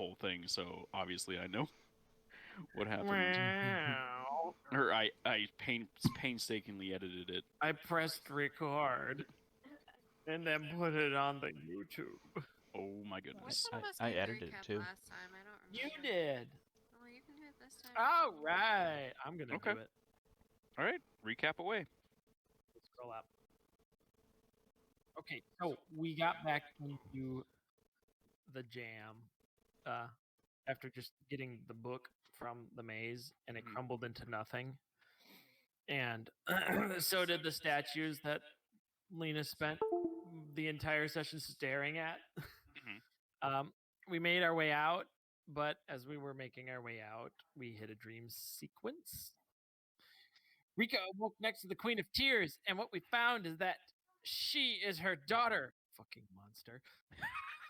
whole thing, so obviously I know what happened. Wow. Or I painstakingly edited it. I pressed record and then put it on the YouTube. Oh my Which goodness. one of us I gave the edited it recap too. last time? I don't You remember. did. Oh, you can do it this time. All right. I'm going to Okay. do it. All right, recap away. Let's scroll up. Okay, so we got back into the jam after just getting the book from the maze, and it crumbled into nothing. And so did the statues that Lena spent the entire session staring at. We made our way out, but as we were making our way out, we hit a dream sequence. Rika awoke next to the Queen of Tears, and what we found is that she is her daughter, fucking monster,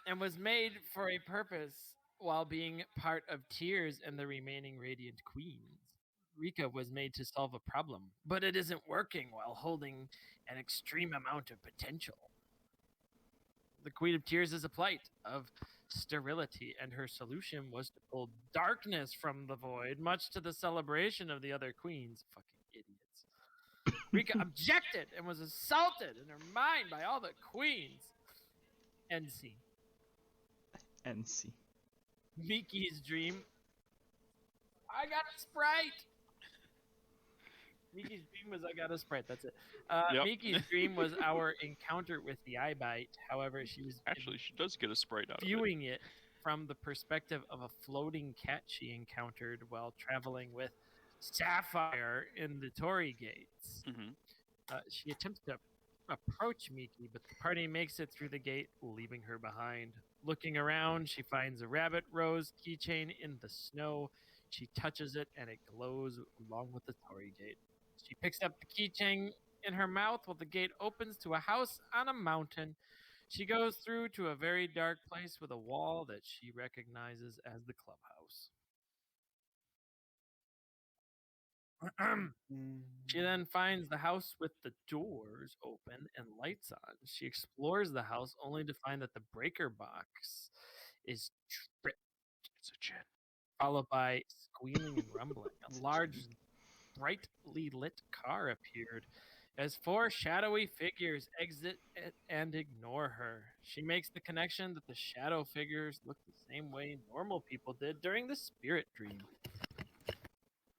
and was made for a purpose while being part of Tears and the remaining Radiant Queens. Rika was made to solve a problem, but it isn't working while holding an extreme amount of potential. The Queen of Tears is a plight of sterility, and her solution was to pull darkness from the void, much to the celebration of the other queens. Fucking idiots. Rika objected and was assaulted in her mind by all the queens. End scene. NC. Miki's dream. I got a Sprite. Miki's dream was I got a Sprite. That's it. Yep. Miki's dream was our encounter with the eye bite. However, she was Actually, she does get a Sprite out of it. viewing it from the perspective of a floating cat she encountered while traveling with Sapphire in the Torii Gates. She attempts to approach Miki, but the party makes it through the gate, leaving her behind. Looking around, she finds a rabbit rose keychain in the snow. She touches it, and it glows along with the Torii Gate. She picks up the keychain in her mouth while the gate opens to a house on a mountain. She goes through to a very dark place with a wall that she recognizes as the clubhouse. She then finds the house with the doors open and lights on. She explores the house only to find that the breaker box is tripped. It's a gin. Followed by squealing and rumbling. A large, brightly lit car appeared as four shadowy figures exit and ignore her. She makes the connection that the shadow figures look the same way normal people did during the spirit dream.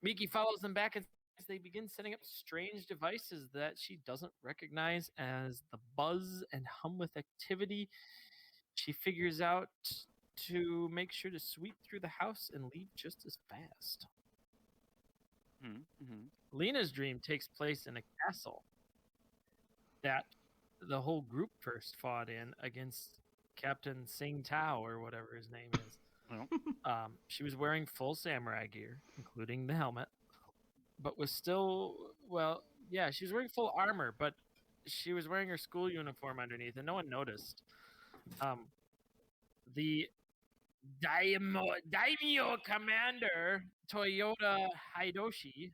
Miki follows them back as they begin setting up strange devices that she doesn't recognize as the buzz and hum with activity. She figures out to make sure to sweep through the house and leave just as fast. Lena's dream takes place in a castle that the whole group first fought in against Captain Sing Tao, or whatever his name is. She was wearing full samurai gear, including the helmet, but was still, she was wearing full armor, but she was wearing her school uniform underneath, and no one noticed. The Daimyo commander, Toyota Hidoshi,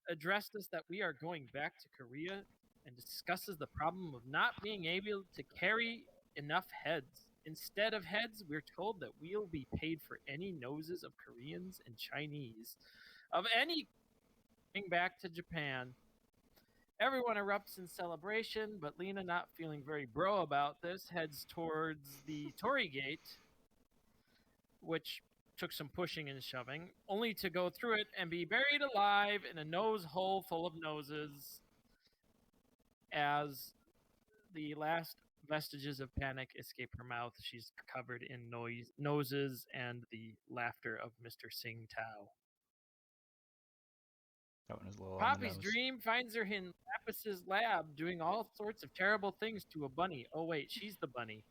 addressed us that we are going back to Korea and discusses the problem of not being able to carry enough heads. Instead of heads, we're told that we'll be paid for any noses of Koreans and Chinese of any coming back to Japan. Everyone erupts in celebration, but Lena, not feeling very bro about this, heads towards the Torii Gate, which took some pushing and shoving, only to go through it and be buried alive in a nose hole full of noses as the last vestiges of panic escape her mouth. She's covered in noses and the laughter of Mr. Sing Tao. That one is a little Poppy's on the nose. dream finds her in Lapis's lab doing all sorts of terrible things to a bunny. Oh wait, she's the bunny.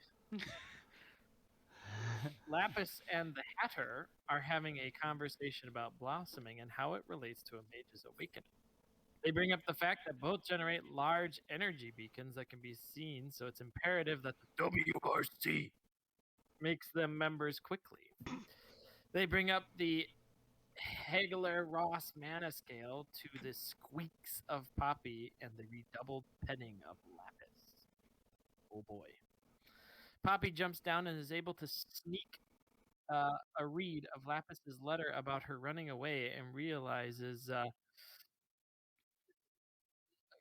Lapis and the Hatter are having a conversation about blossoming and how it relates to a mage's awakening. They bring up the fact that both generate large energy beacons that can be seen, so it's imperative that the WRC makes them members quickly. They bring up the Hegler-Ross mana scale to the squeaks of Poppy and the redoubled petting of Lapis. Oh boy. Poppy jumps down and is able to sneak a read of Lapis's letter about her running away and realizes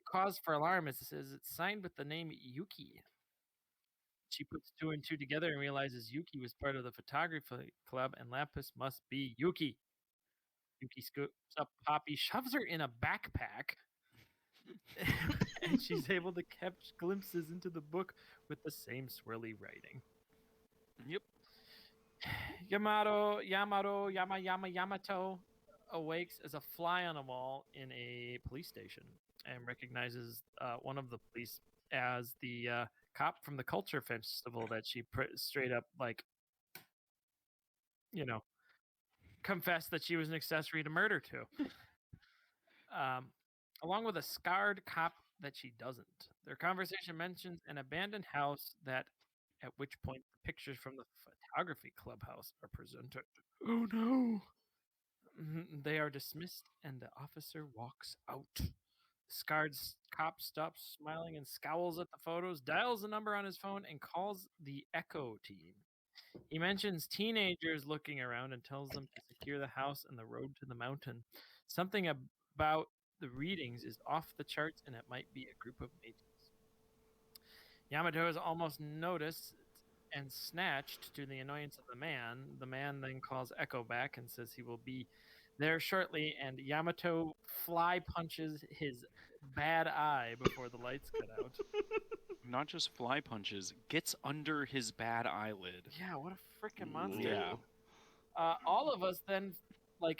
cause for alarm is it says it's signed with the name Yuki. She puts two and two together and realizes Yuki was part of the photography club and Lapis must be Yuki. Yuki scoops up Poppy, shoves her in a backpack, and she's able to catch glimpses into the book with the same swirly writing. Yep. Yamato awakes as a fly on a wall in a police station and recognizes one of the police as the cop from the culture festival that she straight up confessed that she was an accessory to murder to. Along with a scarred cop that she doesn't. Their conversation mentions an abandoned house at which point the pictures from the photography clubhouse are presented. Oh no! They are dismissed and the officer walks out. The scarred cop stops smiling and scowls at the photos, dials the number on his phone, and calls the Echo team. He mentions teenagers looking around and tells them to secure the house and the road to the mountain. Something about the readings is off the charts and it might be a group of mages. Yamato is almost noticed and snatched to the annoyance of the man. The man then calls Echo back and says he will be there shortly, and Yamato fly punches his bad eye before the lights cut out. Not just fly punches, gets under his bad eyelid. Yeah, what a freaking monster. Yeah. All of us then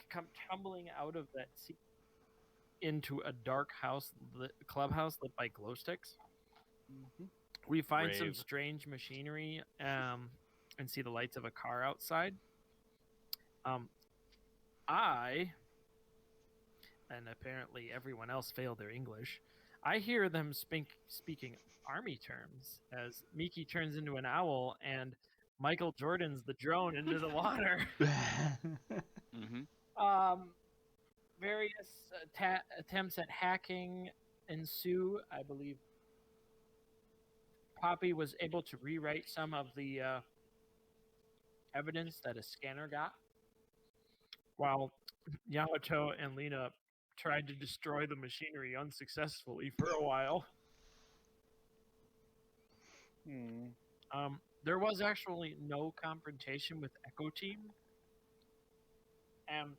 come tumbling out of that seat into a dark clubhouse lit by glow sticks. Mm-hmm. We find some Brave. strange machinery and see the lights of a car outside. I, and apparently everyone else failed their English, I hear them speaking army terms as Miki turns into an owl and Michael Jordan's the drone into the water. Mm-hmm. Various attempts at hacking ensue. I believe Poppy was able to rewrite some of the evidence that a scanner got, while Yamato and Lena tried to destroy the machinery unsuccessfully for a while. There was actually no confrontation with Echo Team, and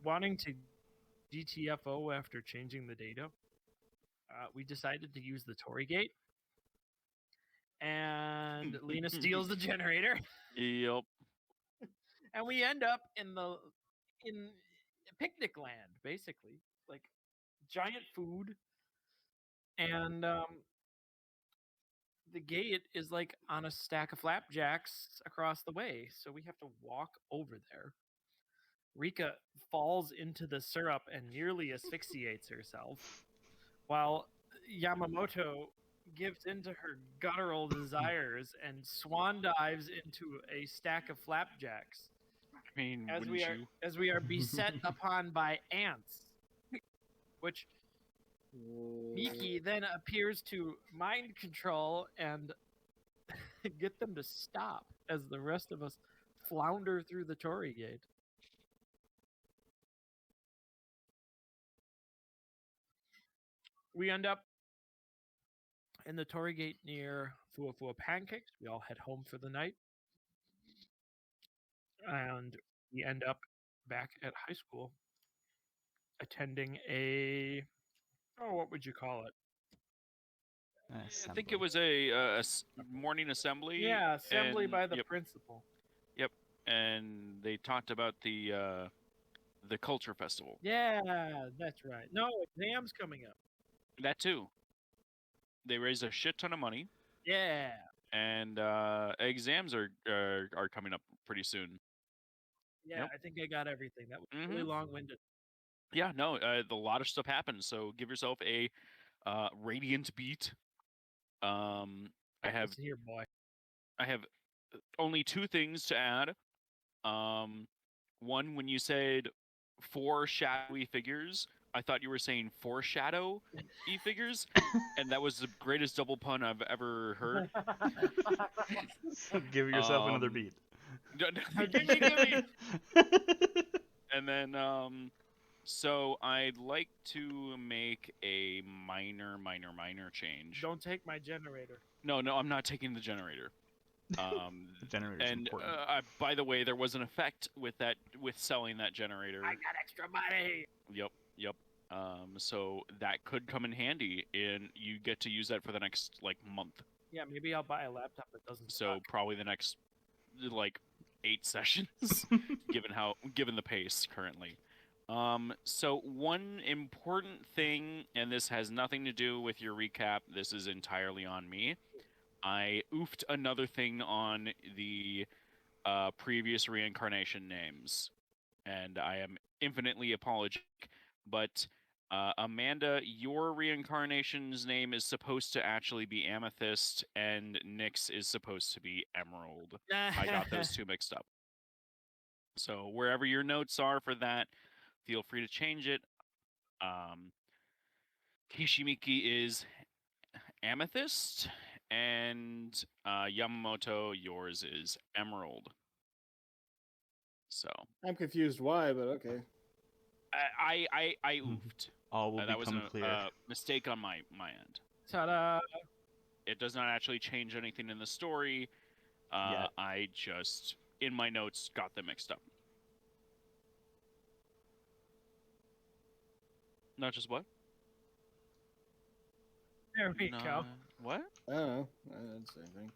wanting to GTFO after changing the data, we decided to use the Torii Gate, and Lena steals the generator, Yep. and we end up in picnic land, basically, like giant food, and the gate is like on a stack of flapjacks across the way, so we have to walk over there. Rika falls into the syrup and nearly asphyxiates herself, while Yamamoto gives into her guttural desires and swan dives into a stack of flapjacks. I mean, As we are beset upon by ants, which Miki then appears to mind control and get them to stop as the rest of us flounder through the Torii Gate. We end up in the Torii Gate near Fuafua Pancakes. We all head home for the night. And we end up back at high school attending what would you call it? I think it was a morning assembly. Yeah, assembly by the yep, principal. Yep, and they talked about the culture festival. Yeah, that's right. No, exams coming up. That too. They raised a shit ton of money. Yeah. And exams are coming up pretty soon. Yeah, Yep. I think I got everything. That was really long-winded. Yeah, no, a lot of stuff happened. So give yourself a radiant beat. I have here, boy. I have only two things to add. One, when you said 4 shadowy figures, I thought you were saying foreshadow figures, and that was the greatest double pun I've ever heard. So give yourself another beat. Gimme, gimme. And then, so I'd like to make a minor change. Don't take my generator. No, I'm not taking the generator. The generator's And important. by the way, there was an effect with selling that generator. I got extra money. Yep. So that could come in handy, and you get to use that for the next month. Yeah, maybe I'll buy a laptop that doesn't So suck. probably the next 8 sessions, given the pace currently. So one important thing, and this has nothing to do with your recap. This is entirely on me. I oofed another thing on the previous reincarnation names, and I am infinitely apologetic. But Amanda, your reincarnation's name is supposed to actually be Amethyst, and Nyx is supposed to be Emerald. I got those two mixed up. So wherever your notes are for that, feel free to change it. Kishimiki is Amethyst, and Yamamoto, yours is Emerald. So I'm confused why, but okay. I oofed. All will That was become a clear. mistake on my end. Ta-da! It does not actually change anything in the story. Yet. I just, in my notes, got them mixed up. Not just what? There we go. What? I don't know. I didn't say anything.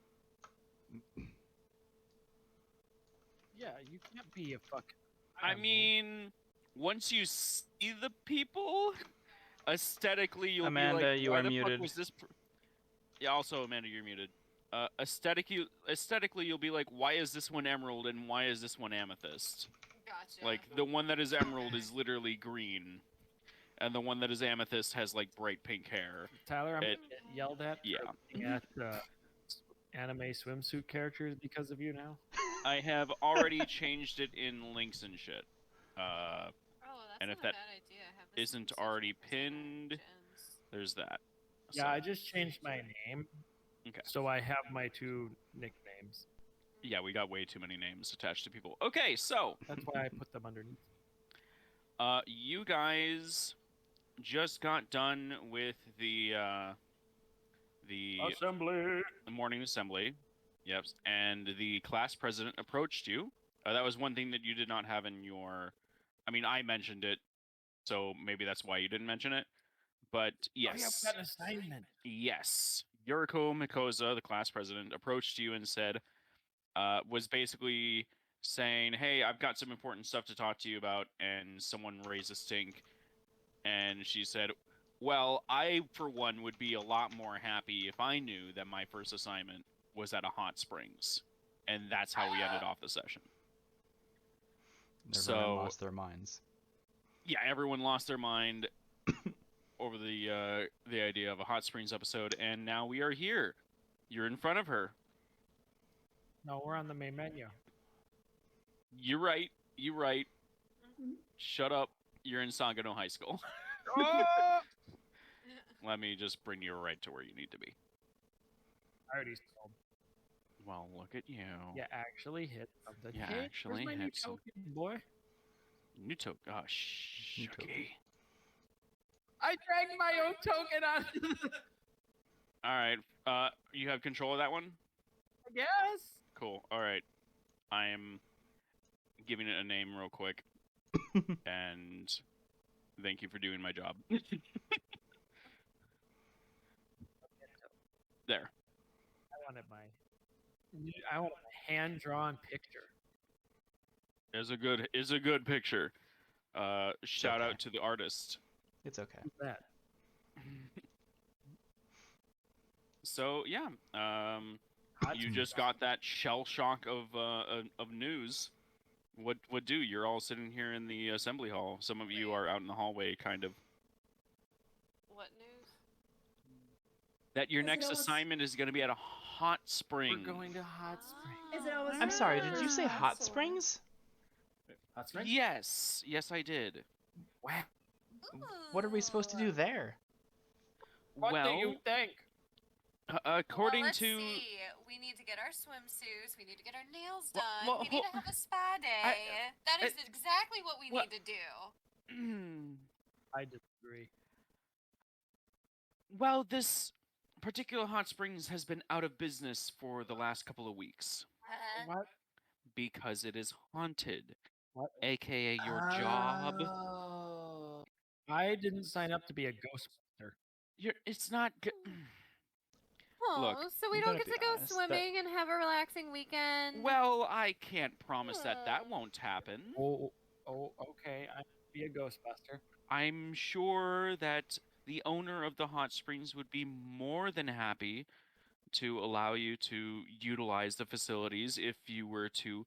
Yeah, you can't be a fucking. I mean, once you see the people, aesthetically, you'll Amanda, be like, you why are the muted. fuck was this? Yeah, also, Amanda, you're muted. Aesthetically, you'll be like, why is this one emerald and why is this one amethyst? Gotcha. Like, the one that is emerald is literally green, and the one that is amethyst has, bright pink hair. Tyler, I'm gonna get yelled at Yeah. for looking at anime swimsuit characters because of you now. I have already changed it in links and shit. Oh, that's and not if a that bad idea. Have this isn't be such already 1% pinned, gems. there's that. Yeah, So, I just changed my name. Okay. So I have my two nicknames. yeah, we got way too many names attached to people. Okay, so That's why I put them underneath. you guys just got done with the Assembly. morning assembly. Yep, and the class president approached you. That was one thing that you did not have in your. I mean, I mentioned it, so maybe that's why you didn't mention it. But yes, Oh, yeah, we got an assignment. yes, Yuriko Mikosa, the class president, approached you and said, was basically saying, "Hey, I've got some important stuff to talk to you about," and someone raised a stink, and she said, "Well, I for one would be a lot more happy if I knew that my first assignment was at a hot springs," and that's how we ended off the session. Everyone lost their minds. Yeah, everyone lost their mind over the idea of a hot springs episode, and now we are here. You're in front of her. No, we're on the main menu. You're right. Shut up. You're in Sangano High School. Oh! Let me just bring you right to where you need to be. I already sold. Well, look at you. Yeah, actually hit something. Yeah, Hey, actually where's my new hit some- token, boy? New token. Oh, okay. I dragged my own token on. All right. You have control of that one? I guess. Cool. All right. I'm giving it a name real quick. And thank you for doing my job. There. I want a hand-drawn picture. Is a good picture. Shout okay. out to the artist. It's okay. Who's that? So yeah, you just got that shell shock of news. What do? You're all sitting here in the assembly hall. Some of you are out in the hallway, kind of. What news? That your Is it next almost- assignment is going to be at a hot spring. We're going to Hot Springs. Is it almost I'm sorry, did you say hot Or- springs? Hot springs? Yes, I did. Wow. What are we supposed to do there? What well, do you think? according well, let's to see. We need to get our swimsuits. We need to get our nails Well, done. well, we need to have a spa day. That is exactly what we need to do. I disagree. Well, this particular hot springs has been out of business for the last couple of weeks What? because it is haunted, What? aka your job. Oh. I didn't sign up to be a Ghostbuster. It's not good. Oh, Look, so we I'm don't gonna get to be go honest, that- swimming and have a relaxing weekend. Well, I can't promise that won't happen. Oh, okay. I be a Ghostbuster. I'm sure that the owner of the hot springs would be more than happy to allow you to utilize the facilities if you were to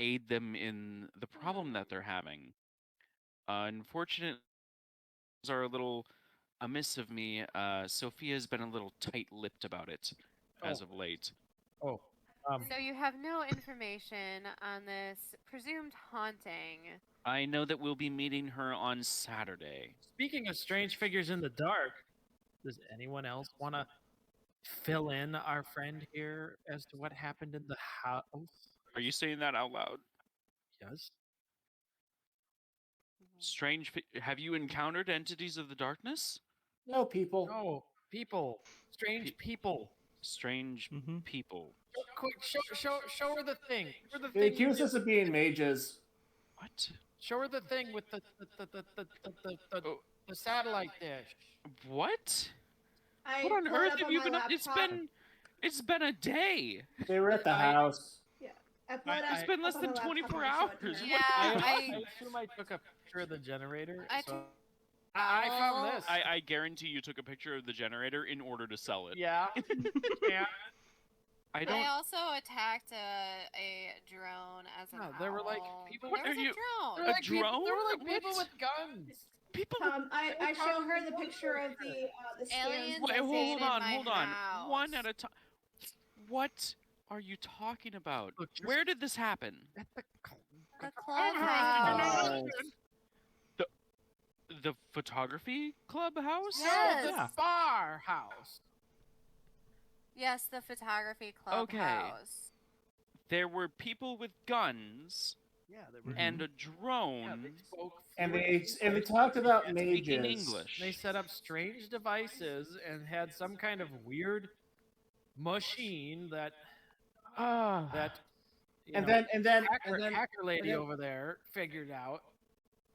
aid them in the problem that they're having. Unfortunately, are a little amiss of me. Sophia's been a little tight-lipped about it as of late. Oh, So you have no information on this presumed haunting. I know that we'll be meeting her on Saturday. speaking of strange figures in the dark, does anyone else want to fill in our friend here as to what happened in the house? Are you saying that out loud? Yes. Have you encountered entities of the darkness? No, people. No, people. Strange people. Strange Mm-hmm. people. Quick, show her the thing. Show her the They thing. accuse us of being mages. What? Show her the thing with the Oh. the satellite dish. What? I What on pull it earth up have on you my been up? It's been a day. They were at the I- house. I pull it I- up It's been up less on than my laptop 24 and show it to hours. her. Yeah, I assume I took a picture of the generator. I so I found this. I guarantee you took a picture of the generator in order to sell it. Yeah. Yeah. I don't. I also attacked a drone as an No, there were, like, owl. people- What There are was you- a There drone. were like people, there were drone? like people What? with guns. People. I show her the picture of the scans. Aliens Wait, stayed hold in on, my hold on. house. One at a time. What are you talking about? Look, just- Where did this happen? At the The clubhouse. The photography clubhouse? Yes. The Yeah. bar house. Yes, the photography clubhouse. There were people with guns Yeah, they were. and a Yeah, drone they spoke. And fluent they talked about speaking mages. English. They set up strange devices and had some kind of weird machine that you And know, then hacker lady then- over there figured out.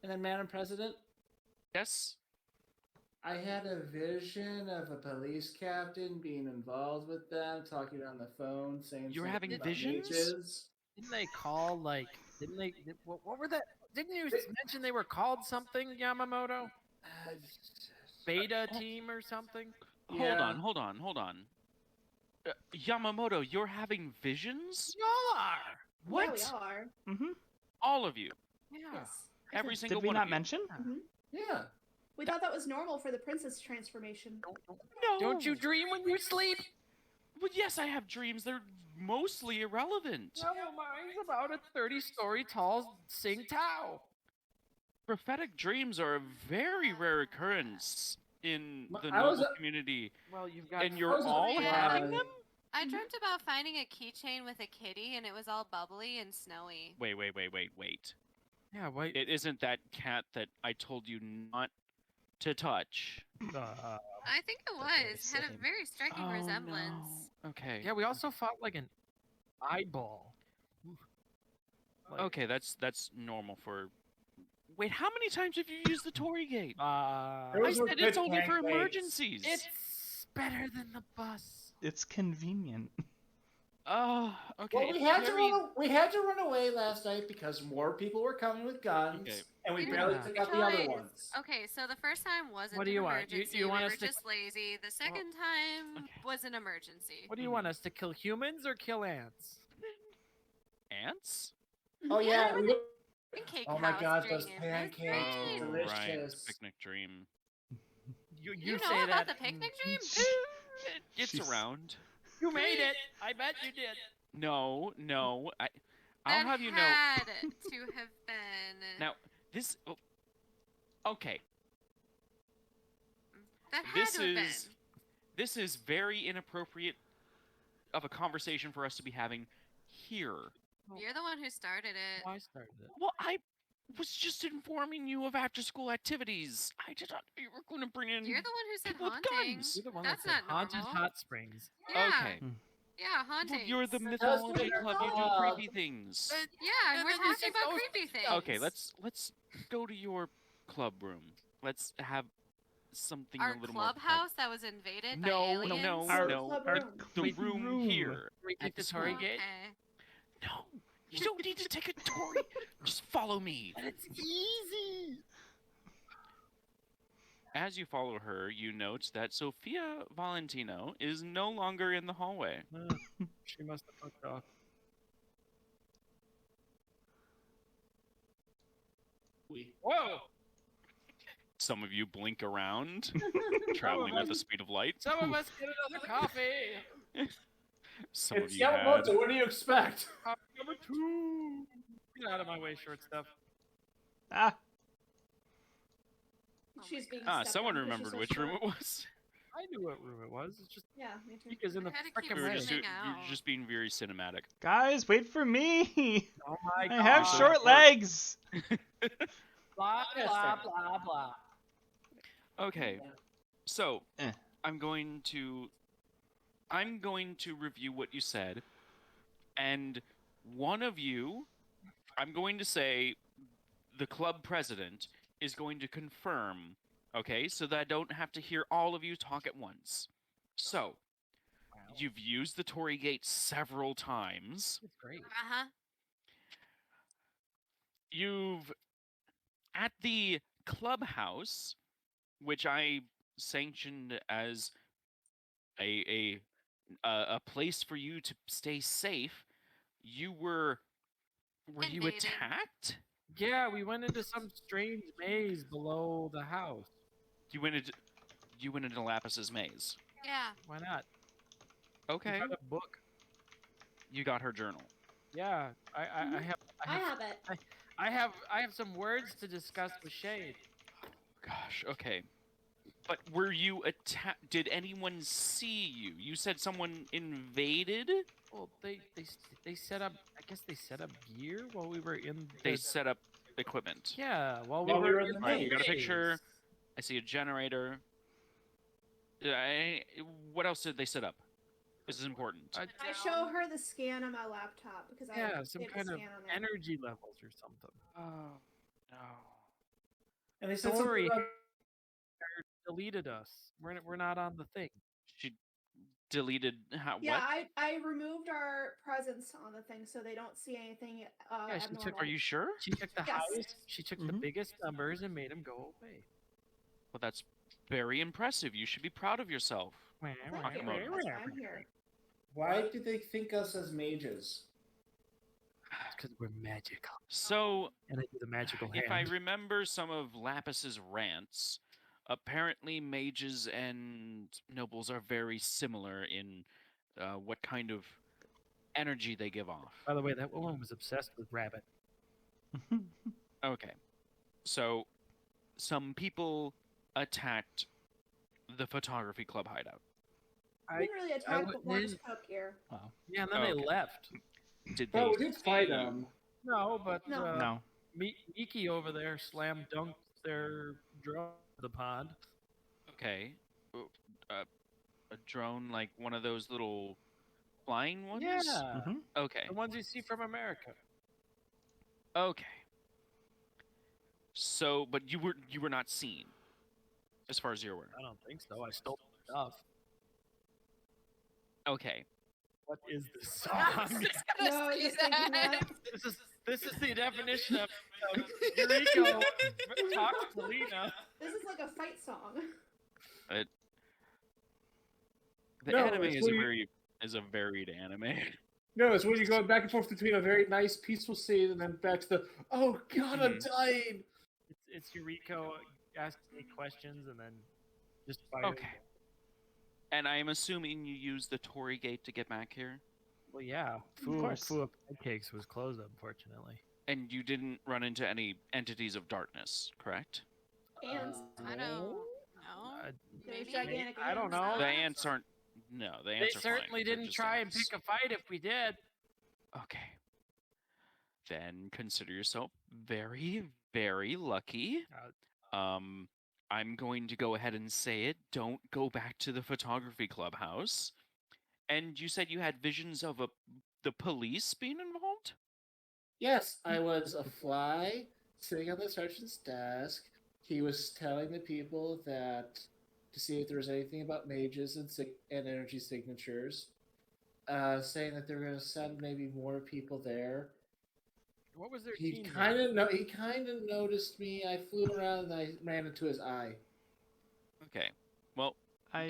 and then, Madam President, Yes. I had a vision of a police captain being involved with them, talking on the phone, saying You were something having about visions? mages. Didn't they call like? Didn't they? What were that? Didn't you mention they were called something, Yamamoto? Beta team or something? Yeah. Hold on. Yamamoto, you're having visions? Y'all are. What? Yeah, we are. Mm-hmm. All of you. Yes. Every Did single we one not of you. mention? Yeah. We thought that was normal for the princess transformation. No. Don't you dream when you sleep? Well, yes, I have dreams. They're mostly irrelevant. No, mine's about a 30-story tall Sing Tao. Prophetic dreams are a very rare occurrence in the I was noble a- community. Well, you've got. And you're was all surprised. having them? I dreamt about finding a keychain with a kitty, and it was all bubbly and snowy. Wait. Yeah, wait. It isn't that cat that I told you not to touch. I think it very was. Had a same. very striking resemblance. No. Okay. Yeah, we also fought like an eyeball. Like, Okay, that's normal for. Wait, how many times have you used the Tory gate? There I was a said good it's only for pancakes. emergencies. It's better than the bus. It's convenient. Oh, okay. Well, we it's had very- we had to run away last night because more people were coming with guns, Okay. and we You barely know, took out the other Guys, ones. Okay, so the first time wasn't What do an you want? You- emergency. you want we us were to- just lazy. The second time okay. was an emergency. What do you want us to kill humans or kill ants? Ants? Oh yeah, we were- Pancake oh my house god, dream. those That's pancakes, great. Oh, right. delicious. Picnic dream. You know say about that. the picnic dream? It's She's- around. You made it. I bet you did. No. I'll That have you know. had to have been. Now, this. Oh, okay. That had This to have is very inappropriate of a conversation for us to be having here. You're the one who started it. I started it. Well, I was just informing you of after-school activities. I did not know you were going to bring in. You're the one who said people with haunting. guns. You're the one That's that said not haunted normal. hot springs. Yeah. Okay. Yeah, Well, haunting. you're the That's mythology what club. You they're do called. creepy things. Yeah, and we're then you talking said about ghost creepy things. Okay, let's go to your club room. Let's have something Our a little clubhouse that was invaded by No, aliens. no, Our no. club Our room. The wait, room here. We at take the the Tory school. Gate. Okay. No, you don't need to take a Tory. Just follow me. It's easy. As you follow her, you note that Sophia Valentino is no longer in the hallway. She must have fucked off. Whoa! Some of you blink around, traveling at the speed of light. Some of us get another coffee. Some of It's you had. Yamamoto. What do you expect? Coffee number 2. Get out of my way, short stuff. Ah, She's being Ah, stepped someone on 'cause she's remembered so which room short. it was. I knew what room it was. It's just Yeah, me too. because in the I had to keep frickin' You were way. just, zooming you were out. just being very cinematic. guys, wait for me. Oh my I god. have short legs. Blah blah blah blah. Okay, so Eh. I'm going to review what you said, and one of you, I'm going to say, the club president is going to confirm. Okay, so that I don't have to hear all of you talk at once. So, you've used the Tory Gate several times. It's great. Uh-huh. You've at the clubhouse, which I sanctioned as a place for you to stay safe. You were you Invaded. attacked? Yeah, we went into some strange maze below the house. You went into Lapis's maze. Yeah. Why not? Okay. We got a book. You got her journal. Yeah, I I have it. I have some words to discuss with Shade. Gosh, okay. But were you attacked? Did anyone see you? You said someone invaded? Well, they set up. I guess they set up gear while we were in. They The, set up equipment. yeah, while While we were in the Alright, you got a maze. picture. I see a generator. What else did they set up? This is important. I- I show her the scan on my laptop because I yeah, some did the kind of scan on there. energy levels or something. Oh no. And they said Sorry. something about Deleted us. We're not on the thing. She deleted how Yeah, what? I removed our presence on the thing so they don't see anything Yeah, she took- abnormal. Are you sure? She took the Yes. highest. She took the Mhm. biggest numbers and made them go away. Well, that's very impressive. You should be proud of yourself. Thank you. Akimoto. That's why I'm here. why do they think us as mages? Because we're magical. So, And I do the magical if I hand. remember some of Lapis's rants, apparently mages and nobles are very similar in what kind of energy they give off. By the way, that woman was obsessed with rabbit. Okay. So, some people attacked the photography club hideout. I didn't really attack, but went one in- took here. Wow. Yeah, and then Okay. they left. Did they Oh, we did fight see you? them. No, but No. No. Miki over there slam dunked their drone in the pond. Okay. A drone, like one of those little flying ones? Yeah, Mhm. Okay. the ones you see from America. Okay. So, but you were not seen, as far as you're aware. I don't think so. I stole their stuff. Okay. What is this I was song? just gonna No, I was say just thinking that. that. This is the definition of Yuriko talks to Lena. This is like a fight song. The No, anime it's is where you- a varied anime. No, it's when you go back and forth between a very nice, peaceful scene and then back to the, oh god, I'm dying. It's Yuriko asking me questions and then just fighting. Okay. And I am assuming you used the Tory Gate to get back here, Well, yeah. course. Fua Pancakes was closed, unfortunately. and you didn't run into any entities of darkness, correct? And I don't know. Uh, there's Maybe. gigantic I don't ants. know. The ants aren't No, the They ants are fine. certainly They're didn't just try and ants. pick a fight if we did. Okay. Then consider yourself very, very lucky. I'm going to go ahead and say it. Don't go back to the photography clubhouse. And you said you had visions of the police being involved? Yes, I was a fly sitting on the sergeant's desk. He was telling the people that to see if there was anything about mages and energy signatures, saying that they were going to send maybe more people there. What was their He team kind name? of he kind of noticed me. I flew around and I ran into his eye. Okay. Well, I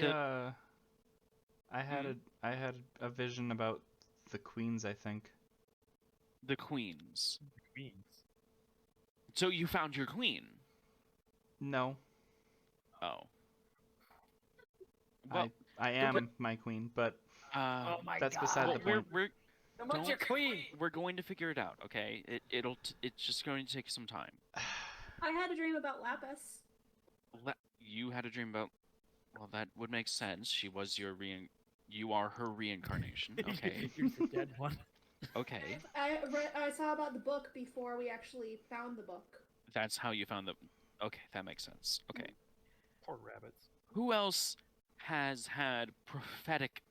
had a vision about the queens, I think. the queens. Queens. So you found your queen? No, Oh. Well, I am my queen, but Oh my that's god. beside the point. What's your queen? We're going to figure it out, okay? It's just going to take some time. I had a dream about Lapis. You had a dream about. Well, that would make sense. She was you are her reincarnation. Okay. You're the dead one. Okay. I saw about the book before we actually found the book. That's how you found the. Okay, that makes sense. Okay. Poor rabbits. Who else has had prophetic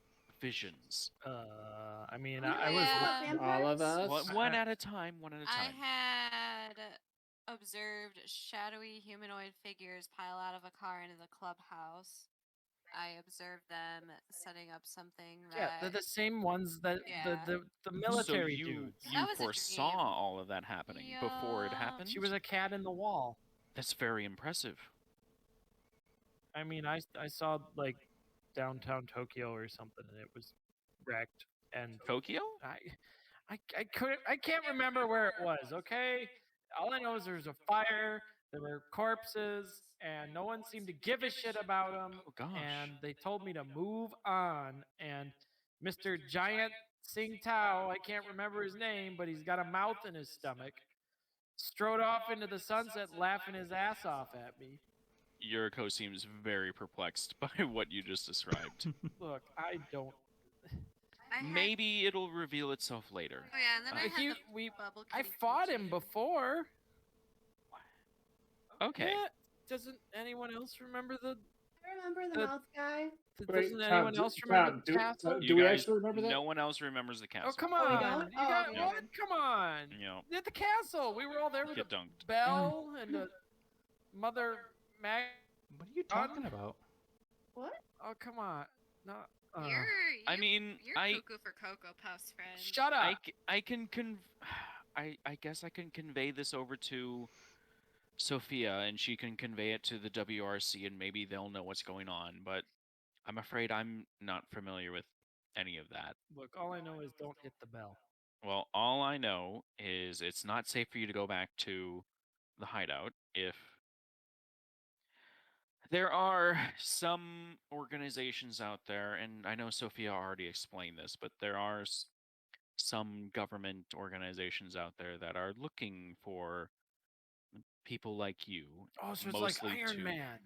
visions? I mean, Yeah. I was. Yeah. All of us. One at a time. One at a I time. had observed shadowy humanoid figures pile out of a car into the clubhouse. I observed them setting up something that. Yeah, they're the same ones that Yeah. the military so you dudes. you That was a foresaw dream. all of that happening before it Yeah. happened. She was a cat in the wall. That's very impressive. I mean, I saw like downtown Tokyo or something, and it was wrecked. And Tokyo? I can't remember where it was. Okay, all I know is there was a fire. There were corpses, and no one seemed to give a shit about them. Oh gosh. And they told me to move on. And Mr. Giant Sing Tao, I can't remember his name, but he's got a mouth in his stomach, strode off into the sunset, laughing his ass off at me. Yuriko seems very perplexed by what you just described. Look, I don't. I had, Maybe it'll reveal itself later. Oh yeah, and then I had the bubble I kitty fought him keychain. before. Okay. Yeah. Doesn't anyone else remember the? I remember the The- mouth guy. Doesn't anyone else remember the castle? You Do we guys- actually remember that? No one else remembers the castle. Oh come Oh, we on! don't? You Oh, got okay. what? Come on! You know, At the castle, we were all there with get a dunked. bell and a mother mag. What are you talking about? What? Oh come on! No. I mean, you're cuckoo for Cocoa Puffs, friend. Shut up! I can I guess I can convey this over to Sophia, and she can convey it to the WRC, and maybe they'll know what's going on. But I'm afraid I'm not familiar with any of that. Look, all I know is don't hit the bell. Well, all I know is it's not safe for you to go back to the hideout if there are some organizations out there, and I know Sophia already explained this, but there are some government organizations out there that are looking for people like you. Oh, so it's mostly like Iron to, Man.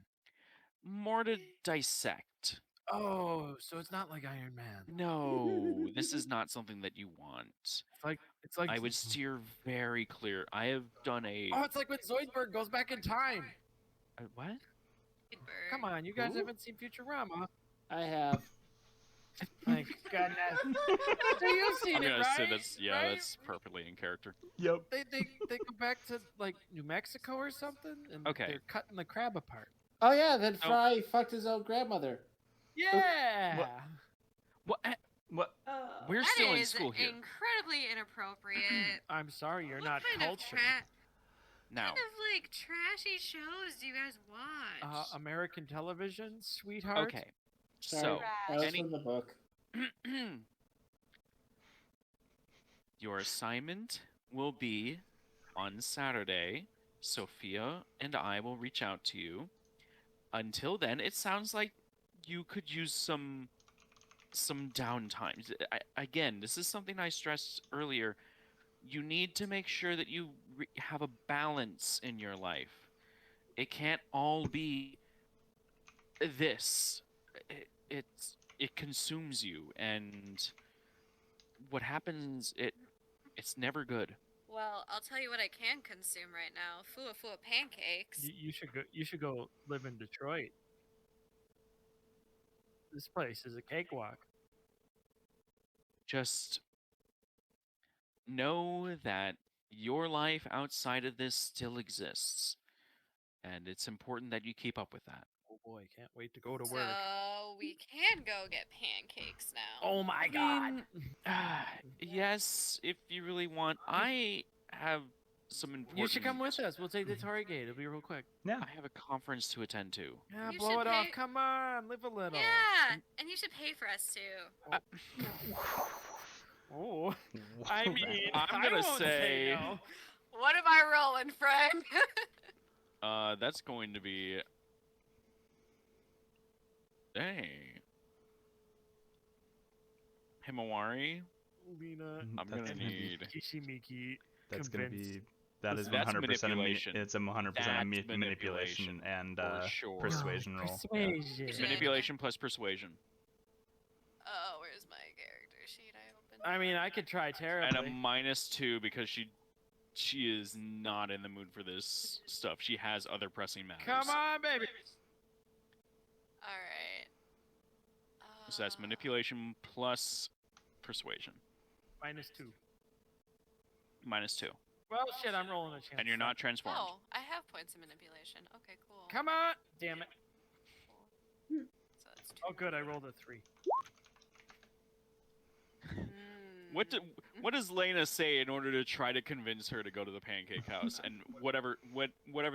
More to dissect. Oh, so it's not like Iron Man. No, this is not something that you want. It's like I would steer very clear. I have done a. Oh, it's like when Zoidberg goes back in time. What? Come on, you guys Who? haven't seen Futurama. I have. Thank goodness. So you've seen I'm it, gonna right? say Right? that's perfectly in character. Yep. They go back to like New Mexico or something, and Okay. they're cutting the crab apart. Oh yeah, then Oh. Fry fucked his own grandmother. Yeah. What? What? We're That still in is school here. incredibly inappropriate. I'm sorry, you're What not kind of cultured. Now, What kind of like trashy shows do you guys watch? American television, sweetheart. okay. Sorry, So, that was any- from the book. your assignment will be on Saturday. Sophia and I will reach out to you. Until then, it sounds like you could use some downtime. Again, this is something I stressed earlier. You need to make sure that you have a balance in your life. It can't all be this. it consumes you, and what happens, it's never good. Well, I'll tell you what I can consume right now. Fua pancakes. You should go. You should go live in Detroit. This place is a cakewalk. Just know that your life outside of this still exists, and it's important that you keep up with that. Oh boy, can't wait to go to work. So we can go get pancakes now. Oh my god. Yes, if you really want. I have some important. You should come with us. We'll take the Tory Gate. It'll be real quick. Yeah. I have a conference to attend to. Yeah, You blow should it off. pay- Come on, live a little. Yeah, and you should pay for us too. Oh, I mean, I'm I gonna won't say- no. What am I rolling, friend? That's going to be. Dang. Himawari, Lena, I'm That's gonna need. Kishimiki. That's gonna be. convinced. That is That's 100% manipulation. It's a 100% That's manipulation manipulation, and for sure. persuasion roll. Persuasion. It's Manipulation plus persuasion. Oh, where's my character sheet I opened? I mean, I could try And terribly. a -2 because she is not in the mood for this stuff. She has other pressing matters. Come on, baby. All right. So that's manipulation plus persuasion. -2. -2. Well, shit, I'm rolling a chance. And you're not transformed. Oh, I have points of manipulation. Okay, cool. Come on. Damn it. Cool. So that's Oh, good. I rolled a 3. What does Lena say in order to try to convince her to go to the pancake house? And whatever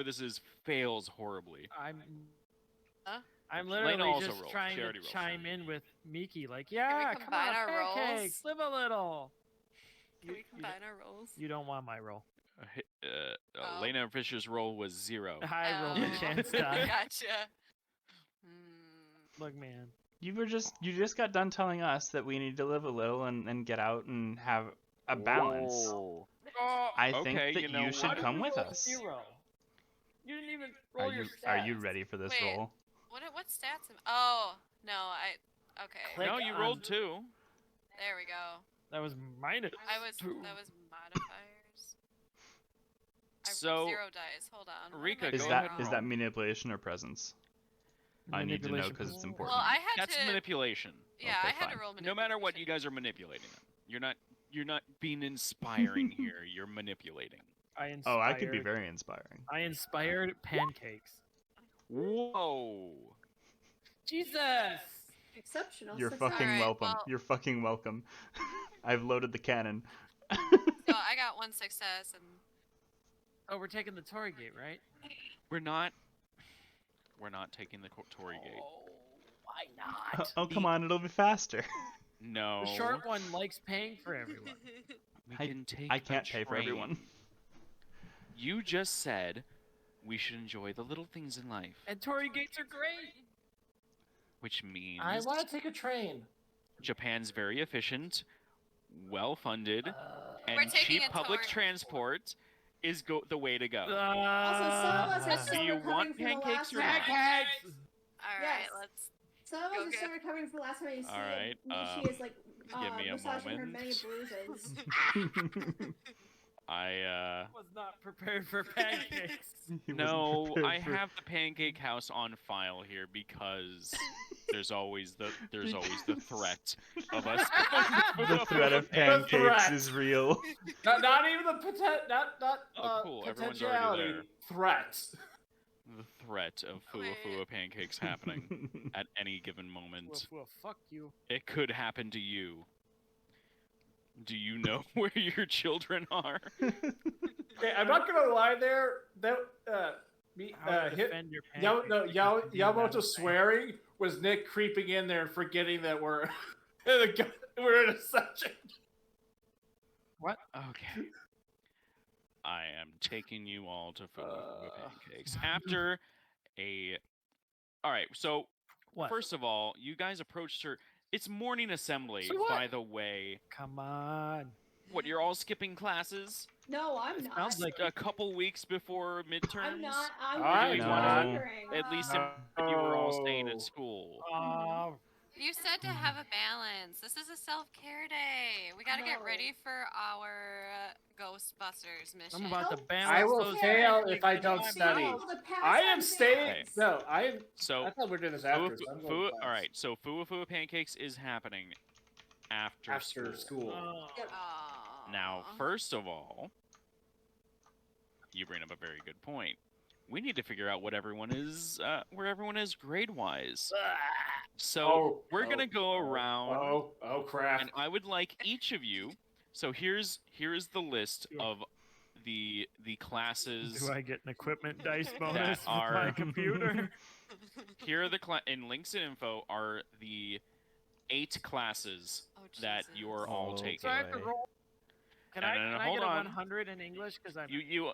this is fails horribly. Huh? I'm Lena literally also just rolled. trying She to already rolled. chime in with Miki, like, yeah, come combine on, our rolls? pancakes, live a little. Can we combine our rolls? You don't want my roll. Oh. Lena Fisher's roll was 0. I rolled a chance die. Gotcha. Look, man. You just got done telling us that we need to live a little and get out and have a balance. Whoa. Oh, I think Okay, that you know you should what? come with us. 0. You didn't even roll Are your you stats. ready for this Wait. roll? What stats am? Oh no, okay. Click No, you on- rolled 2. There we go. That was minus. That was modifiers. I So, rolled 0 dice. Hold on. What Rika, am I Is go doing ahead and that wrong? manipulation or presence? I need to know Manipulation because it's plus- important. Well, I had That's to. manipulation. Yeah, Okay, I had fine. to roll No manipulation. matter what, you guys are manipulating them. You're not being inspiring here. You're manipulating. I inspired, Oh, I could be very inspiring. I inspired pancakes. Whoa. Jesus! Exceptional. You're success. fucking Alright, welcome. well- You're fucking welcome. I've loaded the cannon. So I got 1 success and. Oh, we're taking the Tory Gate, right? We're not taking the Tory Gate. Oh, why not? Oh, come on, it'll be faster. No. The short one likes paying for everyone. We I- can take I a can't pay for train. everyone. You just said we should enjoy the little things in life, And Tory Gates are great. which means I want to take a train. Japan's very efficient, well-funded, We're and taking cheap a public Tory. transport is the way to go. Also, some of us are Do still you recovering want from the pancakes last or time. not? Pancakes! All right, Yes. let's. Some of Go us are get- still recovering from the last time I see Alright, Michi is like give me a massaging her moment. many bruises. I Was not prepared for pancakes. He wasn't no, prepared I for- have the pancake house on file here because there's always the threat of us. The threat of pancakes threat. is real. Not even the not Oh, cool, everyone's already there. Threat. The threat of fua pancakes happening at any given moment. Woof, woof, fuck you. It could happen to you. Do you know where your children are? Okay, I'm not gonna lie there. That How to hit defend your pancakes. Yamamoto swearing was Nick creeping in there and forgetting that we're we're in a section. What? Okay. I am taking you all to fua pancakes after a. All right, so What? first of all, you guys approached her. It's morning assembly, So what? by the way. Come on. What? You're all skipping classes No, I'm It not. sounds like a couple weeks before midterms. I'm not. I'm Alright, just no. wondering. At least you were all staying at school. Oh, You said to have a balance. This is a self-care day. We gotta get know. ready for our Ghostbusters mission. I'm about to Help balance I will those fail pancakes if I in don't my study. mouth. To pass I on am staying. Okay. No, I So thought we were doing this Fua after. So I'm going to class. All right. So Fua Pancakes is happening after School. Oh. Yep. Now, first of all, you bring up a very good point. We need to figure out what everyone is, where everyone is grade-wise. So we're gonna go around, Oh crap! and I would like each of you. So here is the list of the classes. Do I get an equipment dice That bonus with my are- computer? Here are the in links and info are the 8 classes Oh, that Jesus. you're all Oh, taking. So I have to boy. roll. Can No, I, no, no, can I hold get a on. 100 in English? Because I'm. You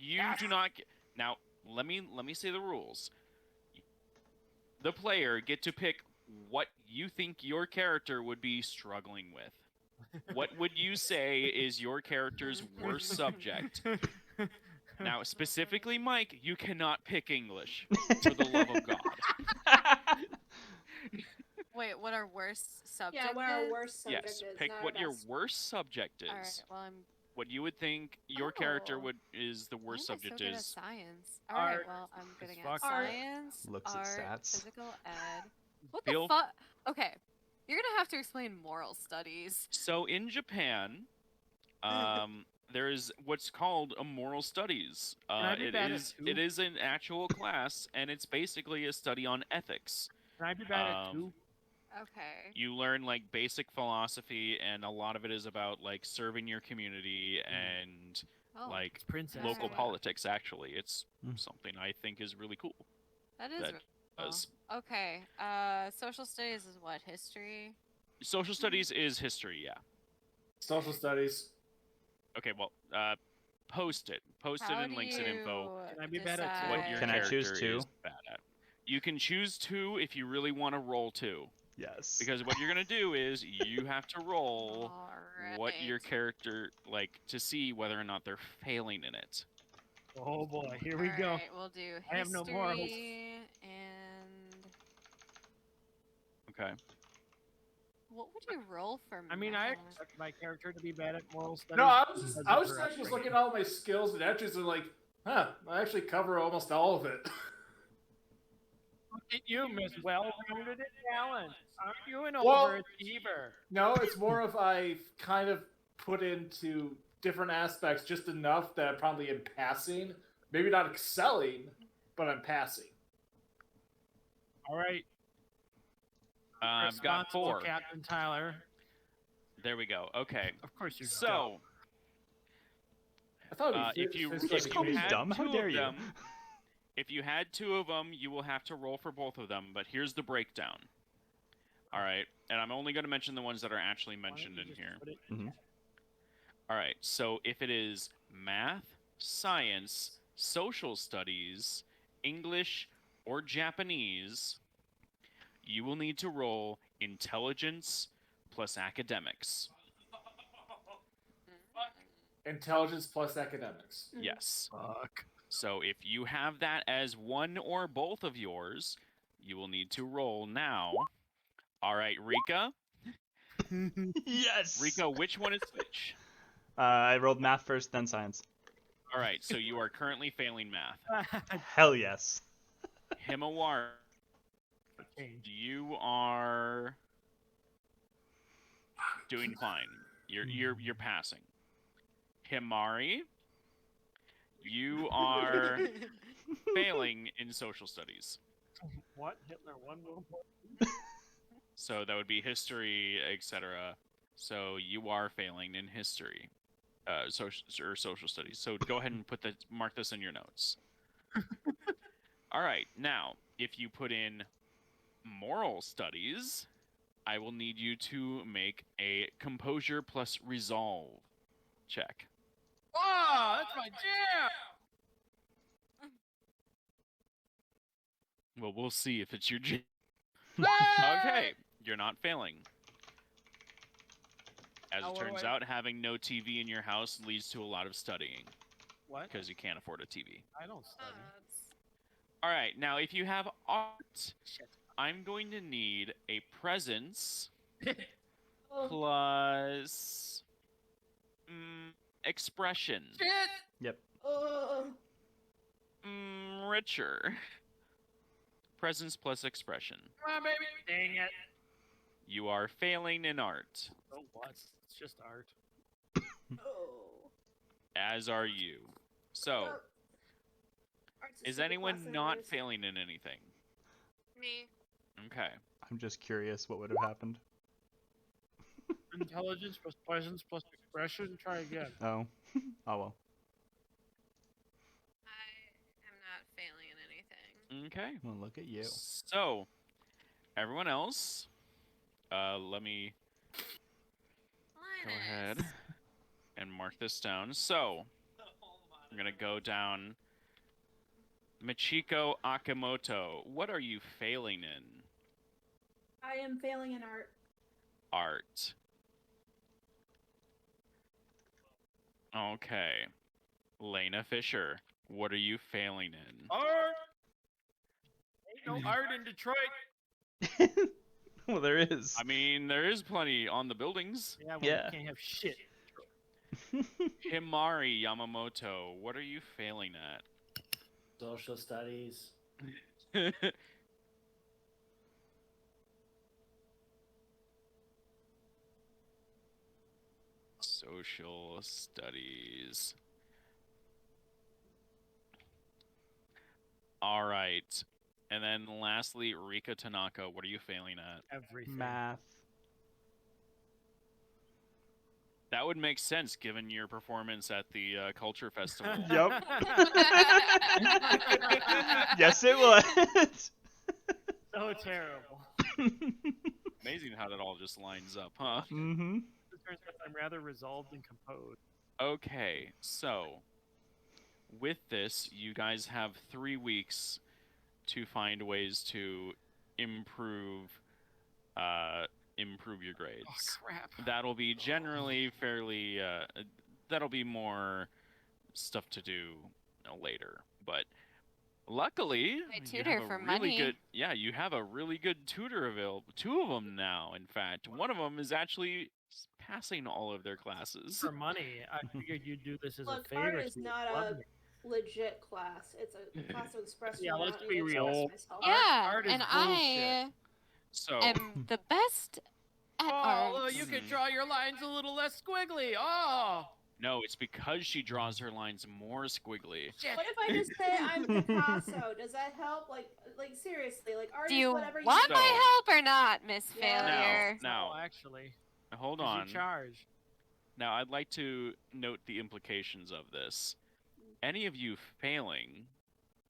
Yes! do not get. Now let me say the rules. The player get to pick what you think your character would be struggling with. What would you say is your character's worst subject? Now, specifically, Mike, you cannot pick English, for the love of God. Wait, what our worst subject Yeah, what our is? worst subject Yes, is. pick not what our your best. worst subject is. All right. Well, I'm. What you would think your character Oh. is the Why worst am I so subject good at is. science. All right. Art Well, I'm good as at fuck. Art. science, Looks at art, stats. physical ed. What Feel- the fuck? Okay, you're gonna have to explain moral studies. So in Japan, there is what's called a moral studies. I be bad at two? It is an actual class, and it's basically a study on ethics. Can I be bad at 2? Okay. You learn like basic philosophy, and a lot of it is about like serving your community and Oh, like It's princess. local Alright. politics. Actually, it's Mm. something I think is really cool. that is. that really cool. does. Okay. Social studies is what? History. Social studies is history, yeah. Social studies. Okay, well, post it How in do links and info. you Can I be bad at two? What your Can I choose character two? is bad at. You can choose 2 if you really want to roll 2. Yes. Because what you're gonna do is you have to roll what your Alright. character like to see whether or not they're failing in it. Oh boy, here we go. Alright, we'll do history I have no morals. and Okay. what would you roll for? I mean, I math? expect my character to be bad at moral studies. No, I because was of I was her actually just upbringing. looking at all my skills and entries and like, I actually cover almost all of it. Look at you, Miss Well-Rounded and Balanced. Aren't you an Well- overachiever? No, it's more of I've kind of put into different aspects just enough that I'm probably in passing. Maybe not excelling, but I'm passing. All right. I've got Responsible 4. Captain Tyler. There we go. Okay. Of course you're So, I thought it'd be if you physical Just call me had education. dumb? How 2 dare of you? them, if you had 2 of them, you will have to roll for both of them. But here's the breakdown. All right, and I'm only going to mention the ones that are actually Why don't mentioned you in just here. put it- Mhm. All right, so if it is math, science, social studies, English, or Japanese, you will need to roll intelligence plus academics. Intelligence plus academics. Mhm. Yes. Fuck. So if you have that as one or both of yours, you will need to roll now. All right, Rika. Yes. Rika, which one is which? I rolled math first, then science. All right, so you are currently failing math. Hell yes. Himawar, Change. you are doing fine. You're passing. Himari, you are failing in social studies. What? Hitler won World War? So that would be history, etc. So you are failing in history, social studies. So go ahead and mark this in your notes. All right. Now, if you put in moral studies, I will need you to make a composure plus resolve check. Oh, that's my jam! Well, we'll see if it's your Okay, you're not failing. As Now it what do turns I- out, having no TV in your house leads to a lot of studying What? because you can't afford a TV. I don't study. That's- All right, now if you have art, Shit. I'm going to need a presence Oh, plus expression. Yep. oh. Richer. Presence plus expression. Come on, baby. Dang it. You are failing in art, So what? It's just art. Oh. as are you. So, Well, art's a is stupid anyone class not anyways. failing in anything? Me. Okay. I'm just curious what would have happened. Intelligence plus presence plus expression. Try again. Oh. Oh well. I am not failing in anything. Okay. Well, look at you. So, everyone else, let me go ahead Linus. and mark this down. So, I'm gonna go down. Michiko Akamoto, what are you failing in? I am failing in art. Art. Okay. Lena Fisher, what are you failing in? Art. Ain't no art in Detroit. Well, there is. I mean, there is plenty on the buildings. Yeah, well, Yeah. you can't have shit. Himari Yamamoto, what are you failing at? Social studies. Social studies. All right. And then lastly, Rika Tanaka, what are you failing at? Everything. Math. That would make sense given your performance at the Culture Festival. Yup. Yes, it would. So terrible. Amazing how that all just lines up, huh? Mm-hmm. It turns out I'm rather resolved and composed. Okay, so with this, you guys have 3 weeks to find ways to improve your grades. Oh crap. That'll be generally fairly that'll be more stuff to do later, but luckily I you tutor have a for really money. good you have a really good tutor available. 2 of them now, in fact. One of them is actually passing all of their classes. For money, I figured you'd do this as Look, a favor. art is to not love a me. legit class. It's a class to express Yeah, me. I let's don't be need to real. express myself. Yeah, art is and bullshit. So I am the best at art. you could draw your lines a little less squiggly. Oh. no, it's because she draws her lines more squiggly. Shit. What if I just say I'm Picasso? Does that help? Like seriously, like art Do is you whatever you want So- my help or not, Miss Yeah. Failure? Now, No, actually. hold 'cause on. You charge. Now, I'd like to note the implications of this. Any of you failing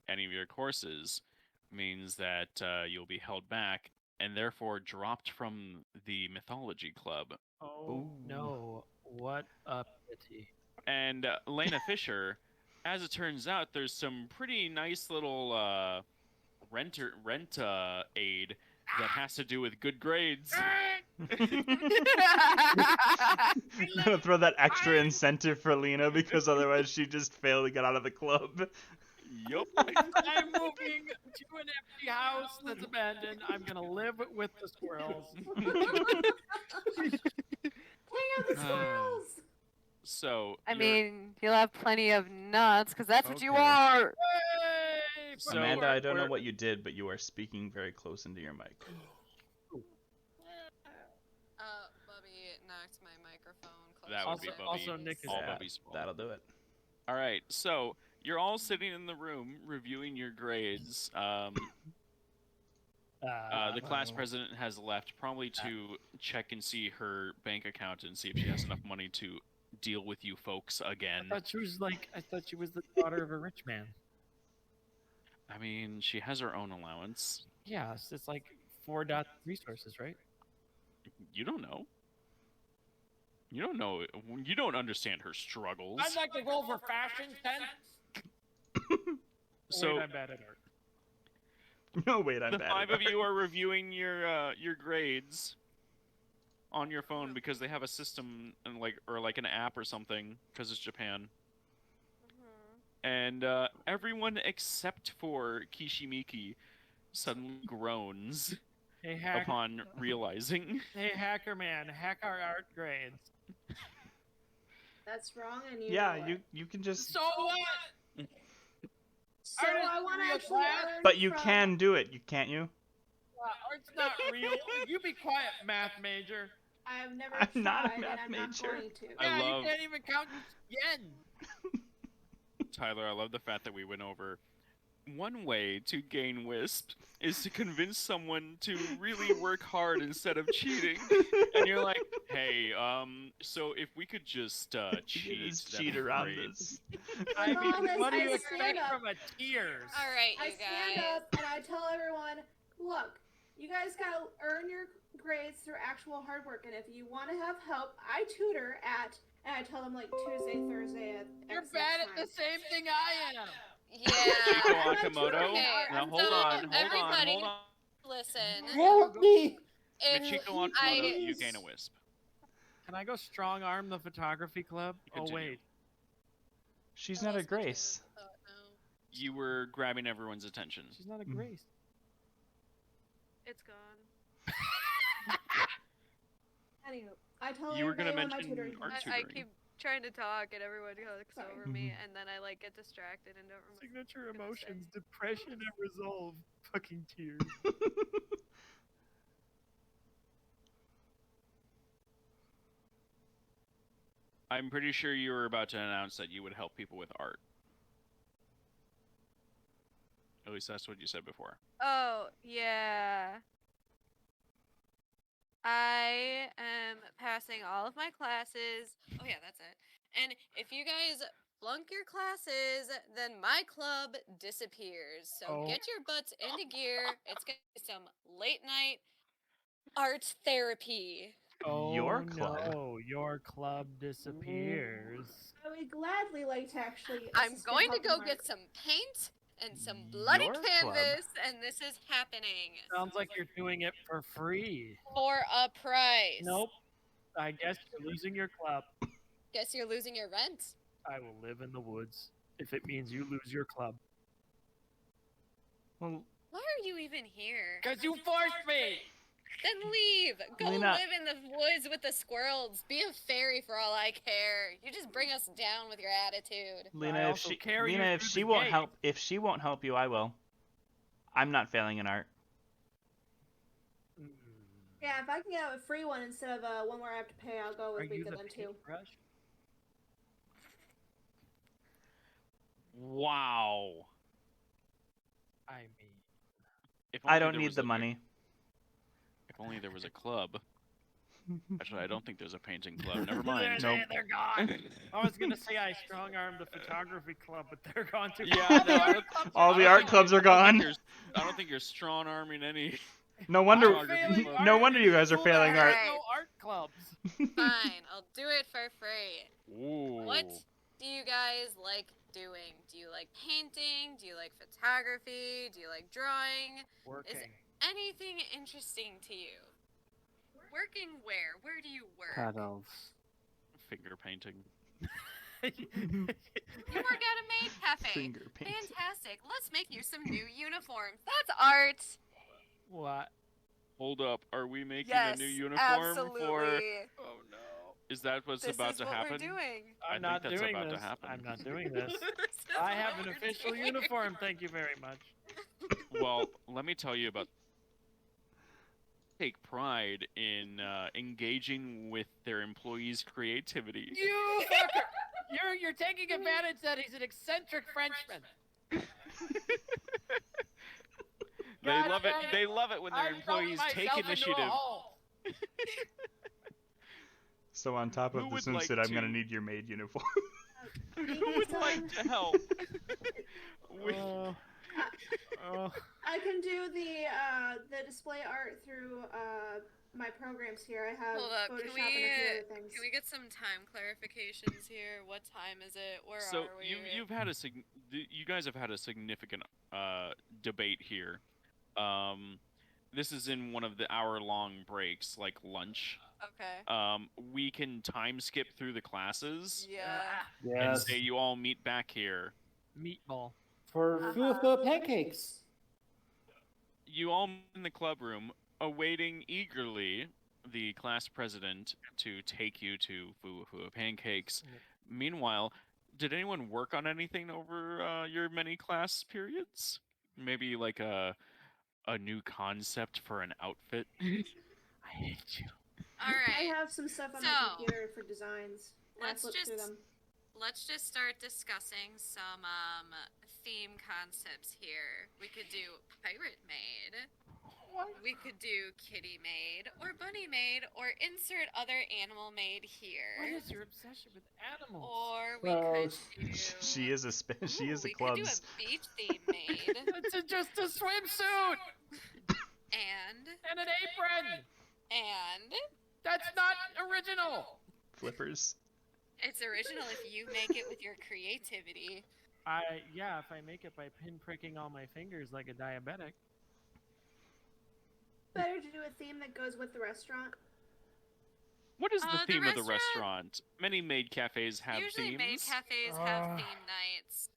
any of your courses means that you'll be held back and therefore dropped from the Mythology Club. Oh Ooh. no! What a pity. And Lena Fisher, as it turns out, there's some pretty nice little rent aid that has to do with good grades. I'm gonna throw that extra incentive for Lena because otherwise she just failed to get out of the club. Yup. I'm moving to an empty house that's abandoned. I'm gonna live with the squirrels. Hang out the squirrels. So I you're- mean, you'll have plenty of nuts, because that's what you Okay. are. Hey, So- Amanda, I don't know we're- what you did, but you are speaking very close into your mic. Bubby knocked my microphone close. That would be Bubby. Also, Nick is all bad. Bubby's fault. That'll do it. All right, so you're all sitting in the room reviewing your grades. The class president has left, probably to check and see her bank account and see if she has enough money to deal with you folks again. I thought she was the daughter of a rich man. I mean, she has her own allowance. Yeah, it's like 4 resources, right? You don't know. You don't know. You don't understand her struggles. I'd like to roll for fashion sense. So Wait, I'm bad at art. No, wait, I'm the bad. 5 at of you art. are reviewing your grades on your phone because they have a system and like an app or something because it's Japan. And everyone except for Kishimiki suddenly groans Hey, hacker. upon realizing. Hey, hacker man, hack our art grades. That's wrong, and you Yeah, know it. you can just. So what? So Art is I want real to actually class. earn But you from... can do it, can't you? Art's not real. You be quiet, math major. I've never I'm tried, not a and math I'm major. not going to. I Yeah, love- you can't even count yen. Tyler, I love the fact that we went over. One way to gain Wisp is to convince someone to really work hard instead of cheating. And you're like, hey, so if we could just cheat, Just that'd cheat be around great. this. I Well, mean, this- what do you I expect stand up. from a tears? All right, I you stand guys. up and I tell everyone, look, you guys gotta earn your grades through actual hard work, and if you want to have help, I tutor at, and I tell them like Tuesday, Thursday at You're X bad at time. the same thing I am. Yeah. Chico I'm not Akamoto. tutoring Okay, art, Now I'm hold tutoring on, art. everybody- hold on. Listen. Help me! If Michiko Akamoto, I- you gain a Wisp. Can I go strong arm the photography club? Oh Continue. wait. She's Oh, not a it's my turn. Grace. Oh, no. You were grabbing everyone's attention. She's not a Mm. Grace. It's gone. Anywho, I tell You were gonna everybody on my mention tutoring art team. I tutoring. keep trying to talk and everyone looks Sorry. over me Mhm. and then I like get distracted and don't remember. Signature gonna say. emotions, depression, and resolve. Fucking tears. I'm pretty sure you were about to announce that you would help people with art. At least that's what you said before. Oh, yeah. I am passing all of my classes. Oh, yeah, that's it. And if you guys flunk your classes, then my club disappears. So Oh. get your butts into gear. It's going to be some late night art therapy. Oh Your club? no, your club disappears. I would gladly like to actually. I'm assist in going to helping go Mark. get some paint and some bloody Your club? canvas, and this is happening. Sounds like you're doing it for free. For a price. Nope. I guess you're losing your club. Guess you're losing your rent. I will live in the woods if it means you lose your club. Well, Why are you even here? Cause you forced me. Then leave. Go Lena- live in the woods with the squirrels. Be a fairy for all I care. You just bring us down with your attitude. Lena, I if also she carry you Lena, if through she the won't gate. help you, I will. I'm not failing in art. Yeah, if I can get a free one instead of one where I have to pay, I'll go Are with you Rika the then too. paintbrush? Wow. I mean, If I only don't there need was the a- money. If only there was a club. Actually, I don't think there's a painting club. Never mind. They're, they're gone. I was gonna say I strong armed the photography club, but they're gone too. Yeah, no, I don't- All I the don't art think- clubs are I don't think gone. you're- I don't think you're strong arming any. No wonder. I'm failing art. No wonder you guys are School that failing has art. No art clubs. Fine, I'll do it for free. Ooh. What do you guys like doing? Do you like painting? Do you like photography? Do you like drawing? Working. Anything interesting to you? Working where? Where do you work? Cuddles. Finger painting. You work at a maid cafe. Finger paint. Fantastic. Let's make you some new uniforms. That's art. What? Hold up. Are we making Yes, a new uniform absolutely. for? Oh no. Is that what's This about is to what happen? we're doing. I I'm think not that's doing about to this. happen. I'm not doing this. This is I what have an we're official doing. uniform. Thank you very much. Well, let me tell you about. Take pride in engaging with their employees' creativity. You fucker! You're taking advantage that he's an eccentric Frenchman. They God love it. dang it. They love it when their I wrote employees take myself into a initiative. hole. So on top Who of the would like swimsuit, I'm gonna to- need your maid uniform. Who would like to help? With... I can do the display art through my programs here. I have Hold up, Photoshop can and a few other things. we get some time clarifications here? What time is it? Where So are we? you've had you guys have had a significant debate here. This is in one of the hour-long breaks, like lunch. Okay. We can time skip through the classes Yeah. and Yes. say you all meet back here. Meatball. For pancakes. you all in the club room, awaiting eagerly the class president to take you to Fuwa Pancakes. Yep. Meanwhile, did anyone work on anything over your many class periods? Maybe like a new concept for an outfit? I hate you. All right. I have some stuff on my So, computer for designs. I let's flipped through just- them. Let's just start discussing some theme concepts here. We could do pirate maid. We could do kitty maid or bunny maid or insert other animal maid What here. is your obsession with animals? Or we Well, could do She is a she is a we could do club's. a beach theme maid It's just a swimsuit and and an apron. and That's not original. Flippers. it's original if you make it with your creativity. Yeah, if I make it by pinpricking all my fingers like a diabetic. Better to do a theme that goes with the restaurant. What is the The theme of the restaurant- restaurant? Many maid cafes have Usually themes. maid cafes have Ah. theme nights.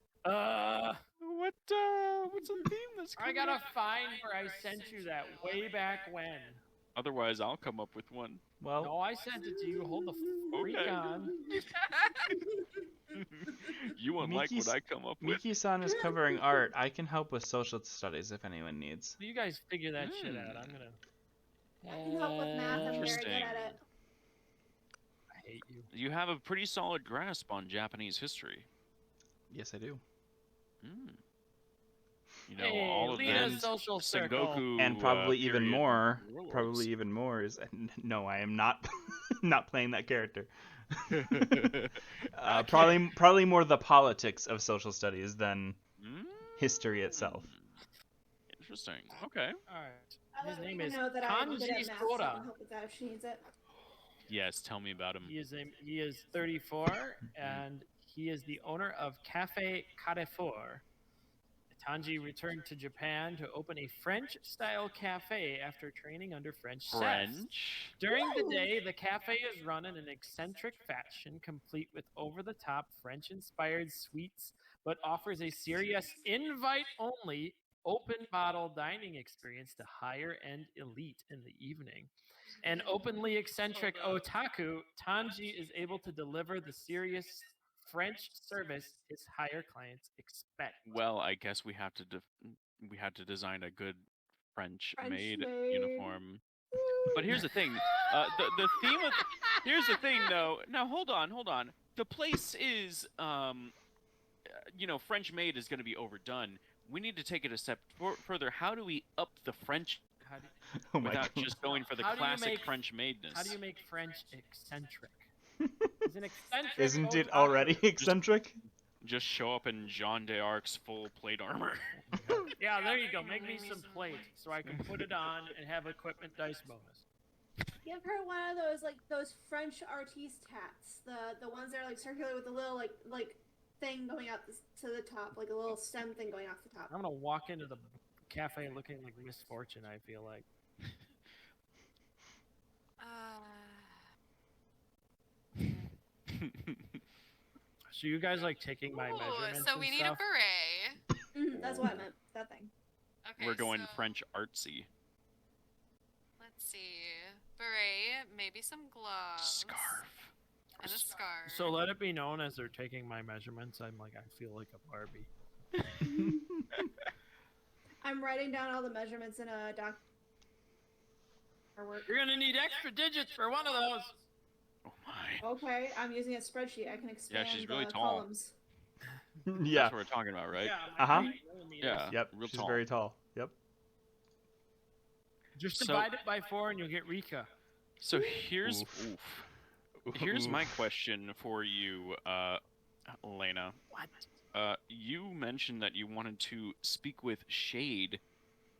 What's a theme that's I coming got a up? fine where I sent you that way back when. Otherwise, I'll come up with one. Well, No, I sent it to you. Hold the freak Okay. on. You won't like what Miki's- I come up with. Miki-san is covering art. I can help with social studies if anyone needs. You guys figure that shit out. I'm Hmm. gonna. I can help with math. I'm very good Interesting. at it. I hate you. You have a pretty solid grasp on Japanese history. Yes, I do. Hmm. You know, Hey, all of Lena's them. social circle. Sengoku, And probably even period more. warlords. Probably even more is no. I am not not playing that character. Probably more the politics of social studies than history itself. Interesting. Okay. All right. I His let name Lena is know that I'm good at Kanji math, so I Sora. can help with that if she needs it. Yes, tell me about him. He is 34 and he is the owner of Cafe Carrefour. Tanji returned to Japan to open a French-style cafe after training under French chefs. French. During the Woo! day, the cafe is run in an eccentric fashion, complete with over-the-top French-inspired sweets, but offers a serious invite-only open-bottle dining experience to higher-end elite in the evening. An openly eccentric otaku, Tanji is able to deliver the serious French service his higher clients expect. Well, I guess we have to we had to design a good French French maid maid. uniform. But here's the thing. The theme of here's the thing though. Now hold on. The place is French maid is going to be overdone. We need to take it a step further. How do we up the French How do, Oh my without god. just going for the How do you classic make- French maidness? how do you make French eccentric? Is an eccentric Isn't it otaku- already eccentric? Just show up in Jean d'Arc's full plate armor. Yeah, there you go. Make me some plate so I can put it on and have equipment dice bonus. Give her one of those French artiste hats. The ones that are circular with a little like thing going out to the top, like a little stem thing going off the top. I'm gonna walk into the cafe looking like Misfortune. I feel like. So you guys like taking my Ooh, measurements so and we need stuff? a beret. That's what I meant. That thing. Okay, We're going so French artsy. Let's see. Beret, maybe some gloves. Scarf. And a scarf. So let it be known as they're taking my measurements. I'm like, I feel like a Barbie. I'm writing down all the measurements in a doc. Work. You're gonna need extra digits for one of those. Oh my. Okay, I'm using a spreadsheet. I can expand she's really the tall. columns. Yeah. That's what we're talking about, right? my Uh-huh. 8 millimeters. Yeah. Yep. Real She's tall. very tall. Yep. Just So- divide it by 4 and you'll get Rika. So here's Oof. here's my Oof. question for you, Lena. What? You mentioned that you wanted to speak with Shade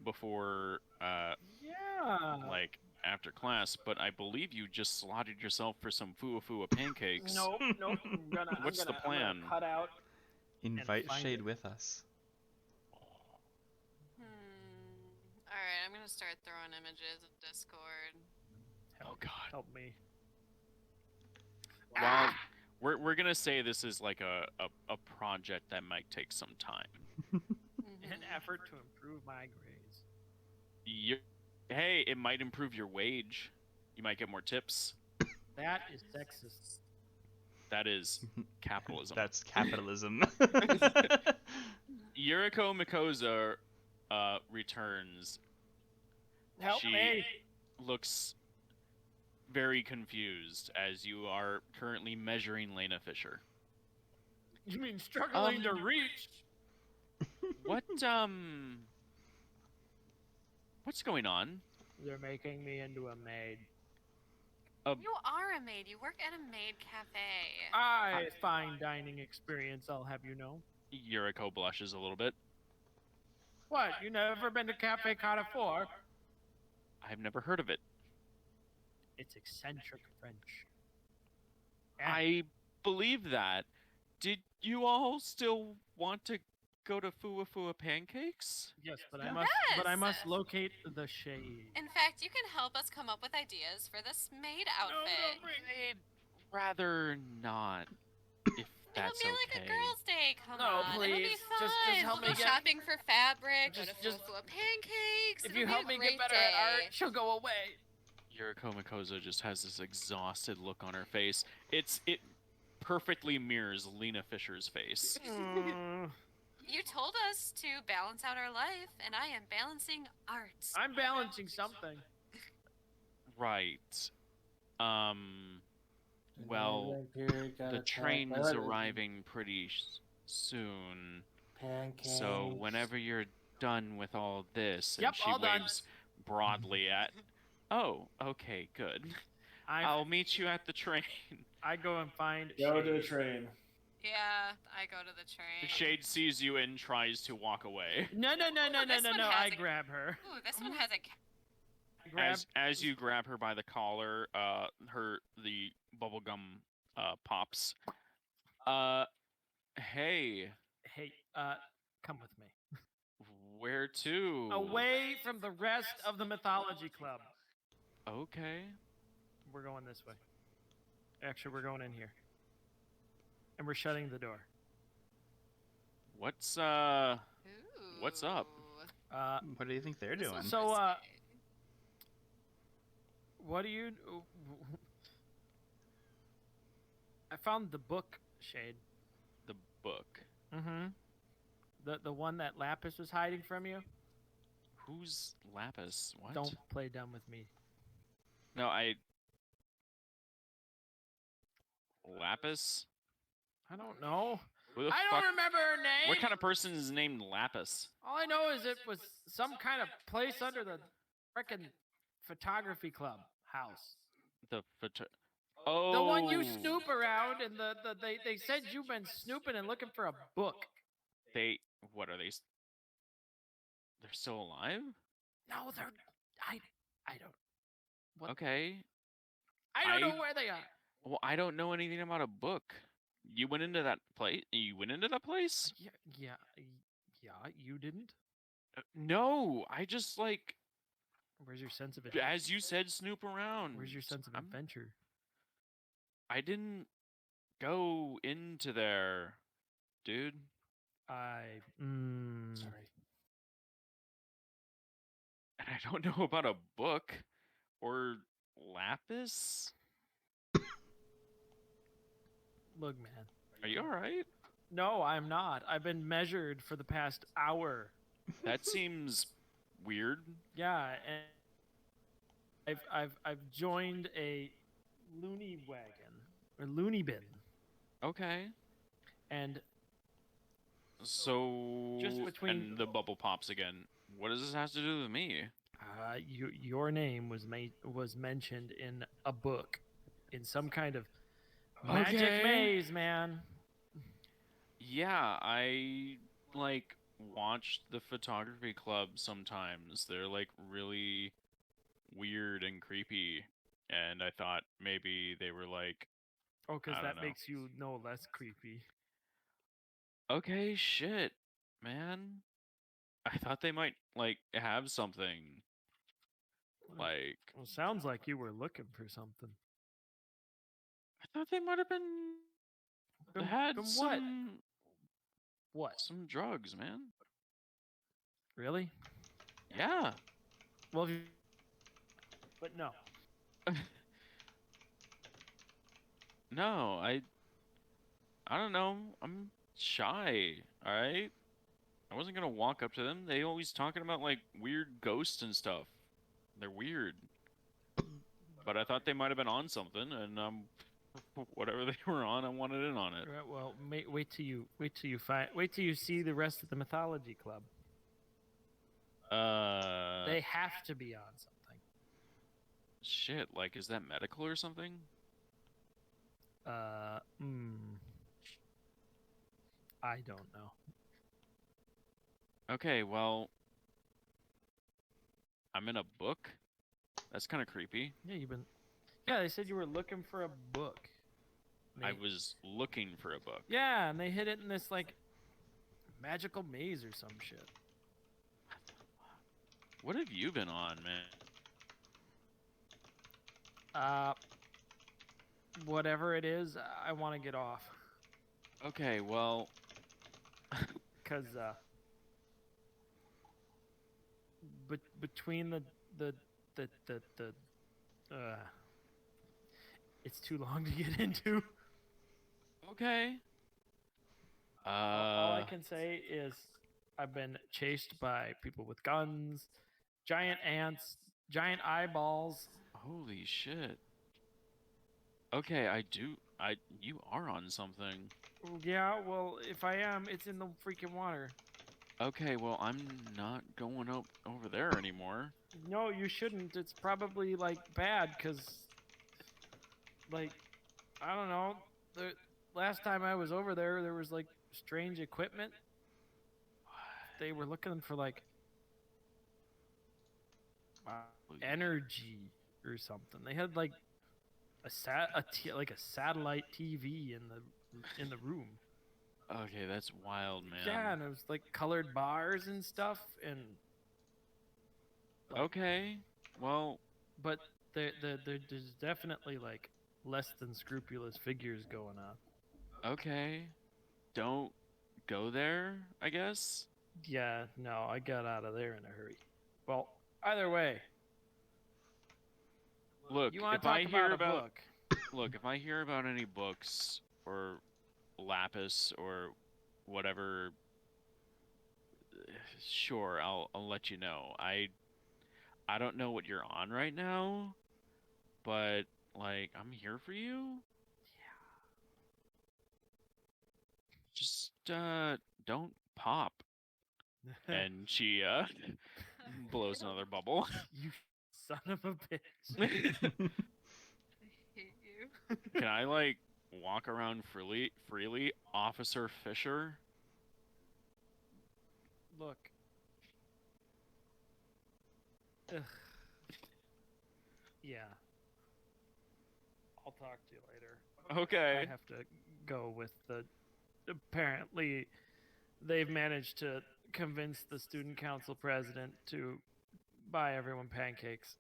before, Yeah. like, after class, but I believe you just slotted yourself for some Fuwa pancakes. Nope. I'm What's the gonna plan? cut out. Invite find Shade it. with us. Alright, I'm gonna start throwing images in Discord. Oh God. Help me. Well, we're gonna say this is like a project that might take some time. In an effort to improve my grades. Hey, it might improve your wage. You might get more tips. That is sexist. That is capitalism. That's capitalism. Yuriko Mikoza returns. Help She me! looks very confused as you are currently measuring Lena Fisher. You mean struggling to reach? What's going on? They're making me into a maid. You are a maid. You work at a maid cafe. Fine dining experience, I'll have you know. Yuriko blushes a little bit. What? You never been to Cafe Carrefour? I've never heard of it. It's eccentric French. I believe that. Did you all still want to go to Fua Fua Pancakes? Yes, but Yes! I must locate the shade. In fact, you can help us come up with ideas for this maid outfit. I'd rather not, if that's It'll be okay. like a girls' day. Come No, on, it'll be please. fun. Just help we'll me go get- shopping for fabric. Go to Just- Fua Pancakes. If It'll you be help a me great get better day. at art, she'll go away. Yuriko Mikoza just has this exhausted look on her face. It perfectly mirrors Lena Fisher's face. You told us to balance out our life, and I am balancing art. I'm balancing something. Right. Well, the train is arriving pretty soon. Pancakes. So whenever you're done with all this, and Yep, she all done. waves broadly at. Oh, okay, good. I'll meet you at the train. I go and find Go to the Shade. train. Yeah, I go to the train. Shade sees you and tries to walk away. No, this one I has a- grab her. Ooh, this one has a As you grab her by the collar, the bubblegum pops. Hey, Hey, come with me. where to? Away from the rest of the Mythology Club. Okay. We're going this way. Actually, we're going in here. And we're shutting the door. What's Ooh. What's up? What do you think they're doing? So, what do you... I found the book, Shade. The book. Mm-hmm. The one that Lapis was hiding from you? Who's Lapis? What? Don't play dumb with me. No, Lapis? I don't know. Who the I fuck? don't remember her name! What kind of person is named Lapis? All I know is it was some kind of place under the frickin' photography club house. The Oh. The one you snoop around, and they said you've been snooping and looking for a book. What are they? They're still alive? No, they're... I don't... What? Okay. I don't I- know where they are. Well, I don't know anything about a book. You went into that place? You went into that place? Yeah, you didn't? No, I just like, Where's your sense of adventure? as you said, snoop around. Where's your sense of I'm- adventure? I didn't go into there, dude. Sorry. And I don't know about a book or Lapis. Look, man. Are you all right? No, I'm not. I've been measured for the past hour. That seems weird. Yeah, and I've joined a loony wagon or loony bin, Okay. and So, Just between- and the bubble pops again. What does this have to do with me? your name was mentioned in a book, in some kind of magic Okay. maze, man. Yeah, I like watch the photography club sometimes. They're like really weird and creepy, and I thought maybe they were like, Oh, because I don't that know. makes you no less creepy. okay, shit, man. I thought they might like have something. Like, Well, sounds like you were looking for something. I thought they might have been Then- had then what? some drugs, man. Really? Yeah. Well, but no. No, I don't know. I'm shy. All right. I wasn't gonna walk up to them. They always talking about like weird ghosts and stuff. They're weird. But I thought they might have been on something, and whatever they were on, I wanted in on it. Right, well, wait till you see the rest of the Mythology Club. They have to be on something. Shit. Like, is that medical or something? I don't know. Okay, well, I'm in a book. That's kind of creepy. Yeah, Yeah, they said you were looking for a book. I was looking for a book. Yeah, and they hid it in this like magical maze or some shit. What have you been on, man? Whatever it is, I want to get off. Okay, well, Cause between it's too long to get into. okay. All I can say is I've been chased by people with guns, giant ants, giant eyeballs. Holy shit. Okay, you are on something. Yeah, well, if I am, it's in the freaking water. Okay, well, I'm not going up over there anymore. No, you shouldn't. It's probably like bad because, like, I don't know. The last time I was over there, there was like strange equipment. They were looking for like energy or something. They had like a satellite TV in the room. Okay, that's wild, man. Yeah, and it was like colored bars and stuff, and like, okay, well, but there's definitely like less than scrupulous figures going on. okay. Don't go there, I guess. Yeah, no, I got out of there in a hurry. Well, either way, Look, you want if to talk I hear about a about book? look, if I hear about any books or lapis or whatever, sure, I'll let you know. I don't know what you're on right now, but like I'm here for you. Just don't pop. And she blows another bubble. You son of a bitch. I hate you. Can I like walk around freely, Officer Fisher? Look. Ugh. Yeah. I'll talk to you later. Okay. I have to go with the. Apparently, they've managed to convince the student council president to buy everyone pancakes.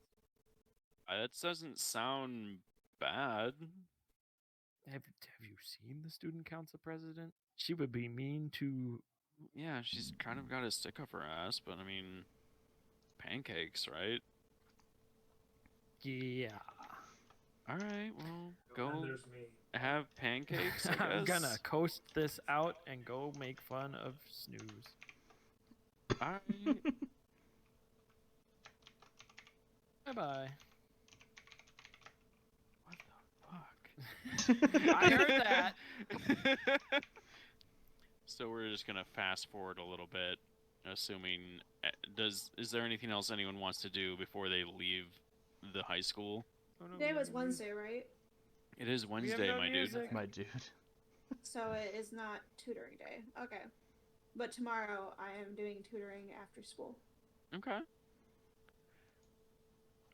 That doesn't sound bad. Have you seen the student council president? She would be mean to. Yeah, she's kind of got a stick up her ass, but I mean, pancakes, right? Yeah. All right, well, go And there's me. have pancakes, I guess. I'm gonna coast this out and go make fun of Snooze. All right. Bye bye. What the fuck? I heard that. So we're just gonna fast forward a little bit, assuming is there anything else anyone wants to do before they leave the high school? Oh, no, Today we- was we- Wednesday, right? It is we have Wednesday, no my dude. music. My dude. So it is not tutoring day. Okay. But tomorrow I am doing tutoring after school. Okay.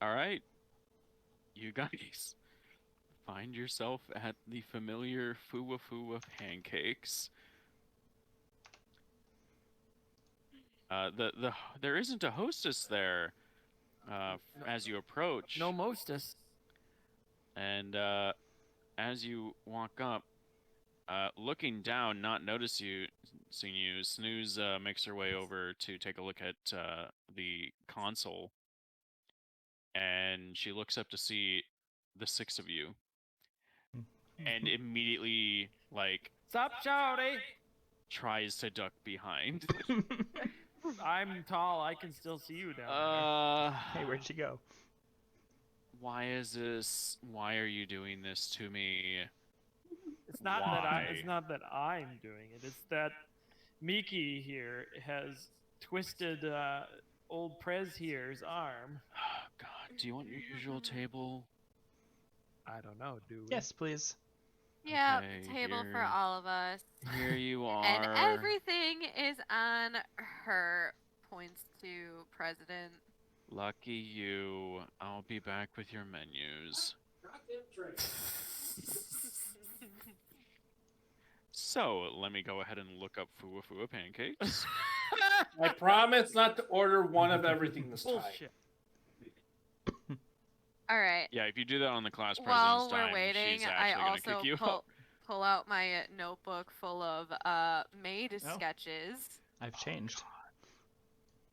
All right. You guys find yourself at the familiar Fuwa Fuwa pancakes. There isn't a hostess there. As you approach, No mostess. and as you walk up, looking down, not seeing you, Snooze makes her way over to take a look at the console and she looks up to see the 6 of you, and immediately like Sup, shouty? tries to duck behind. I'm tall. I can still see you down Hey, where'd she go? Why is this? Why are you doing this to me? there. It's not that Why? it's not that I'm doing it. It's that Miki here has twisted old Prez here's arm. God, do you want your usual table? I don't know. Do we? Yes, please. Yeah, Okay, table for here. all of us. Here you are. And everything is on her. Points to President. Lucky you. I'll be back with your menus. So, let me go ahead and look up Fua Fua pancakes. I promise not to order one of everything this time. Bullshit. All right. Yeah, if you do that on the class While president's we're time, waiting, she's I actually gonna also kick you pull, out. pull out my notebook full of made sketches. I've changed.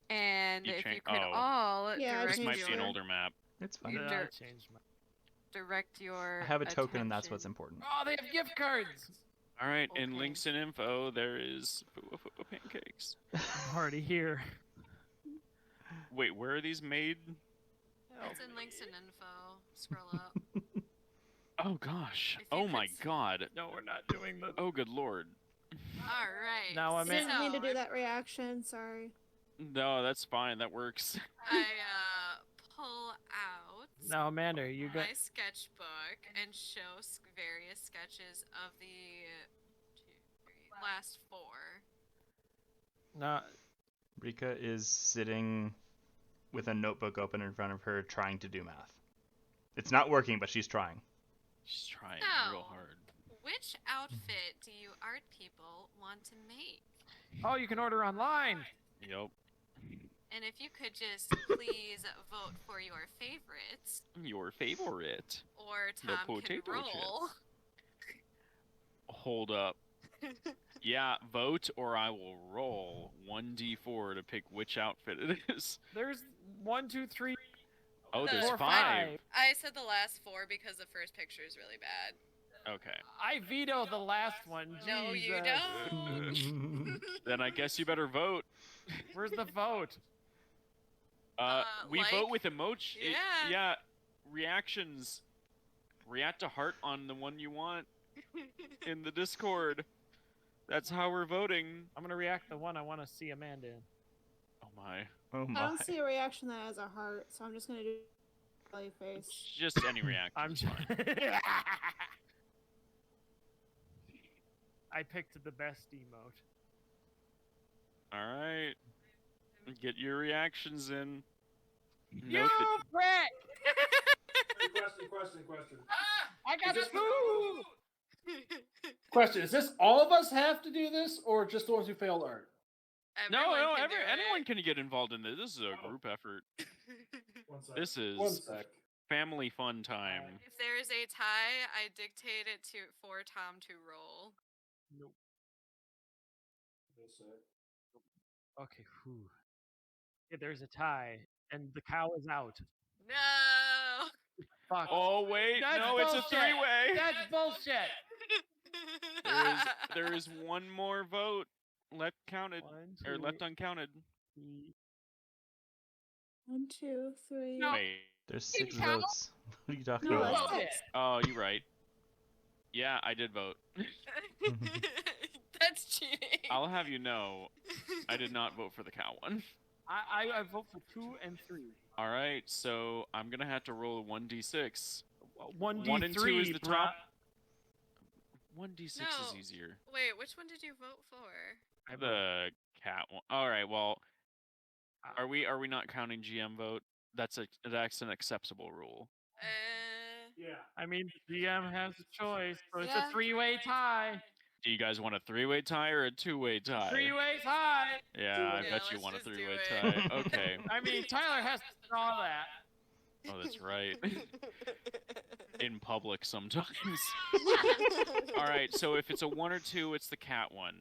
And You if change- you could oh. all Yeah, I direct This might be an your, older map. It's fine. You Yeah, I dirt. changed my. direct your I have a token, and that's what's attention. important. Oh, they have gift cards. All right, in Okay. links and info, there is Fua Fua pancakes. I'm already here. Wait, where are these made? It's in links and info. Scroll up. Oh gosh. If you Oh could my s- god. No, we're not doing the. Oh good lord. All right. Now I'm I in- didn't mean to so do that reaction. Sorry. No, that's fine. That works. I pull out Now, Amanda, you got. my sketchbook and show various sketches of the last 4. No, Rika is sitting with a notebook open in front of her, trying to do math. It's not working, but she's trying. She's trying real So- hard. Which outfit do you art people want to make? oh, you can order online. Yep. And if you could just please vote for your favorites, Your favorite. or The Tom can potato roll. Hold up. Yeah, vote or I will roll 1d4 to pick which outfit it is. There's 1, 2, 3. Oh, The- there's Or 5. I said the last 4 because the first picture is really bad. Okay. I veto the last one. No, you Jesus. don't. Then I guess you better vote. Where's the vote? We like- vote with emoji. Yeah. Yeah. Reactions. React to heart on the one you want in the Discord. That's how we're voting. I'm gonna react the one I want to see Amanda in. Oh my. Oh I my. don't see a reaction that has a heart, so I'm just gonna do smiley face. Just any reaction. I'm is just. fine. I picked the best emote. All right. Get your reactions in. You Note that- prick! Question. I got Is this- two! Question: is this all of us have to do this, or just the ones who failed art? No, Everyone can do anyone it. can get involved in this. This is a group effort. This is One sec. family fun time. If there is a tie, I dictate it for Tom to roll. Nope. Okay, whew. Okay, there's a tie, and the cow is out. No. Fuck. Oh wait, That's no, it's a bullshit. three-way. That's bullshit! There is one more vote left counted One, or two, left uncounted. three. 1, 2, 3. No. Wait. There's Fucking 6 cow. votes. What are you talking No, about? that's Bullshit. 6. Oh, you're right. Yeah, I did vote. That's cheating. I'll have you know, I did not vote for the cow one. I vote for 2 and 3. All right, so I'm gonna have to roll a 1d6. 1d3. 1 and 2 is the bro. top. 1d6 is No. easier. Wait, which one did you vote for? The cat one. All right, well, are we not counting GM vote? That's an acceptable rule. Yeah. I mean, GM has a choice, but it's Yeah. a 3-way tie. Do you guys want a 3-way tie or a 2-way tie? 3-way tie. Yeah, I Yeah, bet you let's want a just do 3-way it. tie. Okay. I mean, Tyler has to draw that. Oh, that's right. In public sometimes. All right, so if it's a 1 or 2, it's the cat one.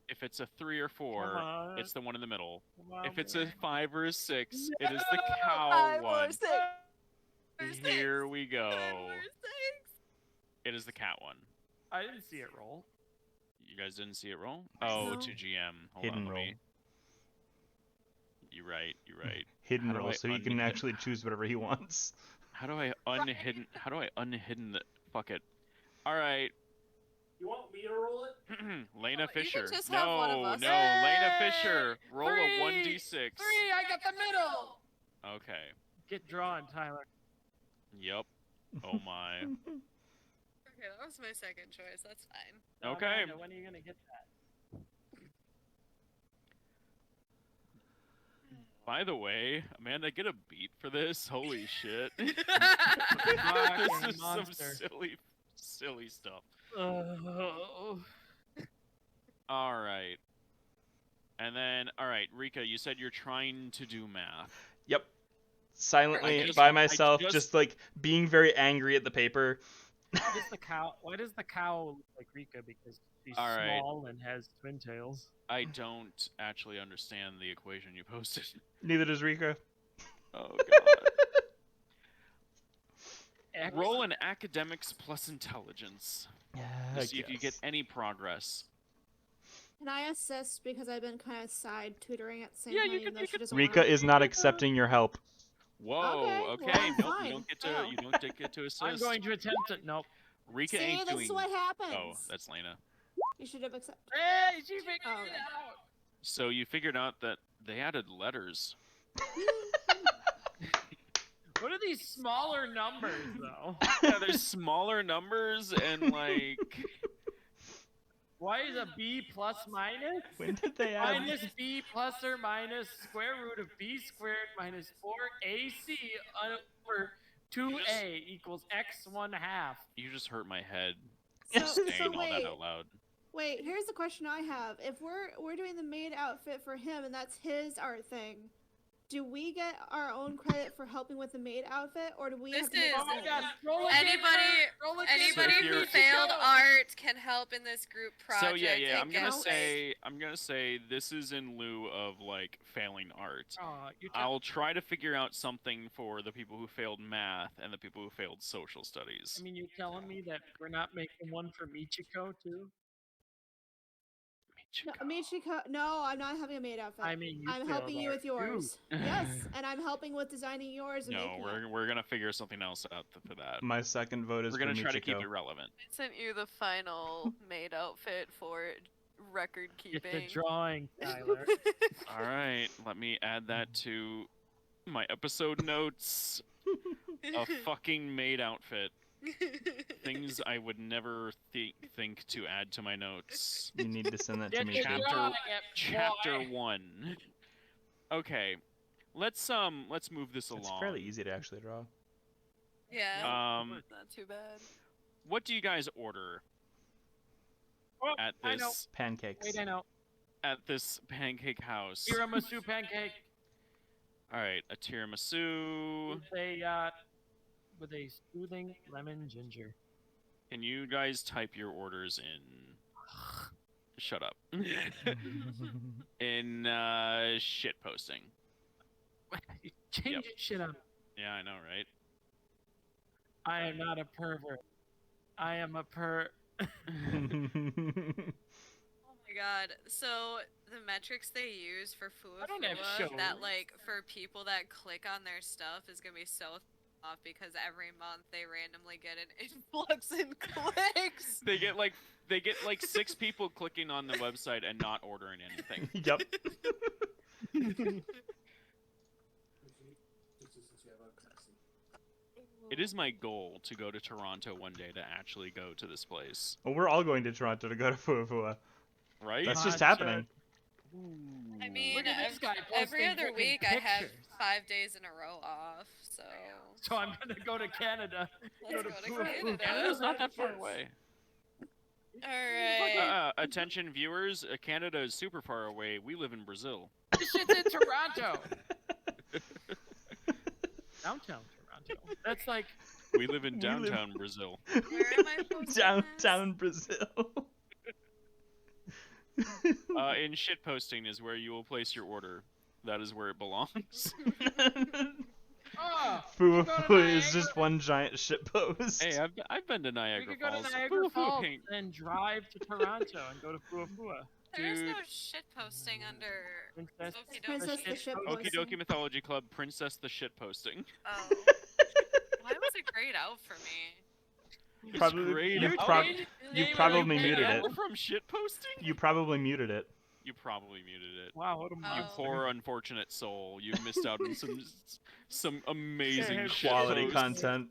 If it's a 3 or 4, Come on. it's the one in the middle. Come on, If it's a man. 5 or a 6, it is the No, cow 5 or one. 6. Here we go. Number 6. It is the cat one. I didn't see it roll. You guys didn't see it roll? Oh, No. to GM. Hold Hidden on, let roll. me. You're right. You're right. Hidden How do roll, I so he can unhidden- actually choose whatever he wants. How do I unhidden? How do I unhidden the? Fuck it. All right. You want me to roll it? Lena Oh, you can Fisher. just have one of No, us. no, Lena Hey! Fisher. Roll a 1d6. 3! I got the middle! Okay. Get drawn, Tyler. Yep. Oh my. Okay, that was my second choice. That's fine. Okay. Amanda, when are you gonna get that? By the way, Amanda, get a beat for this. Holy shit. this Fucking is monster. some silly stuff. Oh. All right. And then, all right, Rika, you said you're trying to do math. Yep. Silently I just- by I myself, just- just like being very angry at the paper. Why does the cow look like Rika? Because she's All right. small and has twin tails. I don't actually understand the equation you posted. Neither does Rika. Oh god. X- Roll an academics plus intelligence Yeah, to see if you get any progress. Can I assist because I've been kind of side tutoring at the same Yeah, time? you even could- though you she could- doesn't Rika wanna- is not accepting your help. Whoa. Okay, Okay. well, Nope. fine. You don't get to. Oh. You don't get to assist. I'm going to attempt it. Nope. Rika See, ain't this doing. is what happens. Oh, that's Lena. You should have accepted. Hey, she figured Oh, it okay. out. So you figured out that they added letters. What are these smaller numbers, though? Yeah, there's smaller numbers and like. Why is a b plus minus? When did they add? Minus b plus or minus square root of b squared minus 4ac over 2a equals x 1/2. You just hurt my head. So, Saying so all that wait, out loud. wait. Here's the question I have: if we're doing the maid outfit for him, and that's his art thing, do we get our own credit for helping with the maid outfit, or do we This have to make is- Oh my our god, own? roll a Anybody- gamer! Roll a Anybody So if who you're- failed art can help in this group project. So yeah, and I'm gonna say this is in lieu of like failing art. You're I'll try to figure out something for the people who failed math and the people who failed social studies. I mean, you're telling me that we're not making one for Michiko, too? No, Michiko, no, I'm not having a maid outfit. I mean, you I'm failed helping you art, with yours. too. Yes, and I'm helping with designing yours and No, making it. we're gonna figure something else out for that. My second vote is We're gonna for try to keep Michiko. it relevant. I sent you the final maid outfit for record Get keeping. the drawing, Tyler. All right, let me add that to my episode notes. A fucking maid outfit. Things I would never think to add to my notes. You need to send that to Get me. the Chapter- drawing, Chapter boy. 1. Okay. Let's move this It's along. fairly easy to actually draw. Yeah. Um, Not too bad. what do you guys order Oh, at I know. this Pancakes. Wait, I know. pancake house? Tiramisu pancake All right, a tiramisu. with a soothing lemon ginger. Can you guys type your orders in? Shut up. In shit posting. You change Yep. shit up. Yeah, I know, right? I am not a pervert. I am a Oh my god. So the metrics they use for I don't have Fuafua, that shows. like for people that click on their stuff is gonna be so off because every month they randomly get an influx in clicks. They get like 6 people clicking on the website and not ordering anything. Yep. It is my goal to go to Toronto one day to actually go to this place. Well, we're all going to Toronto to go to Fuafua. Right? That's just Gotcha. happening. I mean, Look at this guy every posting other freaking week I have pictures. 5 days in a row off, so So I'm gonna go to Canada. let's to go to Fuafua. Canada. Canada's not that far away. Alright. Attention viewers, Canada is super far away. We live in Brazil. This shit's in Toronto. Downtown Toronto. That's like We live in We live- downtown Brazil. Where am I posting this? Downtown Brazil. In shit posting is where you will place your order. That is where it belongs. Go to Fuafua is Niagara. just one giant shitpost. Hey, I've been to We Niagara could go to Falls. Niagara Fuafua Falls paint. and drive to Toronto and go to Fuafua. There's no Dude. shit posting under Princess, Okie Princess Dokie. the ship Okie posting. Dokie Mythology Club, Princess the shit posting. Oh. Why was it grayed out for me? It's Probably great. you, out. prob- Really you good. probably You muted know it. from shit posting? You probably muted it. You probably muted it. Wow, what a Oh. You monster. poor unfortunate soul. You've missed out on some amazing Yeah, shit Quality posts. content.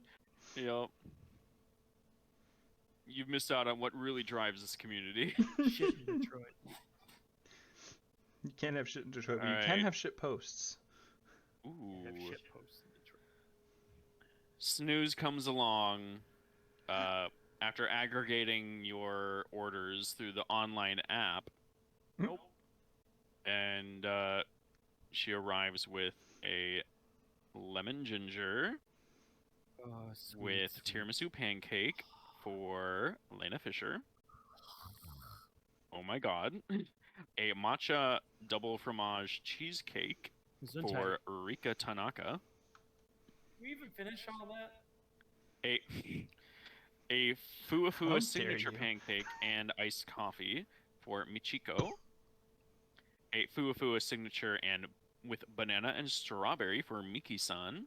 Yep. You've missed out on what really drives this community. Shit in Detroit. You can't have shit in Detroit, but you Alright. can have shit posts. Ooh. Have shit posts in Detroit. Snooze comes along after aggregating your orders through the online app. Nope. And she arrives with a lemon ginger Oh, sweet, with sweet. tiramisu pancake for Elena Fisher. Oh my god. A matcha double fromage cheesecake Gesundheit. for Rika Tanaka. Did we even finish all that? A Fuafua How dare signature you. pancake and iced coffee for Michiko. A Fuafua signature and with banana and strawberry for Miki-san.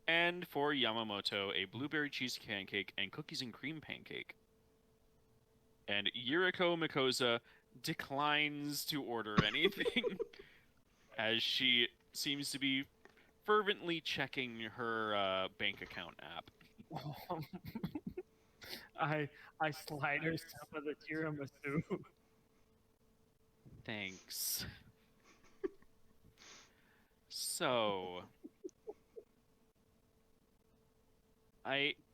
And for Yamamoto, a blueberry cheese pancake and cookies and cream pancake. And Yuriko Mikosa declines to order anything as she seems to be fervently checking her bank account app. I slide her some of the tiramisu. Thanks. So,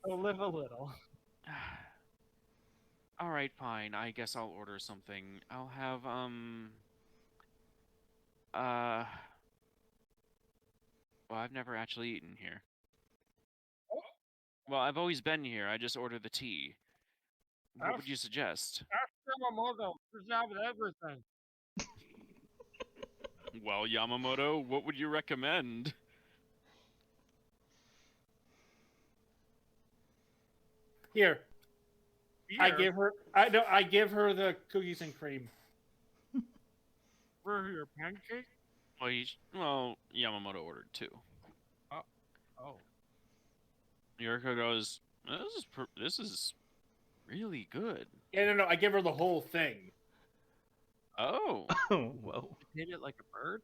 So live a little. all right, fine. I guess I'll order something. I'll have well, I've never actually eaten here. Well, I've always been here. I just order the tea. What would you suggest? Ask Yamamoto. Good job with everything. Well, Yamamoto, what would you recommend? Here, I Here, give her. I give her the cookies and cream. for your pancake. Well, Yamamoto ordered two. Oh. Yuriko goes, this is really good. Yeah, no. I give her the whole thing. Oh, Oh, whoa. You hit it like a bird?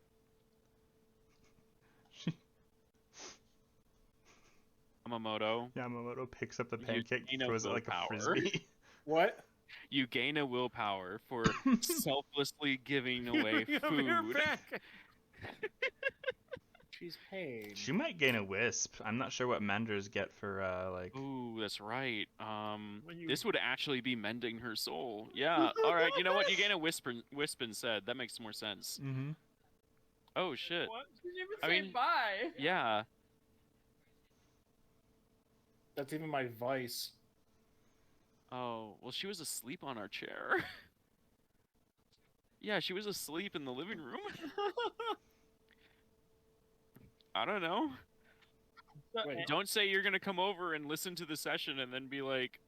Yamamoto, Yamamoto picks up the You pancake, gain a throws it like a willpower. frisbee. What? you gain a willpower for selflessly giving away Give me your food. pancake. She's paid. She might gain a wisp. I'm not sure what menders get for like. Ooh, that's right. When you- This would actually be mending her soul. Yeah. All right. You know what? You gain a wisp instead. That makes more sense. Mm-hmm. Oh shit. What? She didn't even I say mean- bye. Yeah. That's even my vice. Oh, well, she was asleep on our chair. Yeah, she was asleep in the living room. I don't know. Wait. Don't say you're gonna come over and listen to the session and then be like,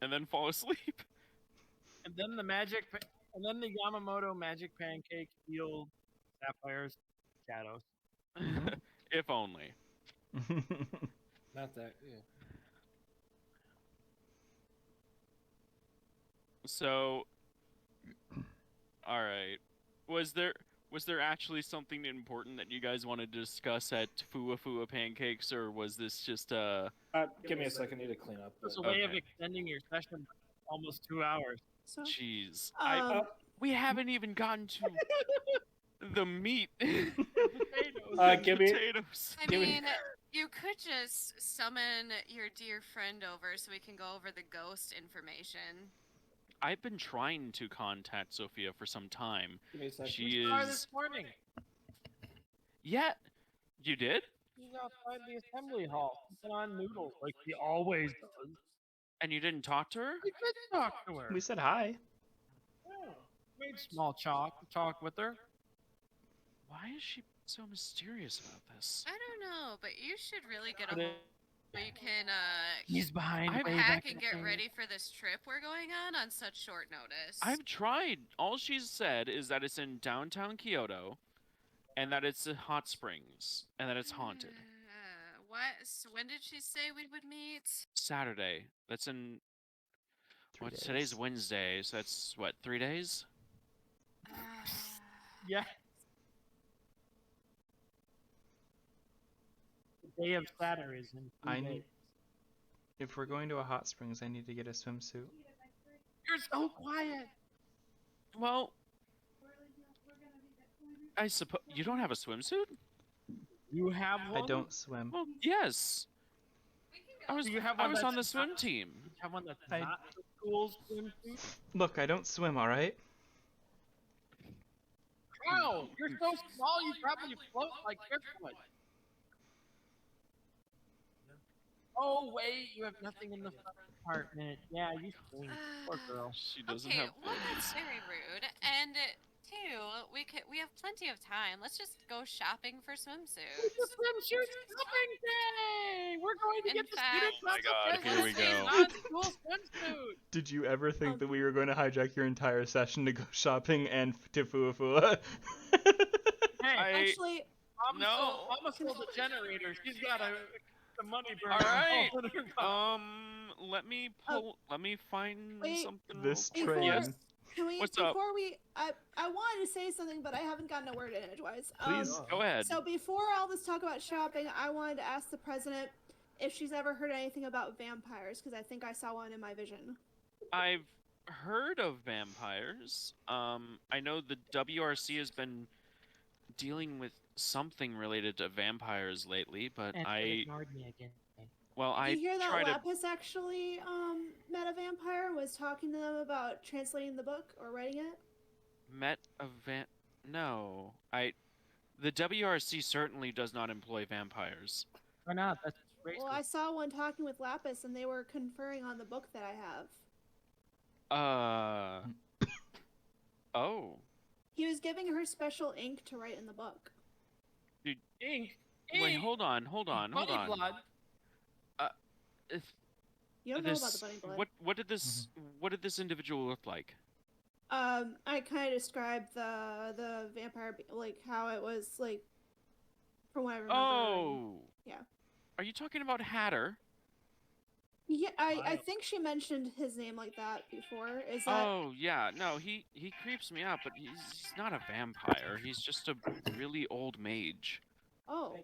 and then fall asleep. And then the Yamamoto magic pancake healed sapphires, shadows. If only. Not that. Yeah. So, all right. Was there actually something important that you guys wanted to discuss at Fuafua Pancakes, or was this just Give me a second. I need to clean up. It's a way of Okay. extending your session by almost 2 hours. So, Jeez. We um, haven't even gotten to the meat. Potatoes. Give me. Potatoes. I Give me- mean, you could just summon your dear friend over so we can go over the ghost information. I've been trying to contact Sophia for some time. Give me a second. She Try is. this morning. Yeah. You did? She's outside the assembly hall, sipping on noodles like she always does. And you didn't talk to her? We did talk to her. We said hi. Yeah. Made small talk with her. Why is she so mysterious about this? I don't know, but you should really get a But hold. So you can He's behind. I've way pack back in and the get thing. ready for this trip we're going on such short notice. I've tried. All she's said is that it's in downtown Kyoto, and that it's hot springs, and that it's haunted. What? So when did she say we would meet? Saturday. That's in. 3 What? days. Today's Wednesday, so that's what, 3 days? Yeah. The day of Saturn is in 3 I days. need. If we're going to a hot springs, I need to get a swimsuit. You're so quiet. Well, I suppose you don't have a swimsuit. You have one. I don't swim. Well, yes. I was. Do you have I one was on the that's swim not- team. You have one that's I- not the school's swimsuit. Look, I don't swim. All right. Wow, you're so small. You probably float like Driftwood. Oh wait, you have nothing in the front compartment. Yeah, you stink. Poor girl. She doesn't Okay, have. well that's very rude. And two, we have plenty of time. Let's just go shopping for swimsuits. It's a swimsuit shopping day. We're going to In get the fact- student Oh my God, here we go. Non-school swimsuit. Did you ever think that we were going to hijack your entire session to go shopping and to Fuafua? Hey, Actually, Mama sold a generator. She's got the money burner. All right. all in her mouth. Let me pull. Let me find wait. something. This real before, quick. train. Yes. can we? What's up? Before we, I wanted to say something, but I haven't gotten a word in edgewise. Please. Go ahead. So before all this talk about shopping, I wanted to ask the president if she's ever heard anything about vampires, because I think I saw one in my vision. I've heard of vampires. I know the WRC has been dealing with something related to vampires lately, but And I they ignored me again. well, Did I you hear that try to. Lapis actually met a vampire, was talking to them about translating the book or writing it? Met a No, the WRC certainly does not employ vampires. Why not? That's racist. Well, I saw one talking with Lapis, and they were conferring on the book that I have. Oh. He was giving her special ink to write in the book. Ink. Wait, hold on. Bunny blood. If You don't know about the this, bunny blood. what did this individual look like? I kind of described the vampire, like how it was like, from what I remember. Oh. Yeah. Are you talking about Hatter? Yeah, I Wow. think she mentioned his name like that before. Is that? Oh yeah, no, he creeps me out, but he's not a vampire. He's just a really old mage. Oh.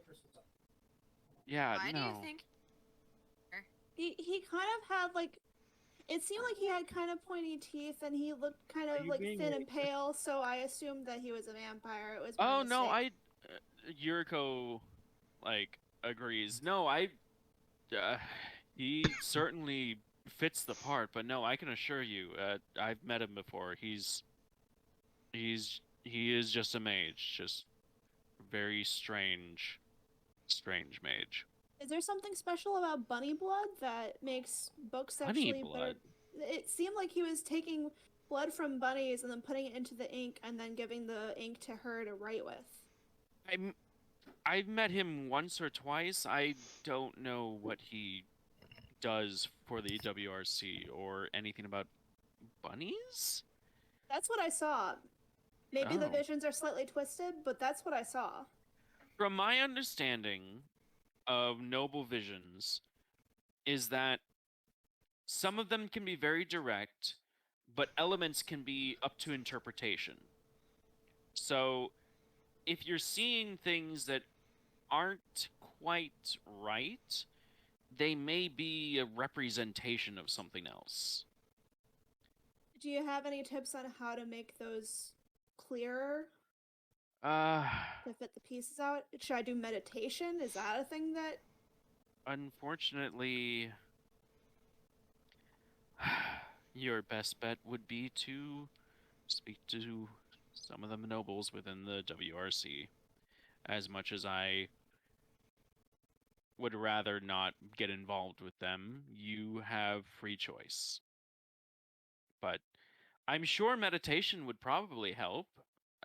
Yeah, Why no. do you think? He kind of had like, it seemed like he had kind of pointy teeth, and he looked kind Are of you like being thin and racist? pale. So I assumed that he was a vampire. It was. My Oh no, mistake. Yuriko, like, agrees. No, he certainly fits the part, but no, I can assure you, I've met him before. He is just a mage, just very strange mage. Is there something special about bunny blood that makes books Bunny actually blood? better? It seemed like he was taking blood from bunnies and then putting it into the ink and then giving the ink to her to write with. I've met him once or twice. I don't know what he does for the WRC or anything about bunnies. That's what I saw. Maybe the Oh. visions are slightly twisted, but that's what I saw. From my understanding of noble visions is that some of them can be very direct, but elements can be up to interpretation. So if you're seeing things that aren't quite right, they may be a representation of something else. Do you have any tips on how to make those clearer to fit the pieces out? Should I do meditation? Is that a thing that... Unfortunately, your best bet would be to speak to some of the nobles within the WRC. As much as I would rather not get involved with them, you have free choice. But I'm sure meditation would probably help.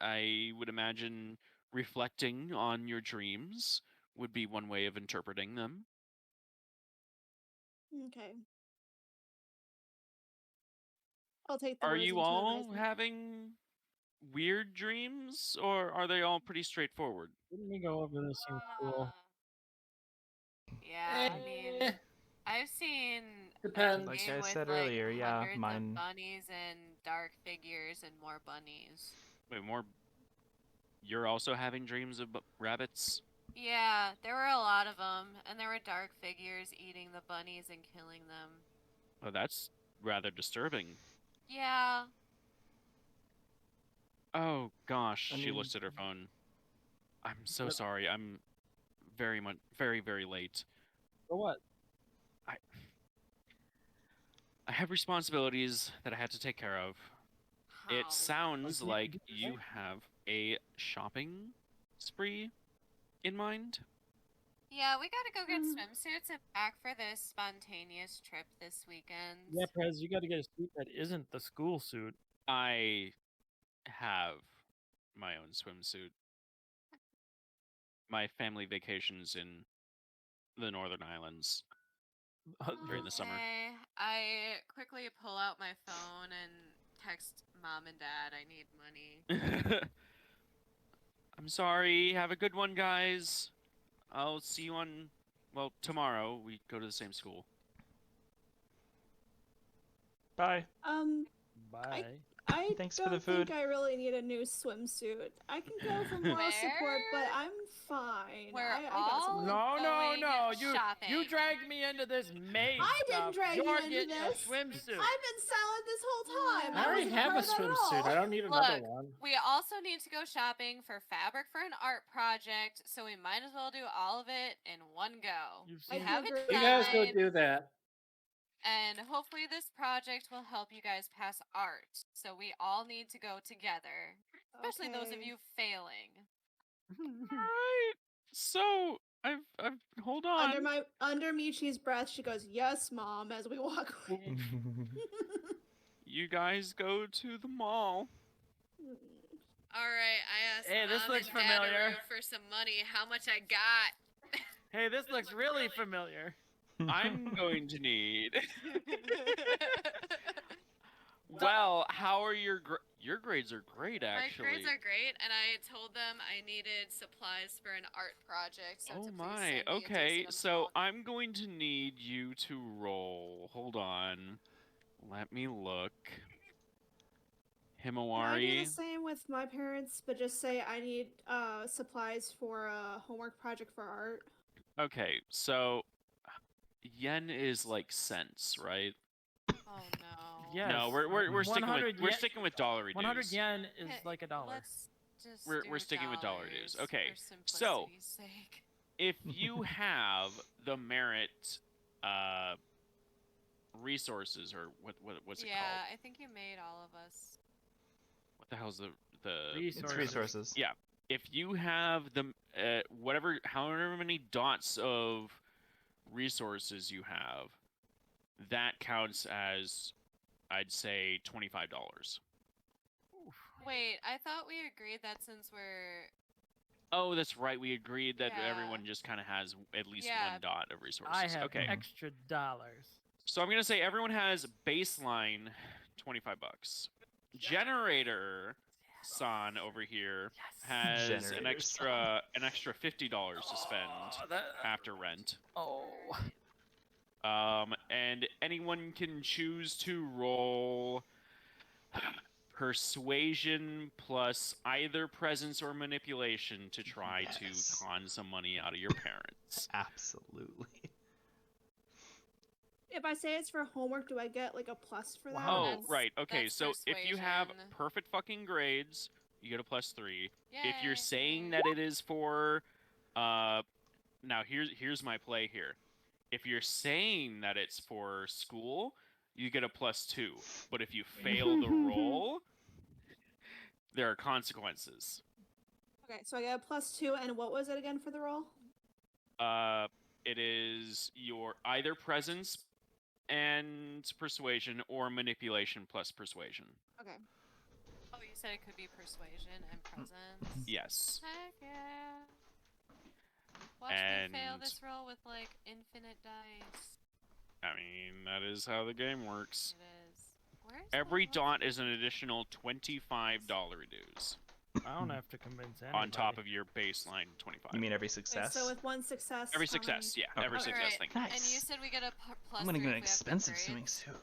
I would imagine reflecting on your dreams would be one way of interpreting them. Okay. I'll take the Are words you into all advisement. having weird dreams, or are they all pretty straightforward? Didn't we go over this in school? Yeah, I mean, Eh, I've seen a Depends. Like game I with said like earlier, yeah, hundreds mine. of bunnies and dark figures and more bunnies. Wait, more. You're also having dreams of rabbits? Yeah, there were a lot of them, and there were dark figures eating the bunnies and killing them. Oh, that's rather disturbing. Yeah. Oh gosh, I she mean- looks at her phone. I'm so What? sorry. I'm very much very late. For what? I have responsibilities that I had to take care of. How? It sounds Like, like you have a shopping spree in mind. Yeah, we gotta go get swimsuits and pack for this spontaneous trip this weekend. Yeah, Prez, you got to get a suit that isn't the school suit. I have my own swimsuit. My family vacations in the Northern Islands during the summer. Okay, I quickly pull out my phone and text mom and dad I need money. I'm sorry. Have a good one, guys. I'll see you on, well, tomorrow. We go to the same school. Bye. Bye. I Thanks don't for the food. think I really need a new swimsuit. I can go for moral support, but I'm fine. We're I got some all money. No, going shopping. you dragged me into this maze. I didn't stuff. drag you You're into getting this. a swimsuit. I've been silent this whole time. I already wasn't have a part of that at swimsuit. I all. don't need another Look, one. We also need to go shopping for fabric for an art project, so we might as well do all of it in one go. You've We seen have do a agree. You guys go deadline, do that. and hopefully this project will help you guys pass art. So we all need to go together, especially those of Okay. you failing. Alright. So, I've hold on. Under Michi's breath, she goes, "Yes, mom," as we walk away. You guys go to the mall. All right, I asked Hey, this mom looks and dad familiar. for some money. How much I got? Hey, this looks really familiar. I'm going to need. Well, how are your grades are great actually. My grades are great, and I told them I needed supplies for an art project. So Oh to please my. send me a Okay, decent so amount. I'm going to need you to roll. Hold on. Let me look. Can I do Himawari. the same with my parents, but just say I need supplies for a homework project for art? Okay, so yen is like cents, right? Oh no. Yes. No, we're sticking 100 with we're yen- sticking with dollar dues. 100 yen is Hey, like $1. Let's just We're do sticking with dollar dues. dollars Okay, for so- simplicity's sake. If you have the merit resources or what's it Yeah, called? I think you made all of us. What the hell's the It's resources. Yeah. If you have the however many dots of resources you have, that counts as, I'd say, $25. Wait, I thought we agreed that since we're Oh, that's right. We agreed that Yeah. everyone just kind of has at least Yeah. one dot of resources. I have okay. extra dollars. So I'm gonna say everyone has baseline $25. Generator San over here has an Generator extra $50 to spend after rent. Oh. And anyone can choose to roll persuasion plus either presence or manipulation to try Yes. to con some money out of your parents. Absolutely. If I say it's for homework, do I get like a plus for that? Wow. Oh, That's- right. Okay, that's so if you have persuasion. perfect fucking grades, you get a +3. If you're Yay. saying that it is for now here's my play here. If you're saying that it's for school, you get a +2. But if you fail the roll, there are consequences. Okay, so I got a +2, and what was it again for the roll? It is your either presence and persuasion or manipulation plus persuasion. Okay. Oh, you said it could be persuasion and presence. Yes. Heck yeah. Watch me fail And- this roll with like infinite dice. I mean, that is how the game works. It is. Where's Every that dot is an additional $25 dues I don't have to convince anybody. on top of your baseline 25. You mean every Okay, success? so with one success. Every how success, many- yeah, every Okay. success. Alright, Thing. And you Nice. said we get a plus I'm gonna 3 get an if we have good expensive swimming grades? suit.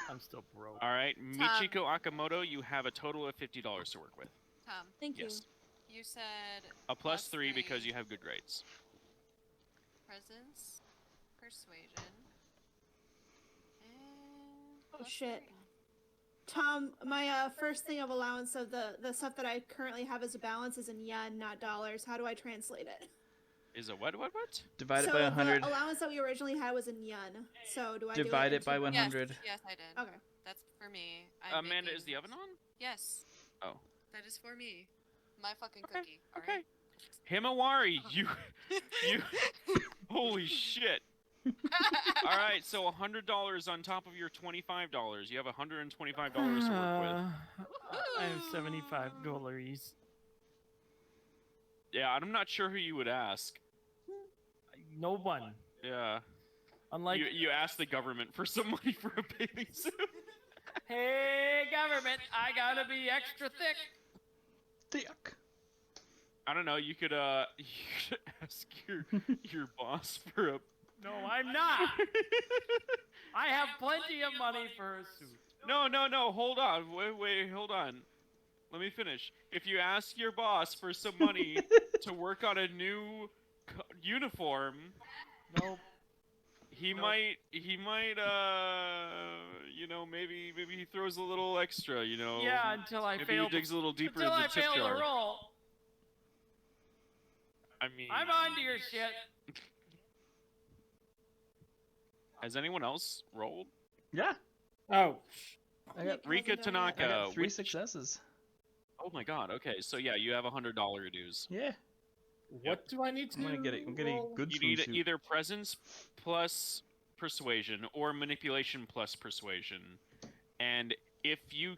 I'm still broke. All right, Michiko Akamoto, you have a total of $50 to work with. Tom, Thank Yes, you said a plus Plus 3 because three. you have good grades. presence, persuasion, and Oh, plus shit. 3. Tom, my first thing of allowance of the stuff that I currently have as a balance is in yen, not dollars. How do I translate it? Is a what? Divide so it by 100. the allowance that we originally had was in yen. So do I Divide do it by into- 100. Yes, I did. Okay. That's for me. I'm Amanda, is making- the oven on? Yes. Oh. That is for me. My fucking Okay, cookie. okay. Himawari, you, holy shit. All right, so $100 on top of your $25. You have $125 to work with. I have $75. Yeah, I'm not sure who you would ask. No one. Yeah, Unlike, you asked the government for some money for a bathing suit. hey government, I gotta be extra thick. Thick. I don't know. You could ask your boss for a. No, I'm not. I have plenty of money for a suit. No. Hold on. Wait. Hold on. Let me finish. If you ask your boss for some money to work on a new uniform, Nope. he Nope. might. Maybe he throws a little extra. Yeah, until I Maybe fail. he digs a little deeper Until in the I tip fail jar. the roll. I mean, I'm onto your shit. Has anyone else rolled? Yeah. Oh, I got, Rika Hasn't done yet. Tanaka. I got 3 which- successes. Oh my god. Okay, so yeah, you have $100 dues. Yeah. what do I need to? I'm gonna get it. I'm getting a roll? good You need swimsuit. either presence plus persuasion or manipulation plus persuasion. And if you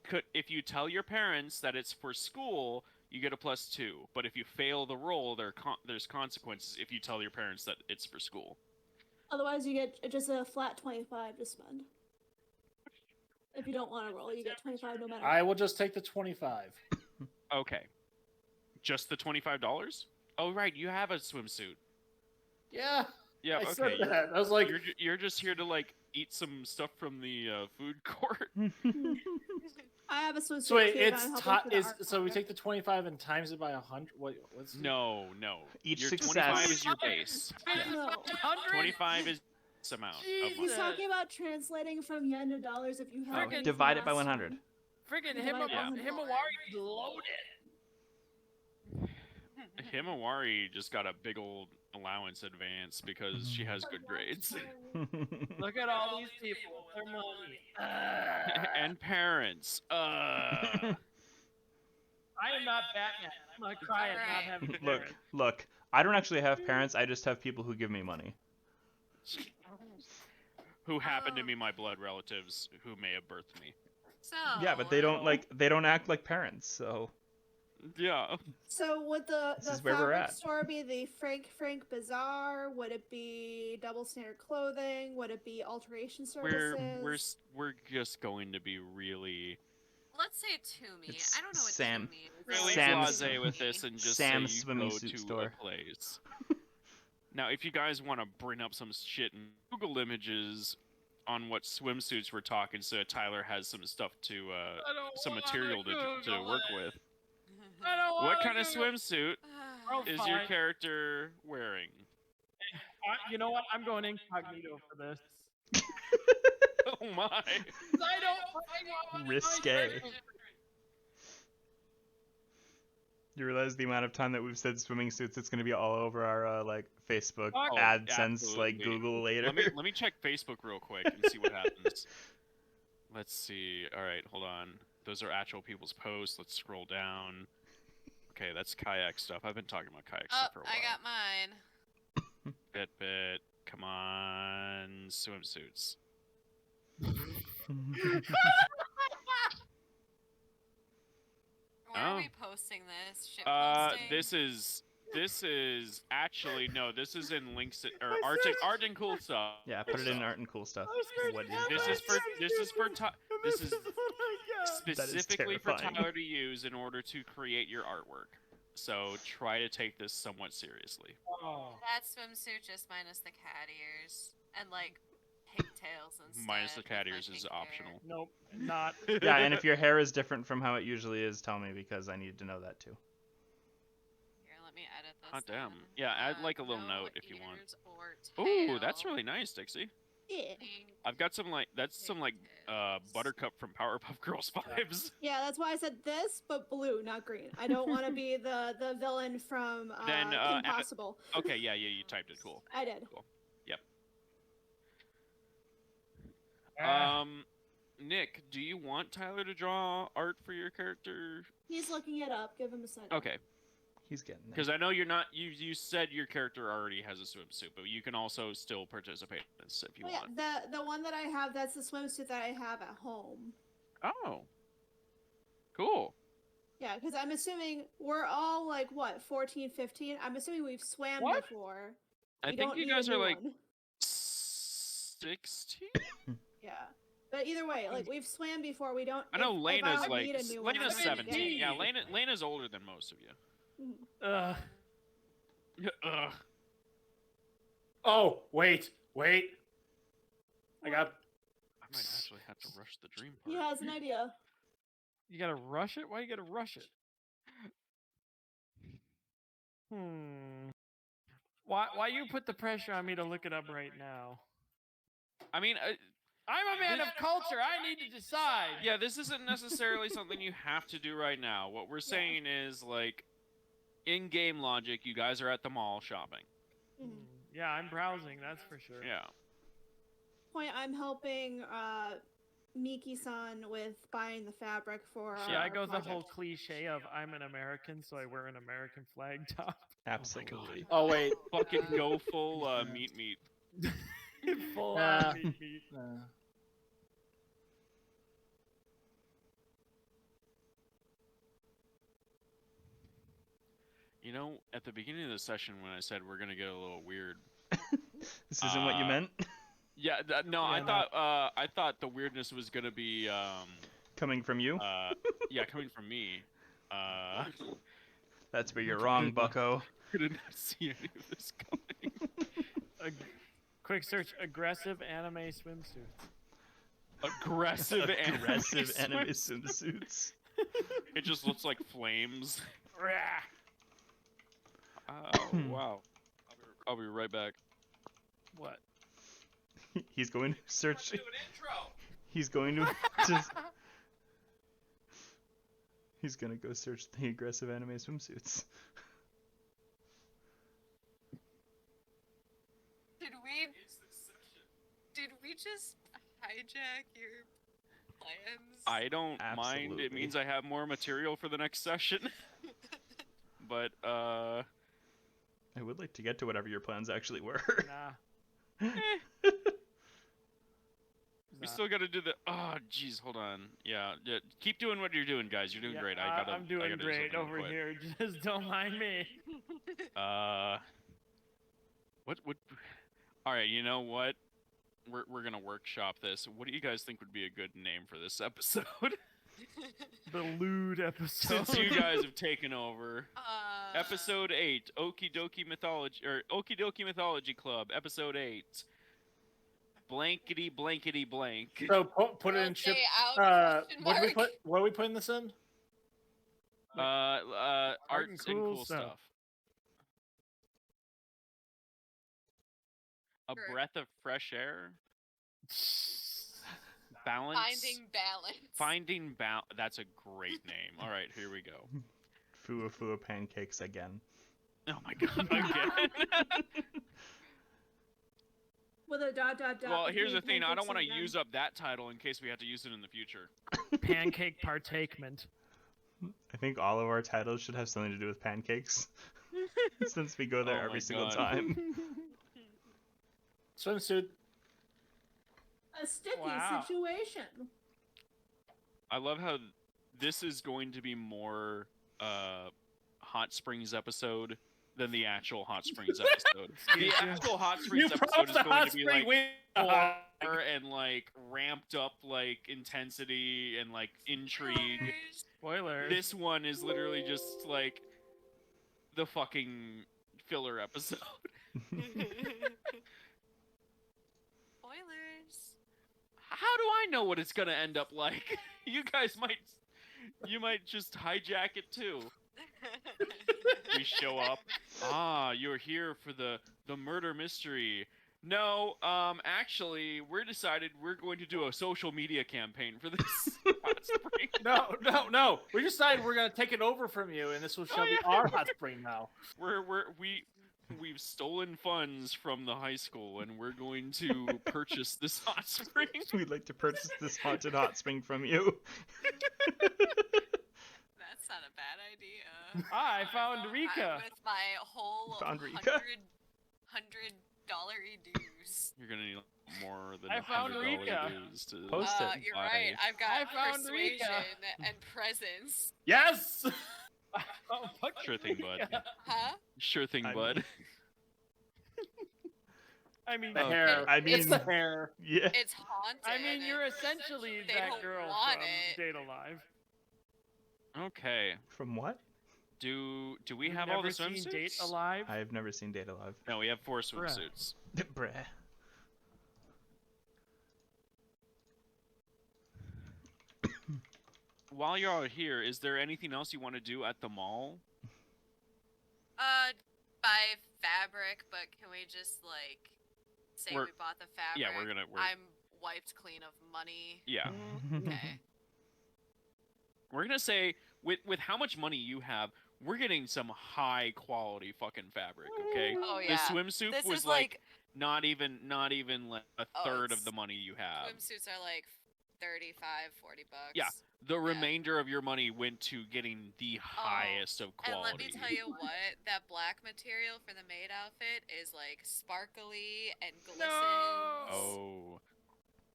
tell your parents that it's for school, you get a +2. But if you fail the roll, there's consequences if you tell your parents that it's for school. Otherwise, you get just a flat 25 to spend. If you don't want to roll, you get 25 no matter. I will just take the 25. Okay. Just the $25? Oh right, you have a swimsuit. Yeah, Yeah, I okay. said that. I was like, You're just here to like eat some stuff from the food court. I have a swimsuit. so wait, too, but it's I'm helping for the art so we project. take the 25 and times it by 100. What's No. Each Your success. 25 is your base. No. 25 is this amount of He's money. talking about translating from yen to dollars if you have. Frickin' it Divide it by last 100. time. Friggin' Yeah. Himawari loaded. Himawari just got a big old allowance advance because she has good grades. Look at all these people with their money. And parents. I am not Batman. I'm gonna cry at not Alright. having Look. I don't actually have parents. I just have people who give me money. Who happen to be my blood relatives who may have birthed me. So. Yeah, but they don't act like parents. So Yeah. So would the This is where we're fabric at. store be the Frank Bazaar? Would it be double standard clothing? Would it be alteration services? We're just going to be really Let's say Toomey. It's I don't know what Sam. Toomey is. really Sam's- blasé with this and just Sam's say you swimming go suit to store. a place. Now, if you guys want to bring up some shit and Google images on what swimsuits we're talking, so Tyler has some stuff to some material to work with. What kind of swimsuit Oh, is fine. your character wearing? You know what? I'm going incognito for this. Oh my! I don't want Risque. You realize the amount of time that we've said swimming suits? It's gonna be all over our like Facebook Oh, AdSense, like absolutely. Google later. Let me check Facebook real quick and see what happens. Let's see. All right, hold on. Those are actual people's posts. Let's scroll down. Okay, that's kayak stuff. I've been talking about kayak Oh, stuff for a while. I got mine. Bit. Come on, swimsuits. Where are Oh. we posting this? Shit posting? This is actually no. This is in links or I art said- and cool stuff. Yeah, put it in art and cool stuff. What is This that? is for this is Oh specifically for terrifying. Tyler to use in order to create your artwork. So try to take this somewhat seriously. That swimsuit just minus the cat ears and like pigtails instead. Minus the cat with my ears is pink hair. optional. Nope, not. Yeah, and if your hair is different from how it usually is, tell me because I need to know that too. Here, let me edit this. Hot damn. then. Yeah, add like a little no note if you want. ears or Ooh, that's tail. really nice, Dixie. Yeah. Pink I've got some like some pigtails. Buttercup from Powerpuff Girls vibes. Yeah, that's why I said this, but blue, not green. I don't want to be the villain from Then, Kim add- Possible. Okay, yeah, you typed it. Cool. I did. Nick, do you want Tyler to draw art for your character? He's looking it up. Give him a second. Okay, He's getting there. because I know you're not. You said your character already has a swimsuit, but you can also still participate in this if you Oh, want. yeah, the one that I have, that's the swimsuit that I have at home. Oh, cool. Yeah, because I'm assuming we're all like, what, 14, 15? I'm assuming we've swam What? before. I We think don't you need a guys are new like one. 16. Yeah. But either way, like, we've swam before. We don't. I know if Lena's I like need a new one, I'm Lena's not gonna get 17. it. Yeah, Lena's older than most of you. Ugh. Ugh. Oh, wait. I got. I might actually have to rush the dream He part. has an idea. You gotta rush it? Why you gotta rush it? Why you put the pressure on me to look it up right now? I mean, I'm a man of culture. I need to decide. yeah, this isn't necessarily something you have to do right now. What we're saying is, like, in-game logic, you guys are at the mall shopping. Mhm. Yeah, I'm browsing. That's for sure. Yeah. Point, I'm helping Miki-san with buying the fabric for. Yeah, I our go the project. whole cliche of I'm an American, so I wear an American flag top. Absolutely. Oh, wait. Fucking go full meat. Full Nah. on meat. You know, at the beginning of the session when I said we're gonna get a little weird. This isn't what you meant? Yeah, no, Yeah, I thought the weirdness was gonna be Coming from you? yeah, coming from me. That's where you're wrong, bucko. Did not see any of this coming. Quick search: aggressive anime swimsuits. Aggressive anime swimsuit. swimsuits. It just looks like flames. Wow. I'll be right back. What? He's going to search. Do an intro. He's going to just. He's gonna go search the aggressive anime swimsuits. Did we just hijack your plans? I don't mind. It Absolutely. means I have more material for the next session. But I would like to get to whatever your plans actually were. Nah. we still got to do the. Oh, jeez, hold on. Yeah, keep doing what you're doing, guys. You're doing great. I'm doing gotta do great something over quick. here. Just don't mind me. What? All right, you know what? We're gonna workshop this. What do you guys think would be a good name for this episode? The lewd episode. Since you guys have taken over. Uh, Episode 8, Okie Doki Mythology Club, Episode 8. Blankety blankety blank. So put it in ship. Day out, question What do we mark. put? What are we putting this in? Arts and cool stuff. A Sure. breath of fresh air. Balance. Finding balance. That's a great name. All right, here we go. Fua pancakes again. Oh my god, again. With a dot. Well, here's the between thing. I don't pancakes want to and use up that title in case we have to use it in the future. Pancake partakement. I think all of our titles should have something to do with pancakes. Since we go there Oh every my single God. time. Swimsuit. A sticky Wow. situation. I love how this is going to be more Hot Springs episode than the actual Hot Springs episode. The actual Hot Springs You episode promised is a going hot to be spring like wing. horror and like ramped up like intensity and like intrigue. Spoilers. This one is literally just like the fucking filler episode. Spoilers. How do I know what it's gonna end up like? You guys might just hijack it too. We show up. Ah, you're here for the murder mystery. No, actually, we're decided we're going to do a social media campaign for this hot spring. No. We decided we're gonna take it over from you, and this will shall be our hot spring now. We've stolen funds from the high school, and we're going to purchase this hot spring. We'd like to purchase this haunted hot spring from you. That's not a bad idea. I found Rika. With my whole Found Rika? $100 dues. You're gonna need more than I found $100 Rika. dues to Post it. You're buy- right. I've got I found persuasion Rika. and presence. Yes. Oh, fuck Sure thing, bud. Huh? Sure thing, I bud. I mean, The Oh, hair. I mean- it's the hair. Yeah. It's haunted. I mean, you're essentially They that don't girl want from it. Date Alive. Okay. From what? Do we You've have all the never seen swimsuits? Date Alive? I've never seen Data Live. No, we have 4 swimsuits. Bruh. While you're all here, is there anything else you want to do at the mall? Buy fabric, but can we just like say We're- we bought the fabric? Yeah, we're I'm wiped clean of money. Yeah, Okay. we're gonna say with how much money you have, we're getting some high quality fucking fabric. Okay, Oh the yeah. swimsuit This was is like not even like a Oh, third of it's- the money you have. Swimsuits are like 35, 40 bucks. Yeah, the remainder of your money went to getting the highest of And quality. let me tell you what, that black material for the maid outfit is like sparkly and glistens. Oh,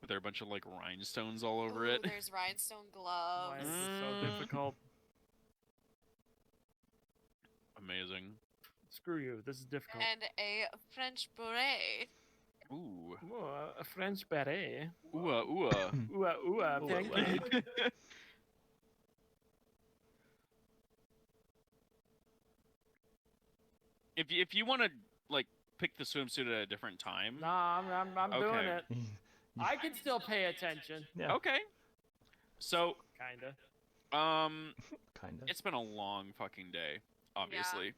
are there a bunch of like rhinestones all over Ooh, it? There's rhinestone Why gloves. is this so Mm. difficult? Amazing. Screw you. This is difficult. And a French beret. Ooh. Ooh, a French beret. Ooh. Ooh, Ooh, thank you. If you want to like pick the swimsuit at a different time. Nah, I'm doing Okay. it. I can still pay attention. Yeah. Okay. So, Kinda. Kinda. it's been a long fucking day, obviously.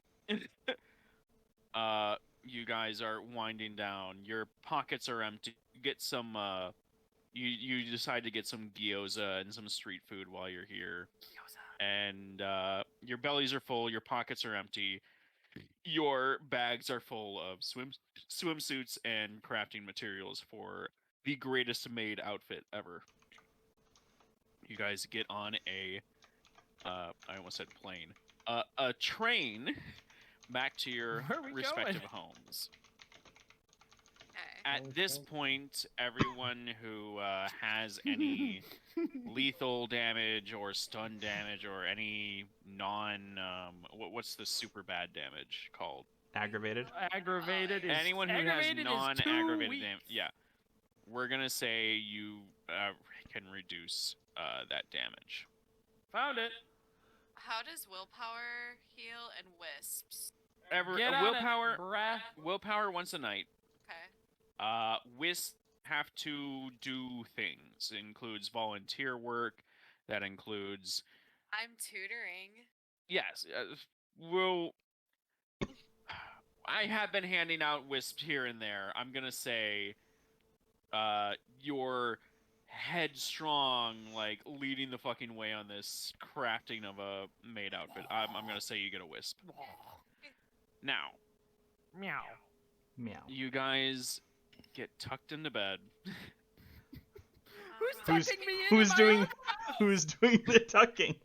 You guys are winding down. Your pockets are empty. You get some you decide to get some gyoza and some street food while you're here. And your bellies are full, your pockets are empty. Your bags are full of swimsuits and crafting materials for the greatest maid outfit ever. You guys get on a I almost said plane. A train back to your Where are we respective going? homes. Okay. At this point, everyone who has any lethal damage or stun damage or any what's the super bad damage called? Aggravated. Aggravated is Anyone who has aggravated is 2 non-aggravated weeks. damage, yeah, we're gonna say you can reduce that damage. Found it. How does willpower heal and wisps? Get on Willpower, it, bruh. willpower once a night. Okay. Wisps have to do things. It includes volunteer work. That includes I'm tutoring. yes. Well, I have been handing out wisps here and there. I'm gonna say, you're headstrong, like leading the fucking way on this crafting of a maid outfit. I'm gonna say you get a wisp. Now, Meow. Meow. you guys get tucked into bed. Who's tucking me in? Who's doing who's doing the tucking?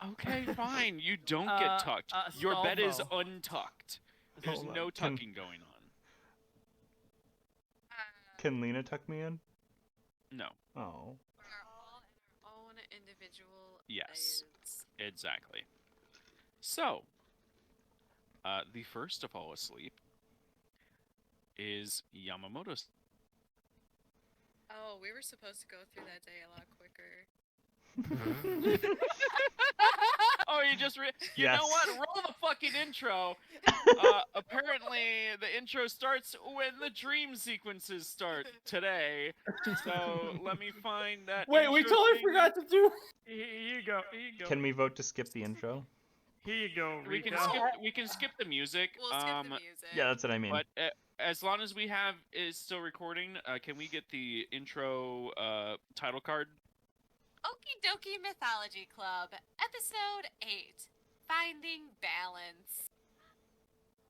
Okay, fine. You don't Uh, get tucked. Your bed is Salvo. untucked. There's Hold on. no tucking going on. Can Lena tuck me in? No. Oh. We're all in our own individual Yes, Babes. exactly. So, the first to fall asleep is Yamamoto. Oh, we were supposed to go through that day a lot quicker. Oh, you just you Yes. know what? Roll the fucking intro. Apparently, the intro starts when the dream sequences start today. So let me find that. Wait, we intro totally thing. forgot to do. Here you go. Here you go. Can we vote to skip the intro? Here you go, We Rita. can skip. We can skip the music. We'll skip the music. Yeah, that's what I mean. But as long as we have is still recording, can we get the intro title card? Okie Doki Mythology Club, Episode 8, Finding Balance.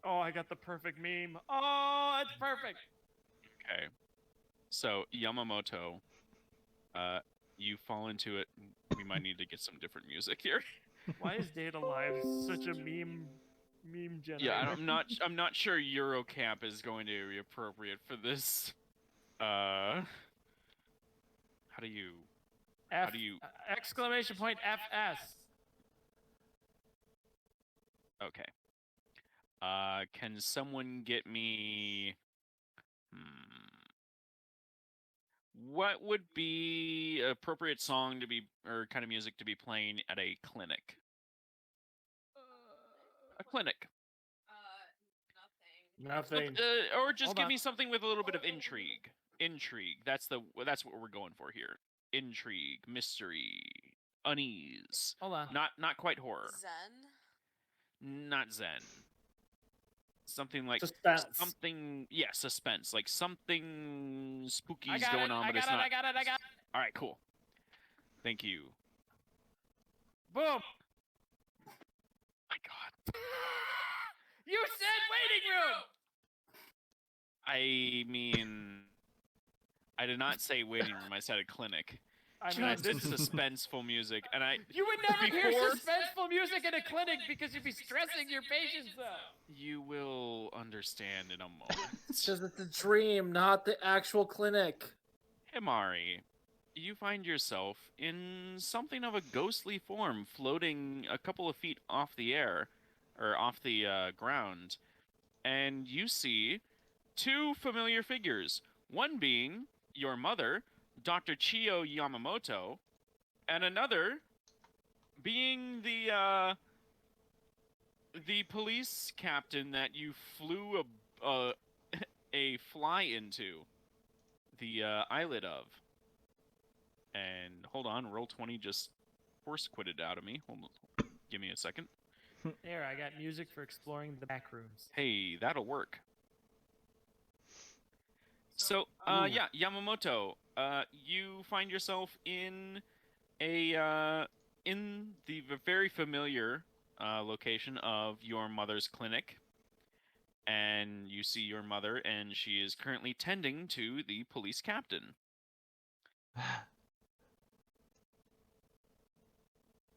Oh, I got the perfect meme. Oh, it's perfect. Okay. So Yamamoto, you fall into it. We might need to get some different music here. Why is Data Live such a meme generator? Yeah, I'm not sure Eurocamp is going to be appropriate for this. How do you? F, How do you? exclamation point FS. Okay. Can someone get me? What would be appropriate song to be or kind of music to be playing at a clinic? A clinic. Nothing. Nothing. Or just Hold give on. me something with a little bit of intrigue. Intrigue. That's what we're going for here. Intrigue, mystery, unease. Hold on. Not quite horror. Zen. Not zen. Something like Suspense. something. Yeah, suspense. Like something spooky I is got going it. on, I but got it's it. not. I got it. I got it. All right, cool. Thank you. Boom. My God. You said waiting room. I mean, I did not say waiting room. I said a clinic. I And I mean, did suspenseful music, and I. you would never hear Before- suspenseful music in a clinic because you'd be stressing your patients out. You will understand in a moment. Because it's a dream, not the actual clinic. Himari, you find yourself in something of a ghostly form, floating a couple of feet off the air, or off the ground, and you see two familiar figures. One being your mother, Dr. Chiyo Yamamoto, and another being the police captain that you flew a fly into the eyelid of. And hold on, roll 20 just force quitted out of me. Hold on, give me a second. There, I got music for exploring the back rooms. Hey, that'll work. So, yeah, Yamamoto, you find yourself in the very familiar location of your mother's clinic, and you see your mother, and she is currently tending to the police captain.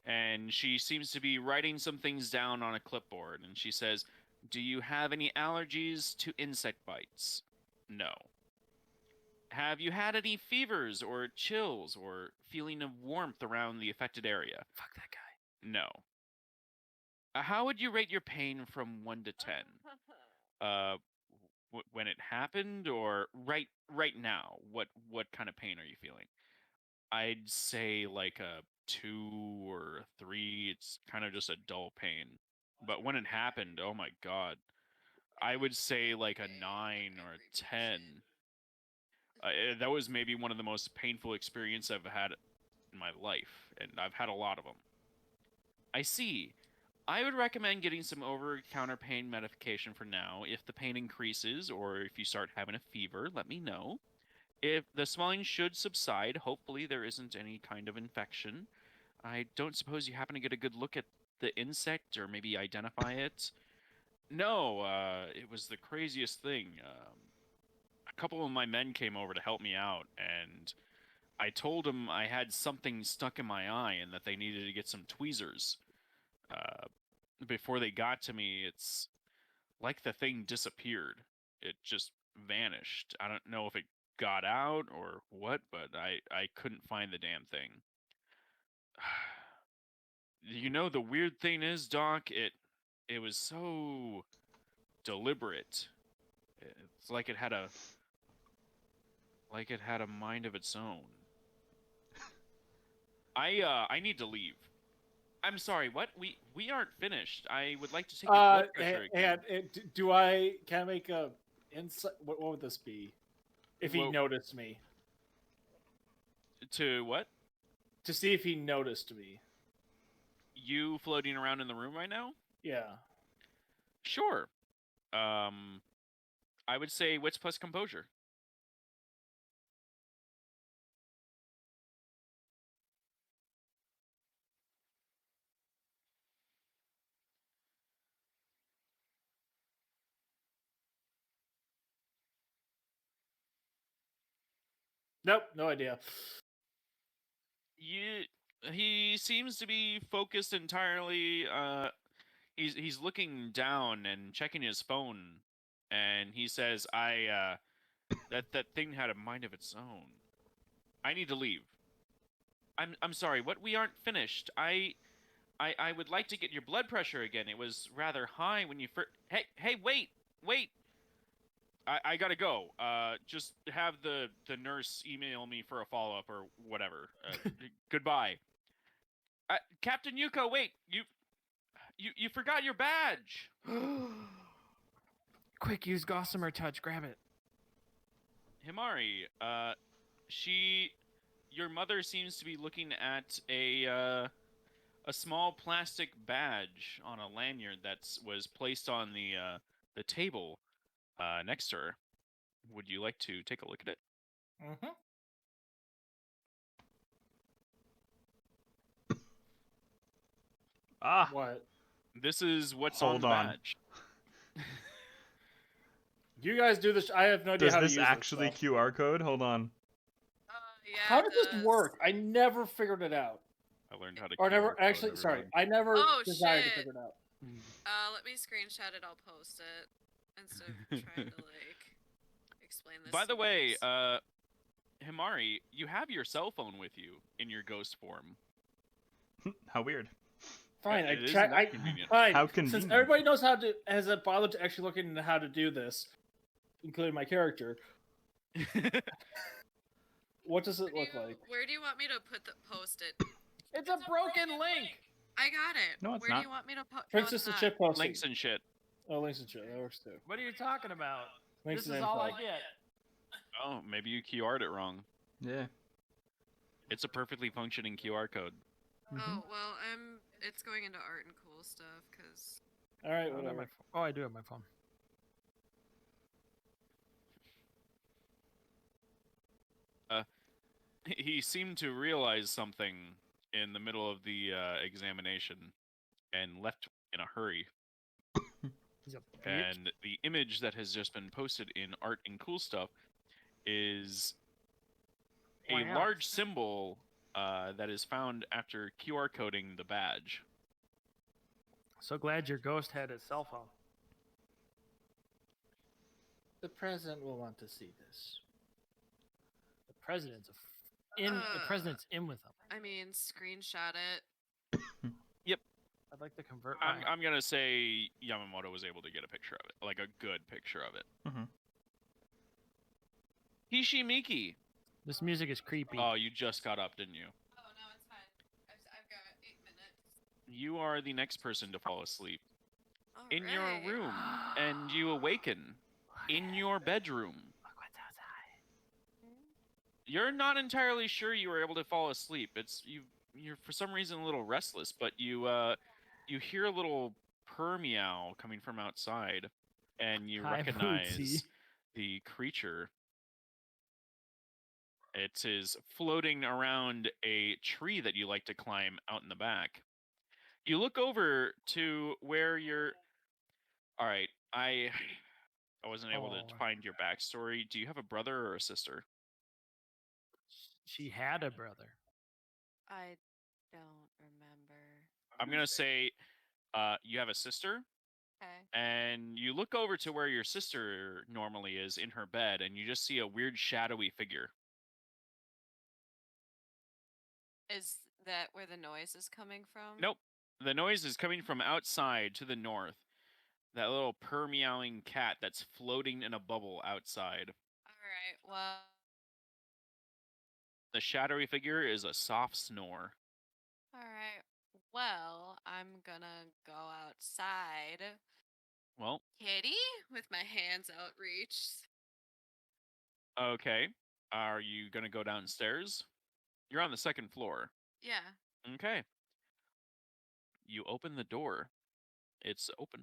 And she seems to be writing some things down on a clipboard, and she says, "Do you have any allergies to insect bites?" No. Have you had any fevers or chills or feeling of warmth around the affected area? Fuck that guy. No. How would you rate your pain from 1 to 10? When it happened, or right now? What kind of pain are you feeling? I'd say like a 2 or a 3. It's kind of just a dull pain. But when it happened, oh my god, I would say like a 9 or a 10. That was maybe one of the most painful experiences I've had in my life, and I've had a lot of them. I see. I would recommend getting some over-counter pain medication for now. If the pain increases or if you start having a fever, let me know. If the swelling should subside, hopefully there isn't any kind of infection. I don't suppose you happen to get a good look at the insect or maybe identify it? No, it was the craziest thing. A couple of my men came over to help me out, and I told them I had something stuck in my eye and that they needed to get some tweezers. Before they got to me, it's like the thing disappeared. It just vanished. I don't know if it got out or what, but I couldn't find the damn thing. You know, the weird thing is, Doc, it was so deliberate. It's like it had a mind of its own. I need to leave. I'm sorry. What? We aren't finished. I would like to take your blood pressure again. do I? Can I make a insight? What would this be? If he Well- noticed me, To what? to see if he noticed me. You floating around in the room right now? Yeah. Sure. I would say wits plus composure. Nope. No idea. He seems to be focused entirely. He's looking down and checking his phone, and he says, that thing had a mind of its own. I need to leave. I'm sorry. What? We aren't finished. I would like to get your blood pressure again. It was rather high when you first. Hey, wait. I gotta go. Just have the nurse email me for a follow up or whatever. Goodbye. Captain Yuko, wait. You forgot your badge. Quick, use Gossamer Touch. Grab it. Himari, your mother seems to be looking at a small plastic badge on a lanyard that was placed on the table next to her. Would you like to take a look at it? Mm-hmm. Ah, What? This is what's Hold on the on. badge. You guys do this. I have no idea does how this to use actually this stuff. QR code? Hold on. Yeah. How it does this does. work? I never figured it out. I learned how to. Or QR never code actually. Sorry, everyone. I never Oh, desired to shit. figure it out. Let me screenshot it. I'll post it instead of trying to explain this. By to the you way, guys. Himari, you have your cell phone with you in your ghost form. How weird. Fine, It is I that convenient. fine. How Since convenient. everybody knows how to hasn't bothered to actually look into how to do this, including my character. What does it look like? Where do you want me to post it? It's a broken link. I got it. No, it's Where not. do you want me to post? Princess and Chip posting. Links and shit. Oh, links and shit. That works too. What are you talking about? Links This and is all I info. get. Oh, maybe you QR'd it wrong. Yeah. It's a perfectly functioning QR code. Oh well, it's going into art and cool stuff because. All right, I don't have whatever. my oh, I do have my phone. He seemed to realize something in the middle of the examination and left in a hurry. He's a bitch. And the image that has just been posted in Art and Cool Stuff is a Wow. large symbol that is found after QR coding the badge. So glad your ghost had his cell phone. The president will want to see this. The president's the president's in with him. I mean, screenshot it. I'd like to convert. I'm gonna say Yamamoto was able to get a picture of it, like a good picture of it. Mhm. Hishimiki. This music is creepy. Oh, you just got up, didn't you? Oh no, it's fine. I've got 8 minutes. You are the next person to fall asleep in your Alright. room, and you awaken in your bedroom. Look what's outside. You're not entirely sure you were able to fall asleep. You're for some reason a little restless, but you hear a little purr meow coming from outside, and you Hi, recognize Bootsy. the creature. It is floating around a tree that you like to climb out in the back. You look over to where you're. All right, I wasn't able to Oh. find your backstory. Do you have a brother or a sister? She had a brother. I don't remember. I'm gonna say you have a sister, Okay. and you look over to where your sister normally is in her bed, and you just see a weird shadowy figure. Is that where the noise is coming from? Nope, The noise is coming from outside to the north. That little purr meowing cat that's floating in a bubble outside. Alright, well, The shadowy figure is a soft snore. alright. Well, I'm gonna go outside. Well, Kitty? With my hands outreached. okay. Are you going to go downstairs? You're on the second floor. Yeah. Okay. You open the door. It's open.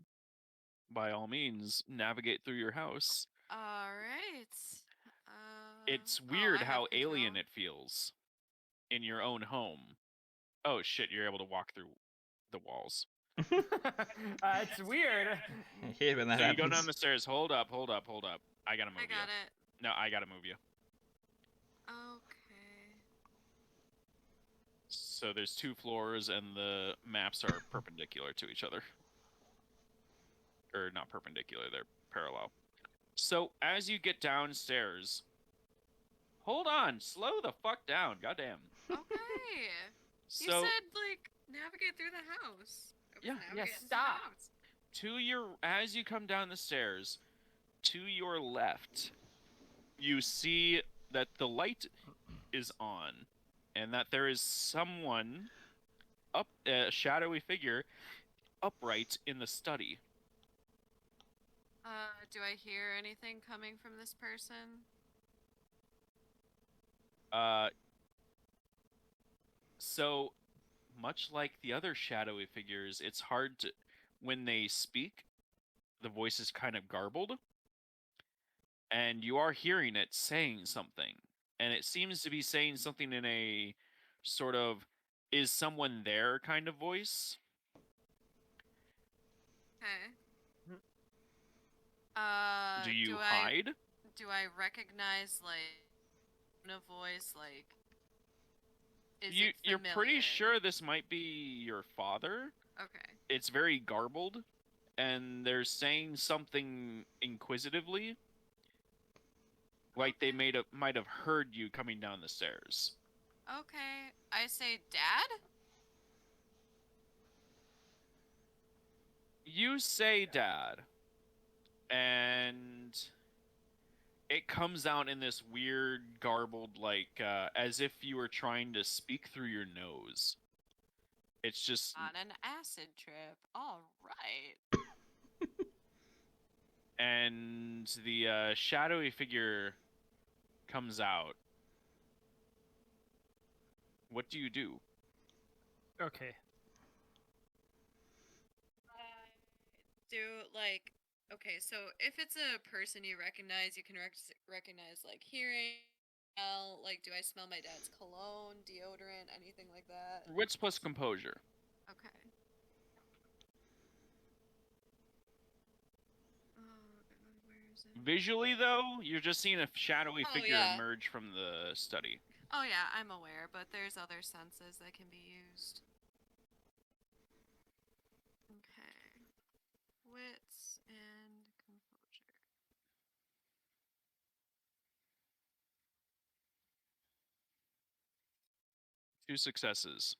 By all means, navigate through your house. Alright. It's Oh, weird I have how alien control. it feels in your own home. Oh shit, you're able to walk through the walls. It's weird. I hate when that So you happens. go down the stairs. Hold up. I gotta move I you. got it. No, I gotta move you. Okay. So there's 2 floors and the maps are perpendicular to each other. Or not perpendicular, they're parallel. So as you get downstairs, hold on, slow the fuck down, goddamn. Okay. You So said, like, navigate through the house. I was Yeah. navigating Yeah, through the stop. house. as you come down the stairs, to your left, you see that the light is on, and that there is someone up, a shadowy figure, upright in the study. Do I hear anything coming from this person? So much like the other shadowy figures, it's hard to, when they speak, the voice is kind of garbled, and you are hearing it saying something, and it seems to be saying something in a sort of "is someone there" kind of voice. Okay. Do you I hide? do I recognize like a voice like is it You're familiar? pretty sure this might be your father. Okay. It's very garbled, and they're saying something inquisitively, like they Okay. might have heard you coming down the stairs. Okay. I say Dad? You say "Dad," and it comes out in this weird, garbled, like as if you were trying to speak through your nose. It's just, On an acid trip. All right. and the shadowy figure comes out. What do you do? Okay. Do like okay, so if it's a person you recognize, you can recognize like hearing, smell. Like, do I smell my dad's cologne, deodorant, anything like that? Wits plus composure. Okay. Oh, God, where is it? Visually, though, you're just seeing a shadowy Oh, figure yeah. emerge from the study. Oh yeah, I'm aware, but there's other senses that can be used. Okay. Wits and composure. Two successes.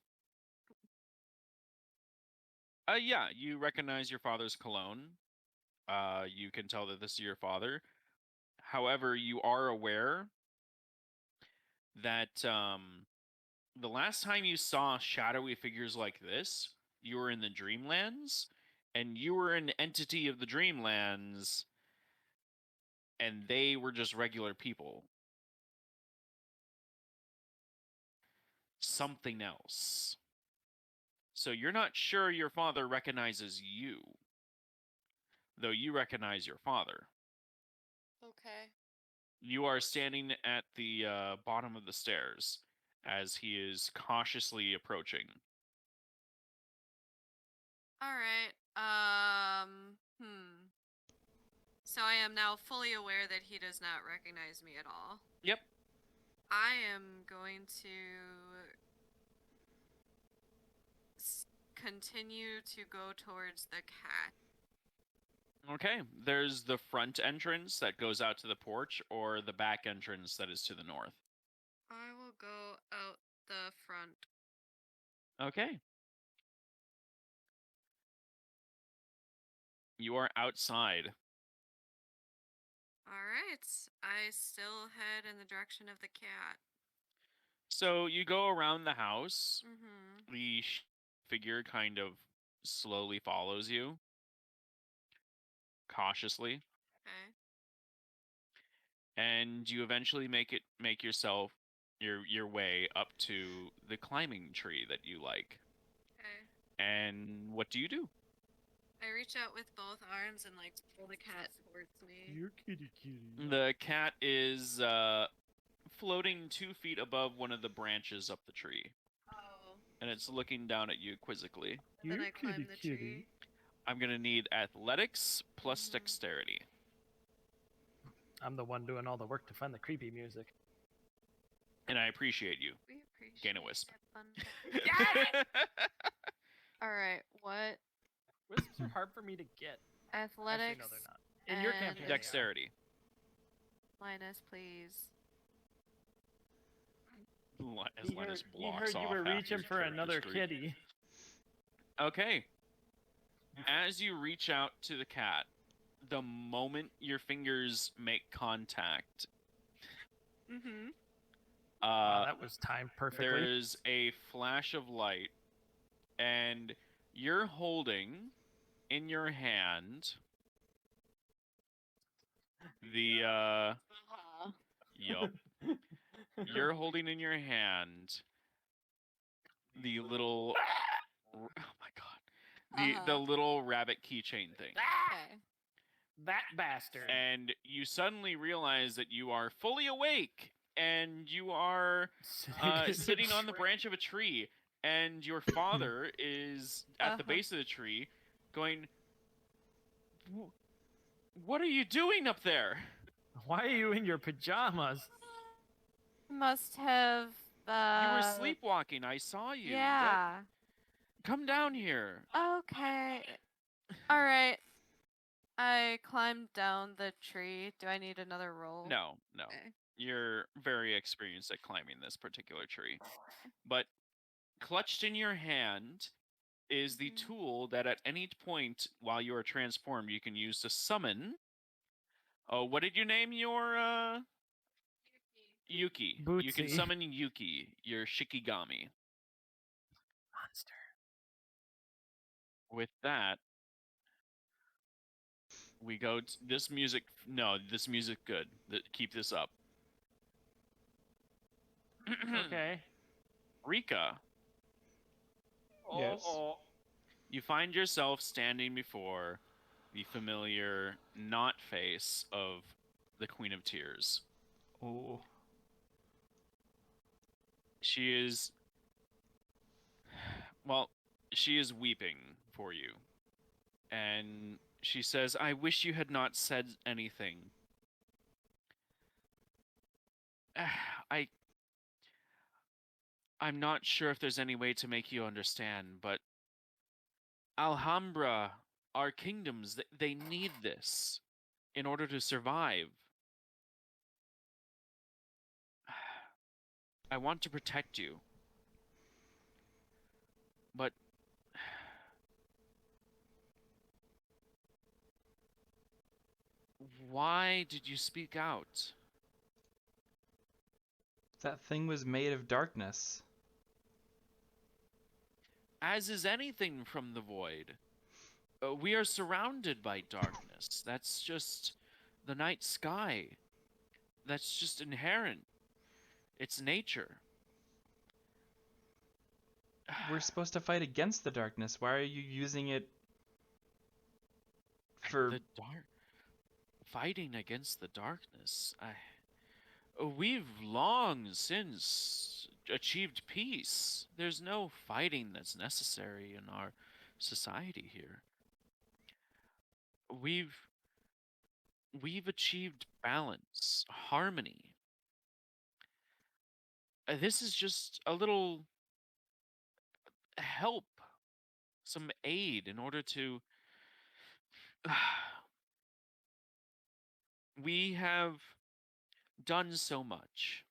Yeah, you recognize your father's cologne. You can tell that this is your father. However, you are aware that the last time you saw shadowy figures like this, you were in the Dreamlands, and you were an entity of the Dreamlands, and they were just regular people. Something else. So you're not sure your father recognizes you, though you recognize your father. Okay. You are standing at the bottom of the stairs as he is cautiously approaching. All right. So I am now fully aware that he does not recognize me at all. Yep. I am going to continue to go towards the cat. Okay, there's the front entrance that goes out to the porch, or the back entrance that is to the north. I will go out the front. Okay. You are outside. All right. I still head in the direction of the cat. So you go around the house. Mm-hmm. The figure kind of slowly follows you, cautiously, Okay. and you eventually make yourself your way up to the climbing tree that you like. Okay. And what do you do? I reach out with both arms and like pull the cat towards me. Your kitty. The cat is floating 2 feet above one of the branches up the tree, Oh. and it's looking down at you quizzically. Then I climb the tree. I'm gonna need athletics plus Mhm. dexterity. I'm the one doing all the work to find the creepy music. And I appreciate you. We appreciate Gain a wisp. that fun fact. All right. What? Wisps are hard for me to get. Athletics. Actually, no, they're not. In your and campaign, they are. Dexterity. minus, please. As He Linus heard, he blocks heard you off were half reaching your for another character's tree. kitty. Okay. As you reach out to the cat, the moment your fingers make contact, Mm-hmm. Wow, that was timed perfectly. there's a flash of light, and you're holding in your hand the yup. You're holding in your hand the little oh my god. The little rabbit keychain thing. Okay. That bastard. And you suddenly realize that you are fully awake and you are sitting on the branch of a tree, and your father is at the base of the tree going, what are you doing up there? Why are you in your pajamas? Must have. You were sleepwalking. I saw you. Yeah. Come down here. Okay. All right. I climbed down the tree. Do I need another roll? No. Okay. You're very experienced at climbing this particular tree. But clutched in your hand is the tool that at any point while you are transformed you can use to summon. Oh, what did you name your Yuki. You can Bootsy. summon Yuki, your Shikigami. Monster. With that, we go to this music. No, this music good. Keep this up. Okay. Rika. Yes. You find yourself standing before the familiar not face of the Queen of Tears. Oh. She is... Well, she is weeping for you. And she says, I wish you had not said anything. I'm not sure if there's any way to make you understand, but Alhambra, our kingdoms, they need this in order to survive. I want to protect you. But why did you speak out? That thing was made of darkness. As is anything from the void. We are surrounded by darkness. That's just the night sky. That's just inherent. It's nature. We're supposed to fight against the darkness. Why are you using it for... The dark... Fighting against the darkness. We've long since achieved peace. There's no fighting that's necessary in our society here. We've achieved balance, harmony. This is just a little help, some aid in order to... We have done so much,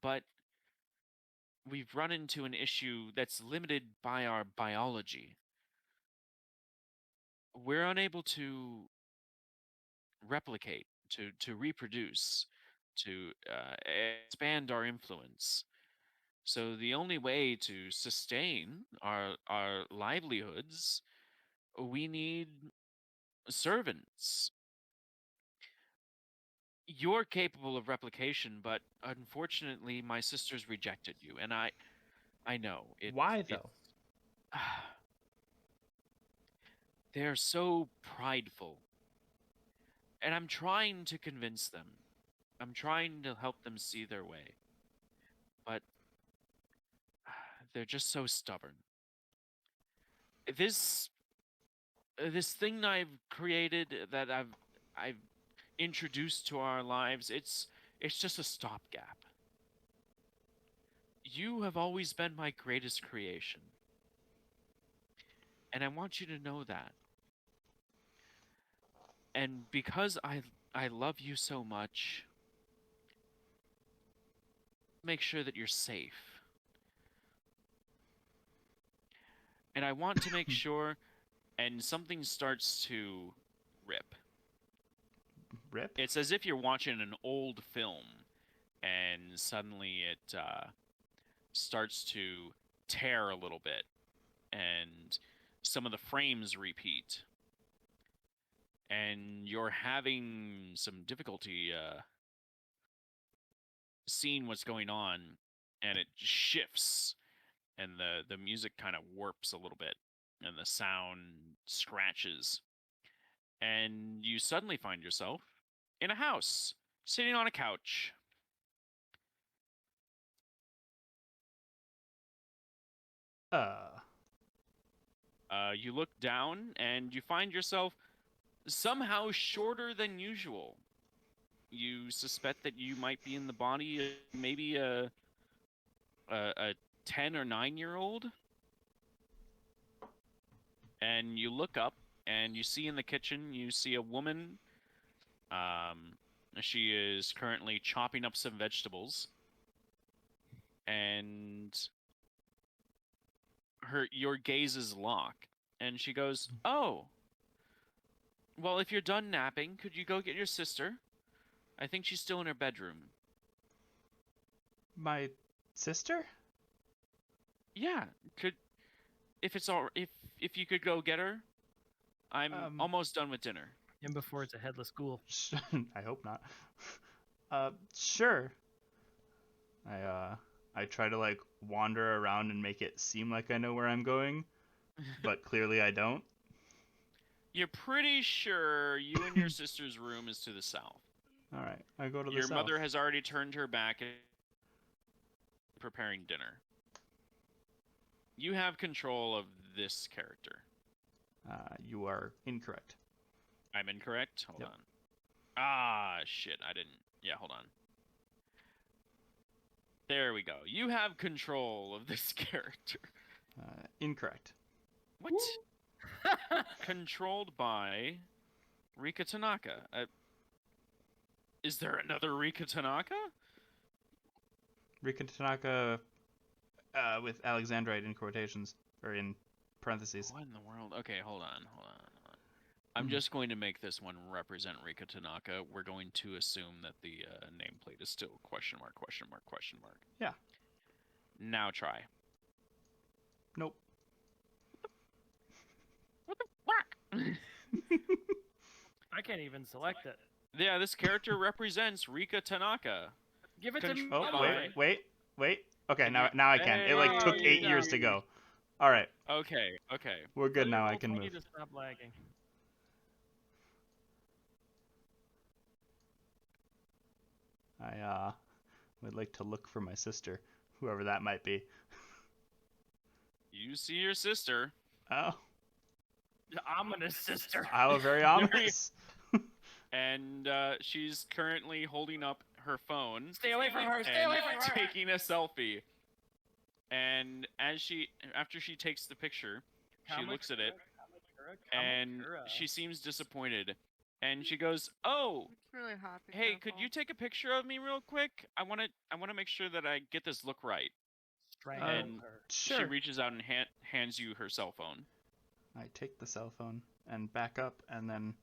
but we've run into an issue that's limited by our biology. we're unable to replicate, to reproduce, to expand our influence. So the only way to sustain our livelihoods, we need servants. You're capable of replication, but unfortunately, my sisters rejected you, and I know it. Why though? They're so prideful, and I'm trying to convince them. I'm trying to help them see their way, but they're just so stubborn. This this thing I've created, that I've introduced to our lives, it's just a stopgap. You have always been my greatest creation, and I want you to know that. And because I love you so much, make sure that you're safe. And I want to make sure, and something starts to rip. Rip? It's as if you're watching an old film, and suddenly it starts to tear a little bit, and some of the frames repeat. And you're having some difficulty seeing what's going on, and it shifts, and the music kind of warps a little bit, and the sound scratches, and you suddenly find yourself in a house, sitting on a couch. You look down, and you find yourself somehow shorter than usual. You suspect that you might be in the body of maybe a 10 or 9-year-old. And you look up, and you see in the kitchen, you see a woman. She is currently chopping up some vegetables. And your gazes lock. And she goes, "Oh, well, if you're done napping, could you go get your sister? I think she's still in her bedroom." My sister? Yeah, if you could go get her, I'm almost done with dinner. And before it's a headless ghoul. I hope not. Sure. I try to like wander around and make it seem like I know where I'm going, but clearly I don't. You're pretty sure you and your sister's room is to the south. All right, I go to the Your south. mother has already turned her back and preparing dinner. You have control of this character. You are incorrect. I'm incorrect? Hold Yep. on. Ah, shit, I didn't. Yeah, hold on. There we go. You have control of this character. Incorrect. What? Controlled by Rika Tanaka. Is there another Rika Tanaka? Rika Tanaka with Alexandrite in quotations, or in parentheses. What in the world? Okay, hold on. I'm just going to make this one represent Rika Tanaka. We're going to assume that the nameplate is still question mark, question mark, question mark. Yeah. Now try. Nope. What the fuck? I can't even select it. Yeah, this character represents Rika Tanaka. Give it to me. Oh, Bye. wait. Okay, now I can. It like took There 8 you years go. to go. All right, Okay. we're good now. I can need move. to stop lagging. I would like to look for my sister, whoever that might be. You see your sister. Oh, The ominous sister. how very ominous. And she's currently holding up her phone Stay away from her. Stay and away from her. taking a selfie. And after she takes the picture, she looks at it, and she seems disappointed. And she goes, "Oh, It's really hot. be hey, could careful. you take a picture of me real quick? I want to make sure that I get this look right." Strangle And her. She Sure. reaches out and hands you her cell phone. I take the cell phone and back up, and then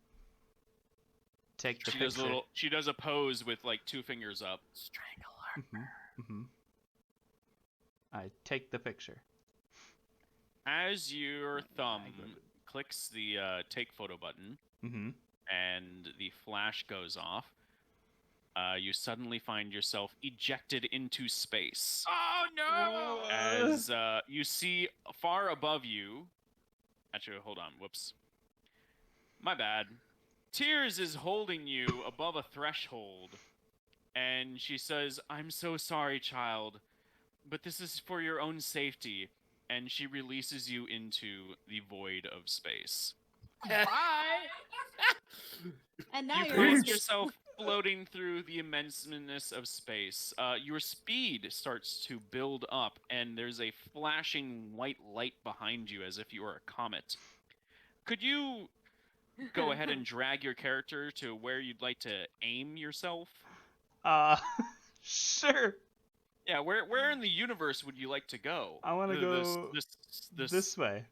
take the She picture. does She does a pose with like 2 fingers up. Strangler. I take the picture. As your thumb clicks the take photo button, and the flash goes off, you suddenly find yourself ejected into space. Oh no! As you see far above you. Actually, hold on. Whoops. My bad. Tears is holding you above a threshold, and she says, "I'm so sorry, child, but this is for your own safety." And she releases you into the void of space. Bye. And now You you're find yourself floating through the immenseness of space. Your speed starts to build up, and there's a flashing white light behind you as if you are a comet. Could you go ahead and drag your character to where you'd like to aim yourself? Sure. Yeah, where in the universe would you like to go? I want to go this way.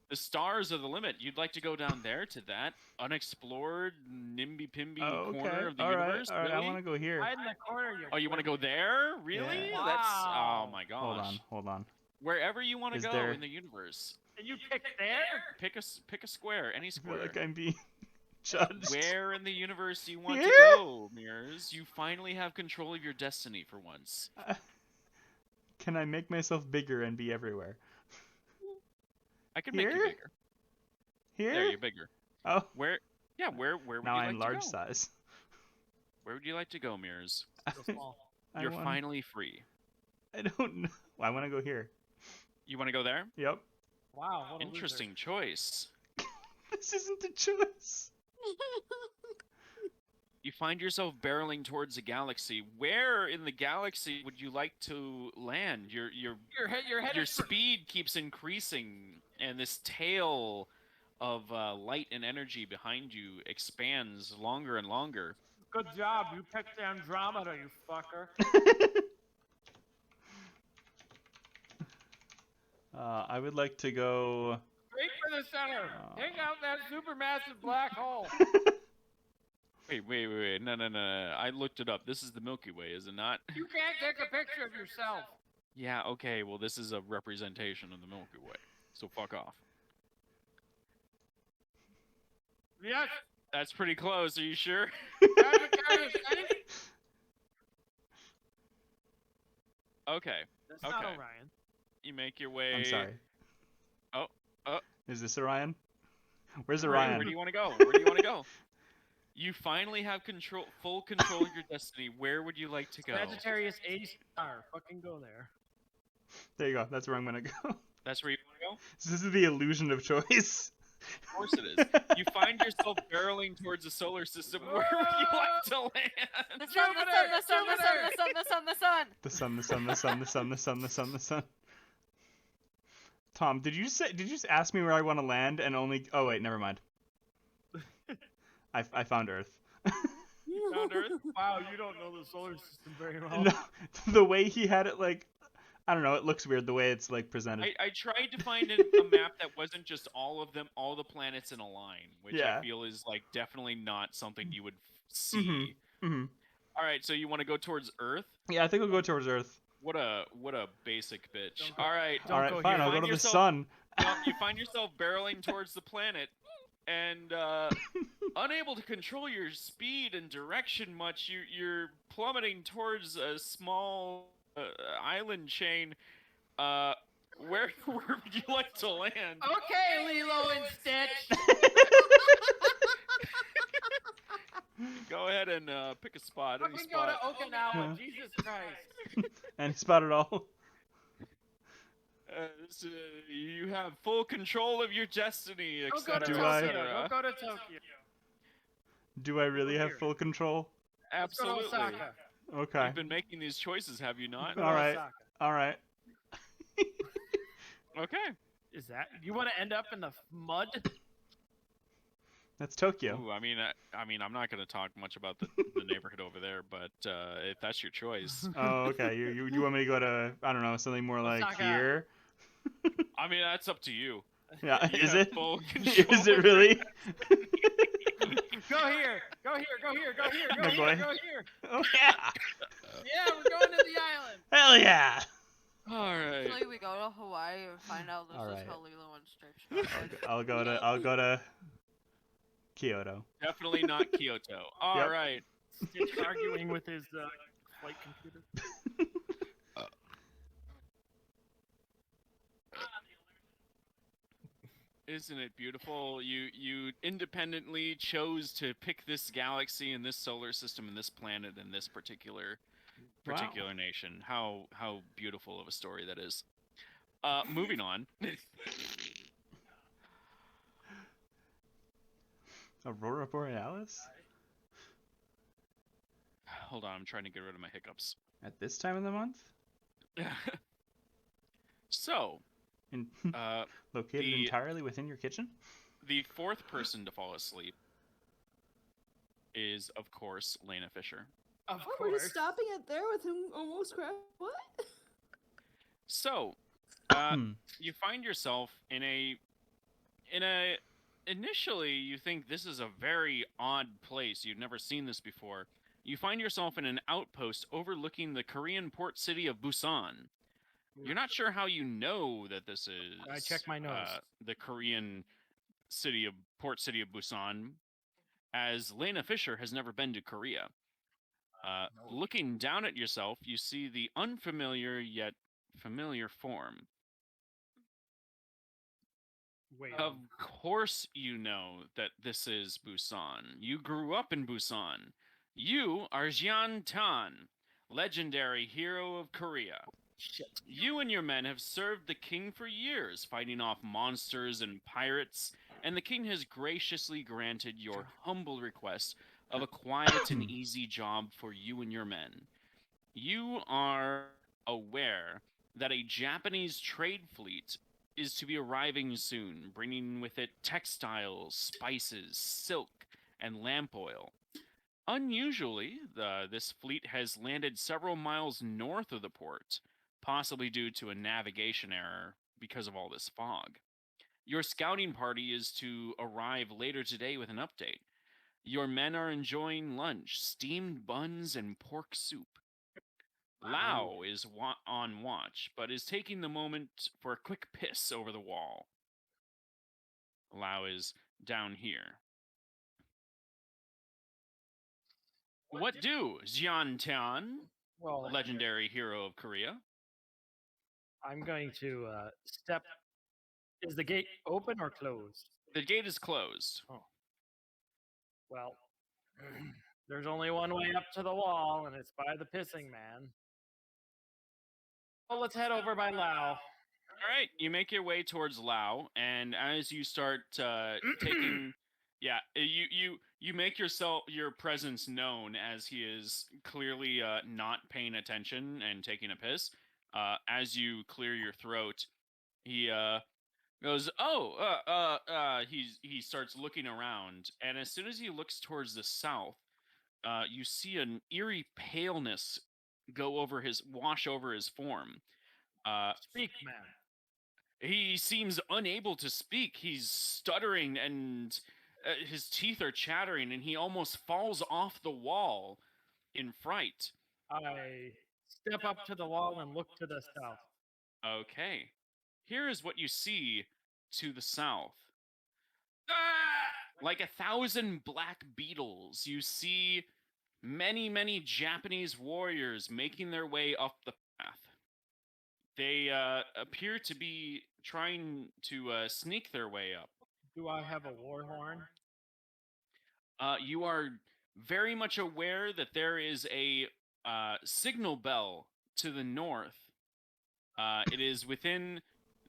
The stars are the limit. You'd like to go down there to that unexplored, nimby-pimby corner of the universe? All right. Really? I want to go here. Hide in the corner. You Oh, you want to go there? Really? Yeah. That's Wow. oh my gosh. Hold on. Wherever you want to Is go there- in the universe. And you pick there? Pick a square, any I feel square. like I'm being judged. Where in the universe do you want Here? to go, Mirrors? You finally have control of your destiny for once. Can I make myself bigger and be everywhere? I can make you Here? bigger. Here? There, you're bigger. Oh, Where? Yeah, where would now you I'm like large to go? size. Where would you like to go, Mirrors? So small. I You're want- finally free. I don't know. I want to go here. You want to go there? Yep. Wow. What a Interesting choice. This isn't a choice. You find yourself barreling towards a galaxy. Where in the galaxy would you like to land? Your Your head your is speed keeps increasing, and this tail of light and energy behind you expands longer and longer. Good job. You picked the Andromeda, you fucker. I would like to go. Straight for the center. Take out that supermassive black hole. Wait. No. I looked it up. This is the Milky Way, is it not? You can't take a picture of yourself. Yeah, okay. Well, this is a representation of the Milky Way. So fuck off. Yes. That's pretty close. Are you sure? Sagittarius A. Okay. That's not Okay. Orion. You make your way. I'm sorry. Oh. Is this Orion? Where's Where Orion? do you want to go? Where do you want to go? You finally have full control of your destiny. Where would you like to go? Sagittarius A star. Fucking go there. There you go. That's where I'm gonna go. That's where you want to go? This is the illusion of choice. Of course it is. You find yourself barreling towards the solar system. Where would you like to land? The sun, the sun, the sun, the sun, the sun, the sun, the sun. The sun, the sun, the sun, the sun, the sun, the sun, the sun. Tom, did you just ask me where I want to land and only? Oh wait, never mind. I found Earth. You found Earth? Wow, you don't know the solar system very well. No, the way he had it, like, I don't know, it looks weird the way it's like presented. I tried to find a map that wasn't just all of them, all the planets in a line, which Yeah. I feel is like definitely not something you would see. Mm-hmm. All right, so you want to go towards Earth? Yeah, I think we'll go towards Earth. What a basic bitch. Don't go- All right, Don't All right, go fine. here. I'll go Find to the yourself- sun. you find yourself barreling towards the planet, and unable to control your speed and direction much, you're plummeting towards a small island chain. Where would you like to land? Okay, Lilo and Stitch. Go ahead and pick a spot. Any Fucking go to spot. Okinawa. Yeah. Jesus Christ. And spot it all. You have full control of your destiny, Don't go to etc. Do I- Tokyo. etc. Don't go to Tokyo. Do I really have Here. full control? Let's go to Absolutely. Osaka. Okay. You've been making these choices, have you not? Go to All right. Osaka. All right. Okay. Is that you want to end up in the mud? That's Tokyo. Ooh, I mean, I'm not going to talk much about the neighborhood over there, but if that's your choice, Oh, okay. You want me to go to, I don't know, something more like Osaka. here? I mean, that's up to you. Yeah, You is have it? full Is control it of really? Go here! Go here! Go here! Go here! Go No, here! boy. Go here! Oh yeah! Yeah, we're going to the island. Hell yeah! All right. Like we go to Hawaii and find out this is Alright. how Lilo and Stitch started. I'll go to Kyoto. Definitely not Kyoto. All Yep. right. Stitch arguing with his flight computer. Isn't it beautiful? You independently chose to pick this galaxy and this solar system and this planet and this particular nation. How beautiful of a story that is. Moving on. Aurora Borealis? Hold on, I'm trying to get rid of my hiccups. At this time of the month? So, In, uh, located the- entirely within your kitchen? the fourth person to fall asleep is, of course, Lena Fisher. Of Oh, we're just course. stopping it there with him almost crashed. What? So, you find yourself in a initially you think this is a very odd place. You've never seen this before. You find yourself in an outpost overlooking the Korean port city of Busan. You're not sure how you know that this is I check my nose. the Korean port city of Busan, as Lena Fisher has never been to Korea. Looking down at yourself, you see the unfamiliar yet familiar form. Wait. Of course you know that this is Busan. You grew up in Busan. You are Jian Tan, legendary hero of Korea. Shit. You and your men have served the king for years, fighting off monsters and pirates, and the king has graciously granted your humble request of a quiet and easy job for you and your men. You are aware that a Japanese trade fleet is to be arriving soon, bringing with it textiles, spices, silk, and lamp oil. Unusually, this fleet has landed several miles north of the port, possibly due to a navigation error because of all this fog. Your scouting party is to arrive later today with an update. Your men are enjoying lunch, steamed buns and pork soup. Lao is on watch, but is taking the moment for a quick piss over the wall. Lao is down here. What do, Jian Tian, Well, legendary hero of Korea? I'm going to step. Is the gate open or closed? The gate is closed. Well, there's only one way up to the wall, and it's by the pissing man. Well, let's head over by Lao. All right, you make your way towards Lao, and as you start taking, you make your presence known as he is clearly not paying attention and taking a piss. As you clear your throat, he goes, he starts looking around, and as soon as he looks towards the south, you see an eerie paleness wash over his form. Speak, man. He seems unable to speak. He's stuttering, and his teeth are chattering, and he almost falls off the wall in fright. I step up to the wall and look to the south. Okay. Here is what you see to the south. Like 1,000 black beetles, you see many, many Japanese warriors making their way up the path. They appear to be trying to sneak their way up. Do I have a war horn? You are very much aware that there is a signal bell to the north. It is within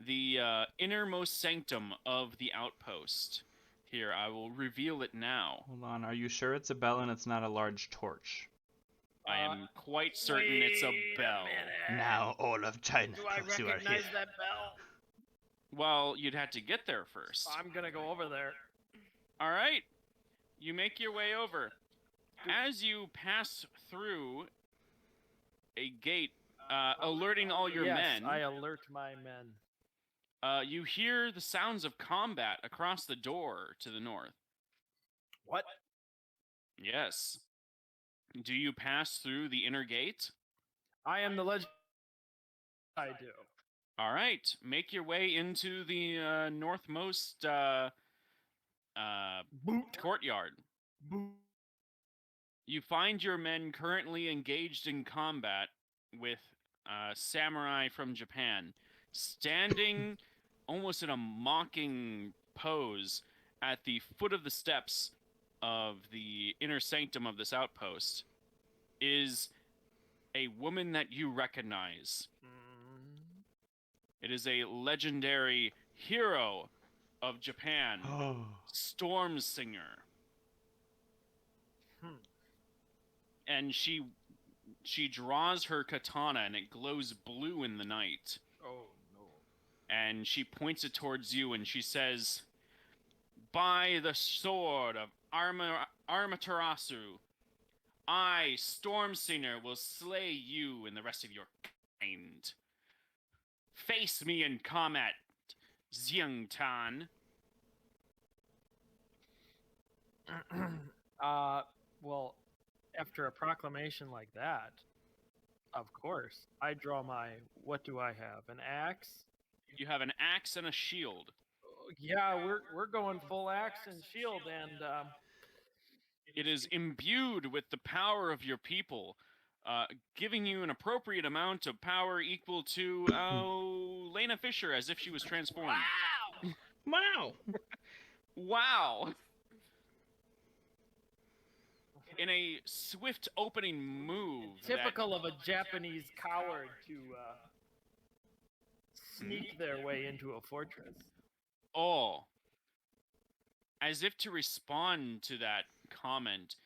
the innermost sanctum of the outpost. Here, I will reveal it now. Hold on, are you sure it's a bell and it's not a large torch? I am quite certain it's a bell. Now all of China Do I knows you are here. recognize that bell? Well, you'd have to get there first. I'm gonna go over there. All right. You make your way over. As you pass through a gate, alerting all your yes, men, I alert my men. You hear the sounds of combat across the door to the north. What? Yes. Do you pass through the inner gate? I am the legend. I do. All right. Make your way into the northmost Boot. courtyard. Boot. You find your men currently engaged in combat with samurai from Japan, standing almost in a mocking pose at the foot of the steps of the inner sanctum of this outpost is a woman that you recognize. It is a legendary hero of Japan, Storm Singer. And she draws her katana and it glows blue in the night. Oh no. And she points it towards you and she says, "By the sword of Amaterasu, I, Storm Singer, will slay you and the rest of your kind. Face me in combat, Xiangtan." Well, after a proclamation like that, of course, I draw my. What do I have? An axe? You have an axe and a shield. Yeah, we're going full axe and shield, and It is imbued with the power of your people, giving you an appropriate amount of power equal to Lena Fisher as if she was transformed. Wow. Wow! In a swift opening move. typical of a Japanese coward to sneak their way into a fortress. As if to respond to that comment,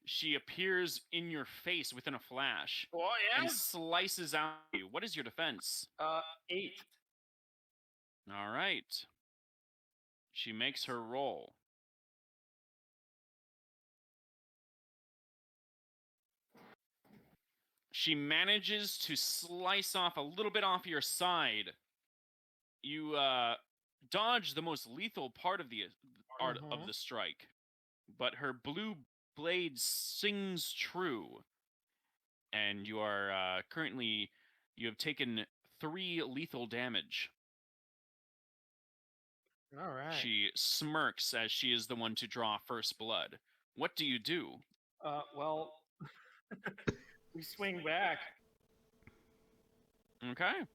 she appears in your face within a flash. Oh yeah. And slices out you. What is your defense? 8. All right. She makes her roll. She manages to slice off a little bit off your side. You dodge the most lethal part of the of the strike, but her blue blade sings true, and you are you have taken 3 lethal damage. All right. She smirks as she is the one to draw first blood. What do you do? Well, we swing back. Okay.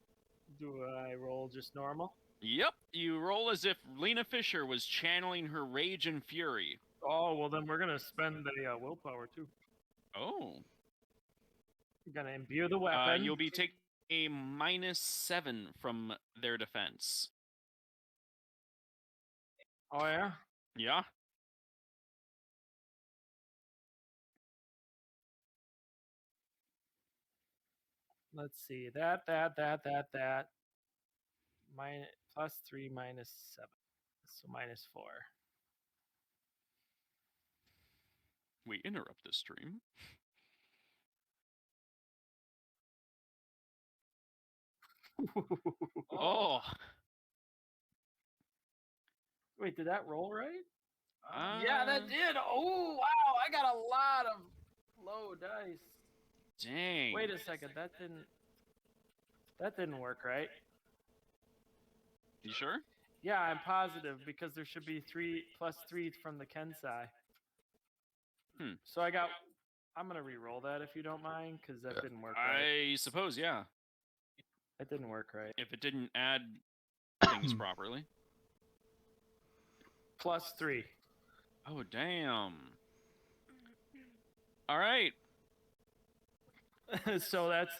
Do I roll just normal? Yep, you roll as if Lena Fisher was channeling her rage and fury. Oh, well then we're gonna spend the willpower too. Oh. We're gonna imbue the weapon. You'll be taking a -7 from their defense. Oh yeah? Yeah? Let's see. That. +3 -7. So -4. We interrupt the stream. Oh. Wait, did that roll right? Yeah, that did. Oh, wow. I got a lot of low dice. Dang. Wait a second. That didn't work right. You sure? Yeah, I'm positive because there should be 3 +3 from the Kensai. So I'm gonna re-roll that if you don't mind, because that didn't work right. I suppose, yeah. That didn't work right. If it didn't add things properly. +3. Oh, damn. All right. So that's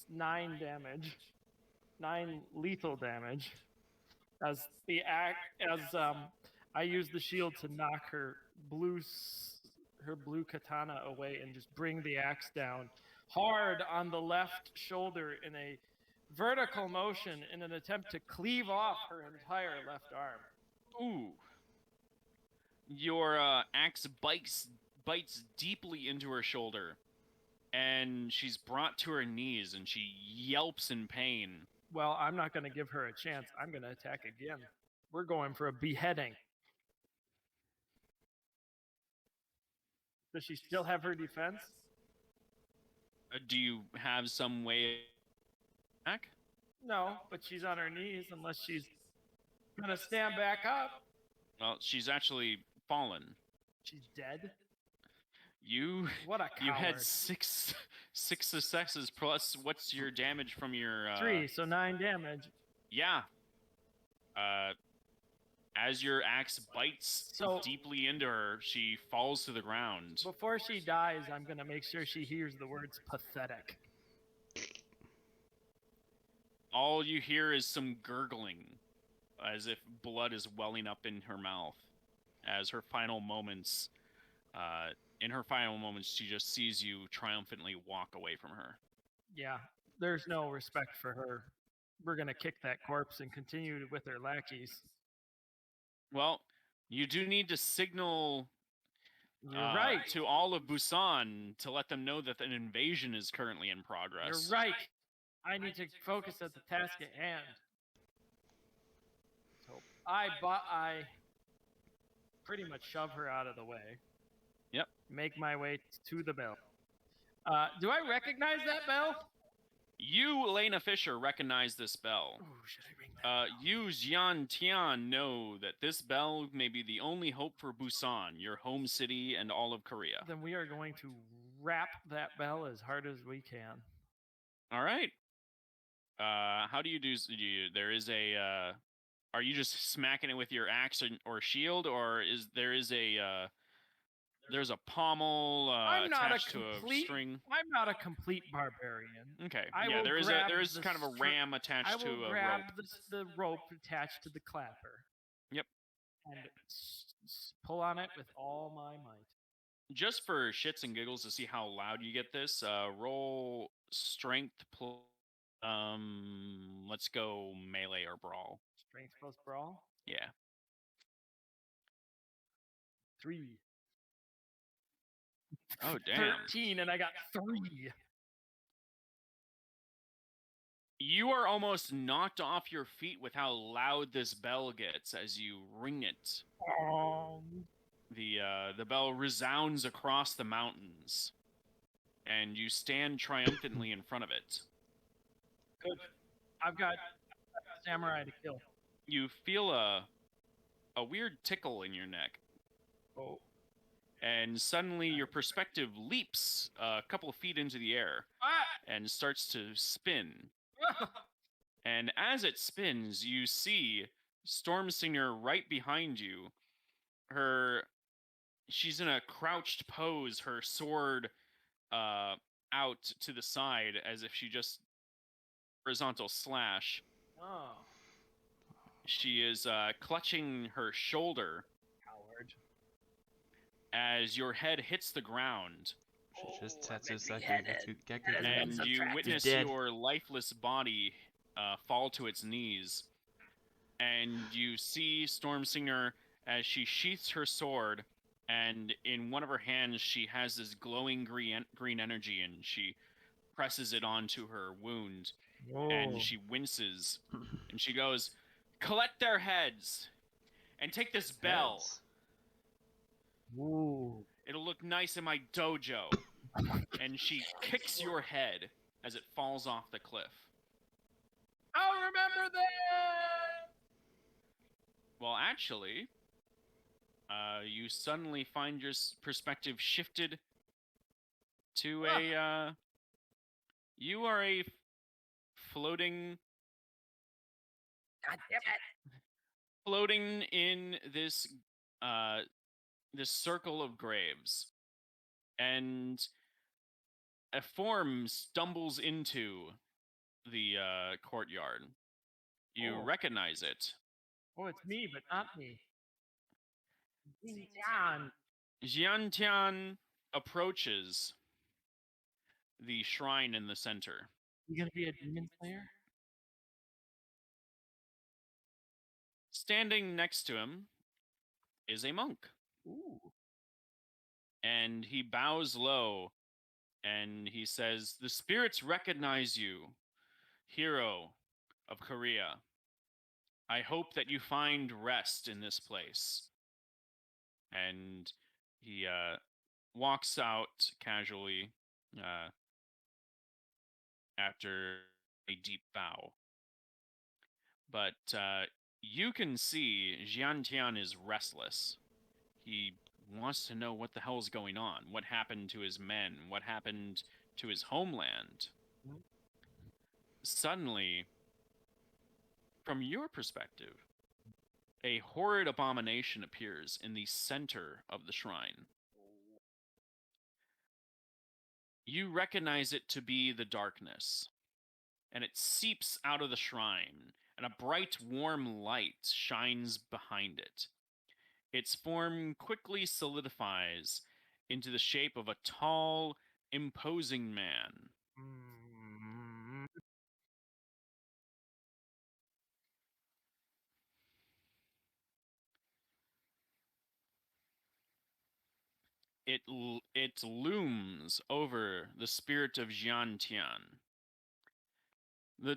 9 damage. 9 lethal damage. As I use the shield to knock her blue katana away and just bring the axe down hard on the left shoulder in a vertical motion in an attempt to cleave off her entire left arm. Ooh. Your axe bites deeply into her shoulder, and she's brought to her knees, and she yelps in pain. Well, I'm not going to give her a chance. I'm going to attack again. We're going for a beheading. Does she still have her defense? Do you have some way back? No, but she's on her knees unless she's going to stand back up. Well, she's actually fallen. She's dead? You What a coward. you had six successes plus what's your damage from your 3, so 9 damage. Yeah. As your axe bites So- deeply into her, she falls to the ground. Before she dies, I'm going to make sure she hears the words pathetic. All you hear is some gurgling, as if blood is welling up in her mouth. As her final moments, in her final moments, she just sees you triumphantly walk away from her. Yeah, there's no respect for her. We're going to kick that corpse and continue with her lackeys. Well, you do need to signal You're right. to all of Busan to let them know that an invasion is currently in progress. You're right. I need to focus at the task at hand. So I pretty much shove her out of the way. Yep. Make my way to the bell. Do I recognize that bell? You, Elena Fisher, recognize this bell. Ooh, should I ring that bell? You, Jian Tian, know that this bell may be the only hope for Busan, your home city and all of Korea. Then we are going to rap that bell as hard as we can. All right. How do you do? There is a. Are you just smacking it with your axe or shield, or there's a pommel I'm not attached to a string? I'm not a complete barbarian. Okay. I Yeah, will there grab is the kind of a ram attached I to will a grab rope. the rope attached to the clapper. Yep. And pull on it with all my might. Just for shits and giggles to see how loud you get this, roll strength. Let's go melee or brawl. Strength plus brawl. Yeah. 3. Oh damn. 13, and I got 3. You are almost knocked off your feet with how loud this bell gets as you ring it. The bell resounds across the mountains, and you stand triumphantly in front of it. Good. I've got samurai to kill. You feel a weird tickle in your neck. Oh. And suddenly your perspective leaps a couple of feet into the air and starts to spin. And as it spins, you see Storm Singer right behind you. She's in a crouched pose, her sword out to the side as if she just horizontal slash. Oh. She is clutching her shoulder. Coward. As your head hits the ground. And you witness your lifeless body fall to its knees. And you see Storm Singer as she sheaths her sword, and in one of her hands she has this glowing green energy, and she presses it onto her wound. Whoa. And she winces, and she goes, "Collect their heads, and take this bell. Ooh. It'll look nice in my dojo." And she kicks your head as it falls off the cliff. I'll remember that! Well, actually, you suddenly find your perspective shifted to you are a floating... God damn it. Floating in this circle of graves. And a form stumbles into the courtyard. You recognize it. Oh, it's me, but not me. Jian. Jiantian approaches the shrine in the center. You gonna be a demon slayer? Standing next to him is a monk. Ooh. And he bows low, and he says, "The spirits recognize you, hero. of Korea. I hope that you find rest in this place. And he walks out casually after a deep bow. But you can see Jiantian is restless. He wants to know what the hell is going on. What happened to his men? What happened to his homeland? Suddenly, from your perspective, a horrid abomination appears in the center of the shrine. You recognize it to be the darkness, and it seeps out of the shrine, and a bright, warm light shines behind it. Its form quickly solidifies into the shape of a tall, imposing man. It looms over the spirit of Jiantian. The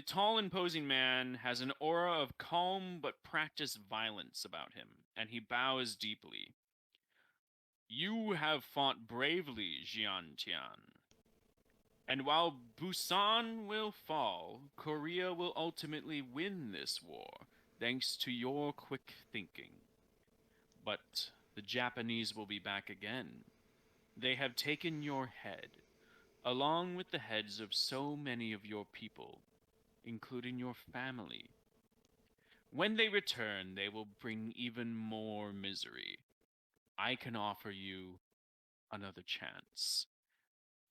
tall, imposing man has an aura of calm but practiced violence about him, and he bows deeply. You have fought bravely, Jiantian. And while Busan will fall, Korea will ultimately win this war, thanks to your quick thinking. But the Japanese will be back again. They have taken your head, along with the heads of so many of your people, including your family. When they return, they will bring even more misery. I can offer you another chance.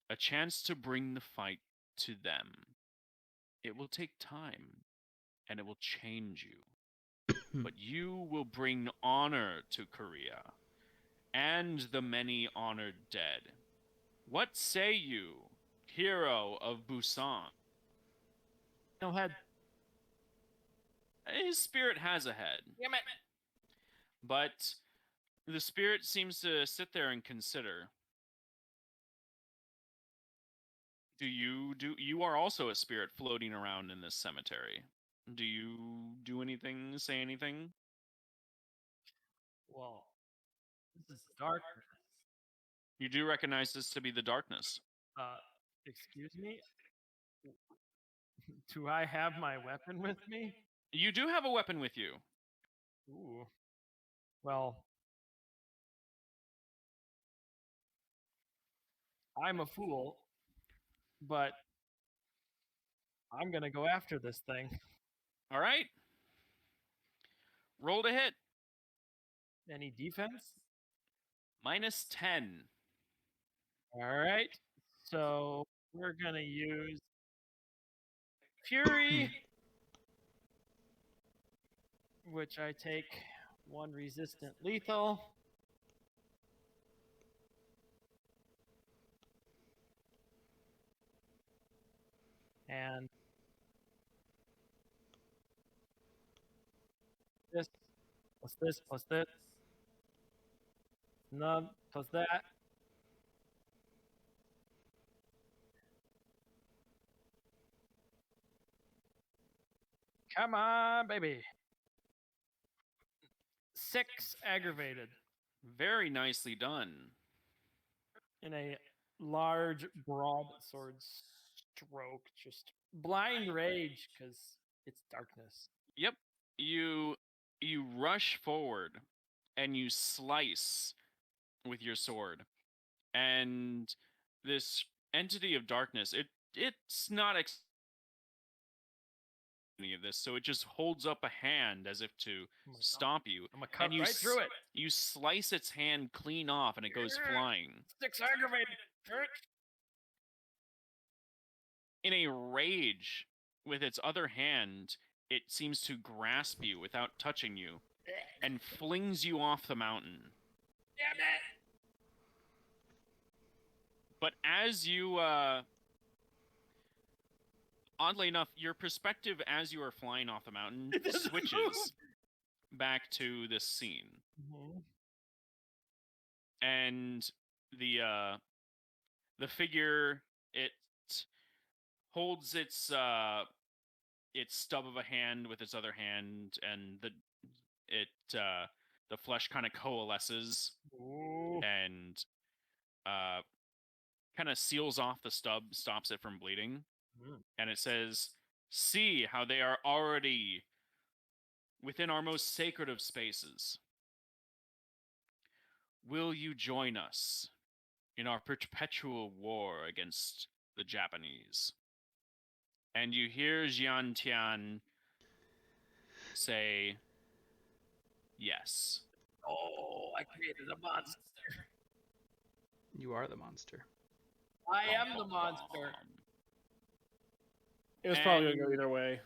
A chance to bring the fight to them. It will take time, and it will change you. But you will bring honor to Korea, and the many honored dead. What say you, hero of Busan? No head. His spirit has a head. Damn it. But the spirit seems to sit there and consider. You are also a spirit floating around in this cemetery. Do you do anything, say anything? Well, this is darkness. You do recognize this to be the darkness. Excuse me? Do I have my weapon with me? You do have a weapon with you. Ooh. Well, I'm a fool, but I'm gonna go after this thing. All right. Roll to hit. Any defense? -10. All right. So we're gonna use Fury, which I take 1 resistant lethal. And this plus this plus this. None plus that. Come on, baby. 6 aggravated Very nicely done. in a large broadsword stroke. Just blind rage because it's darkness. Yep. You rush forward and you slice with your sword. And this entity of darkness, it's not any of this, so it just holds up a hand as if to stop you. I'm gonna cut you right through it. You slice its hand clean off and it goes flying. 6 aggravated. In a rage, with its other hand, it seems to grasp you without touching you and flings you off the mountain. Damn it! But as you, oddly enough, your perspective as you are flying off the mountain switches back to this scene. Mm-hmm. And the figure, it holds its its stub of a hand with its other hand, and the flesh kind of coalesces and kind of seals off the stub, stops it from bleeding, and it says, "See how they are already within our most sacred of spaces. Will you join us in our perpetual war against the Japanese?" And you hear Jian Tian say, "Yes." Oh, I created a monster. You are the monster. I am the monster. It was probably going to go either way.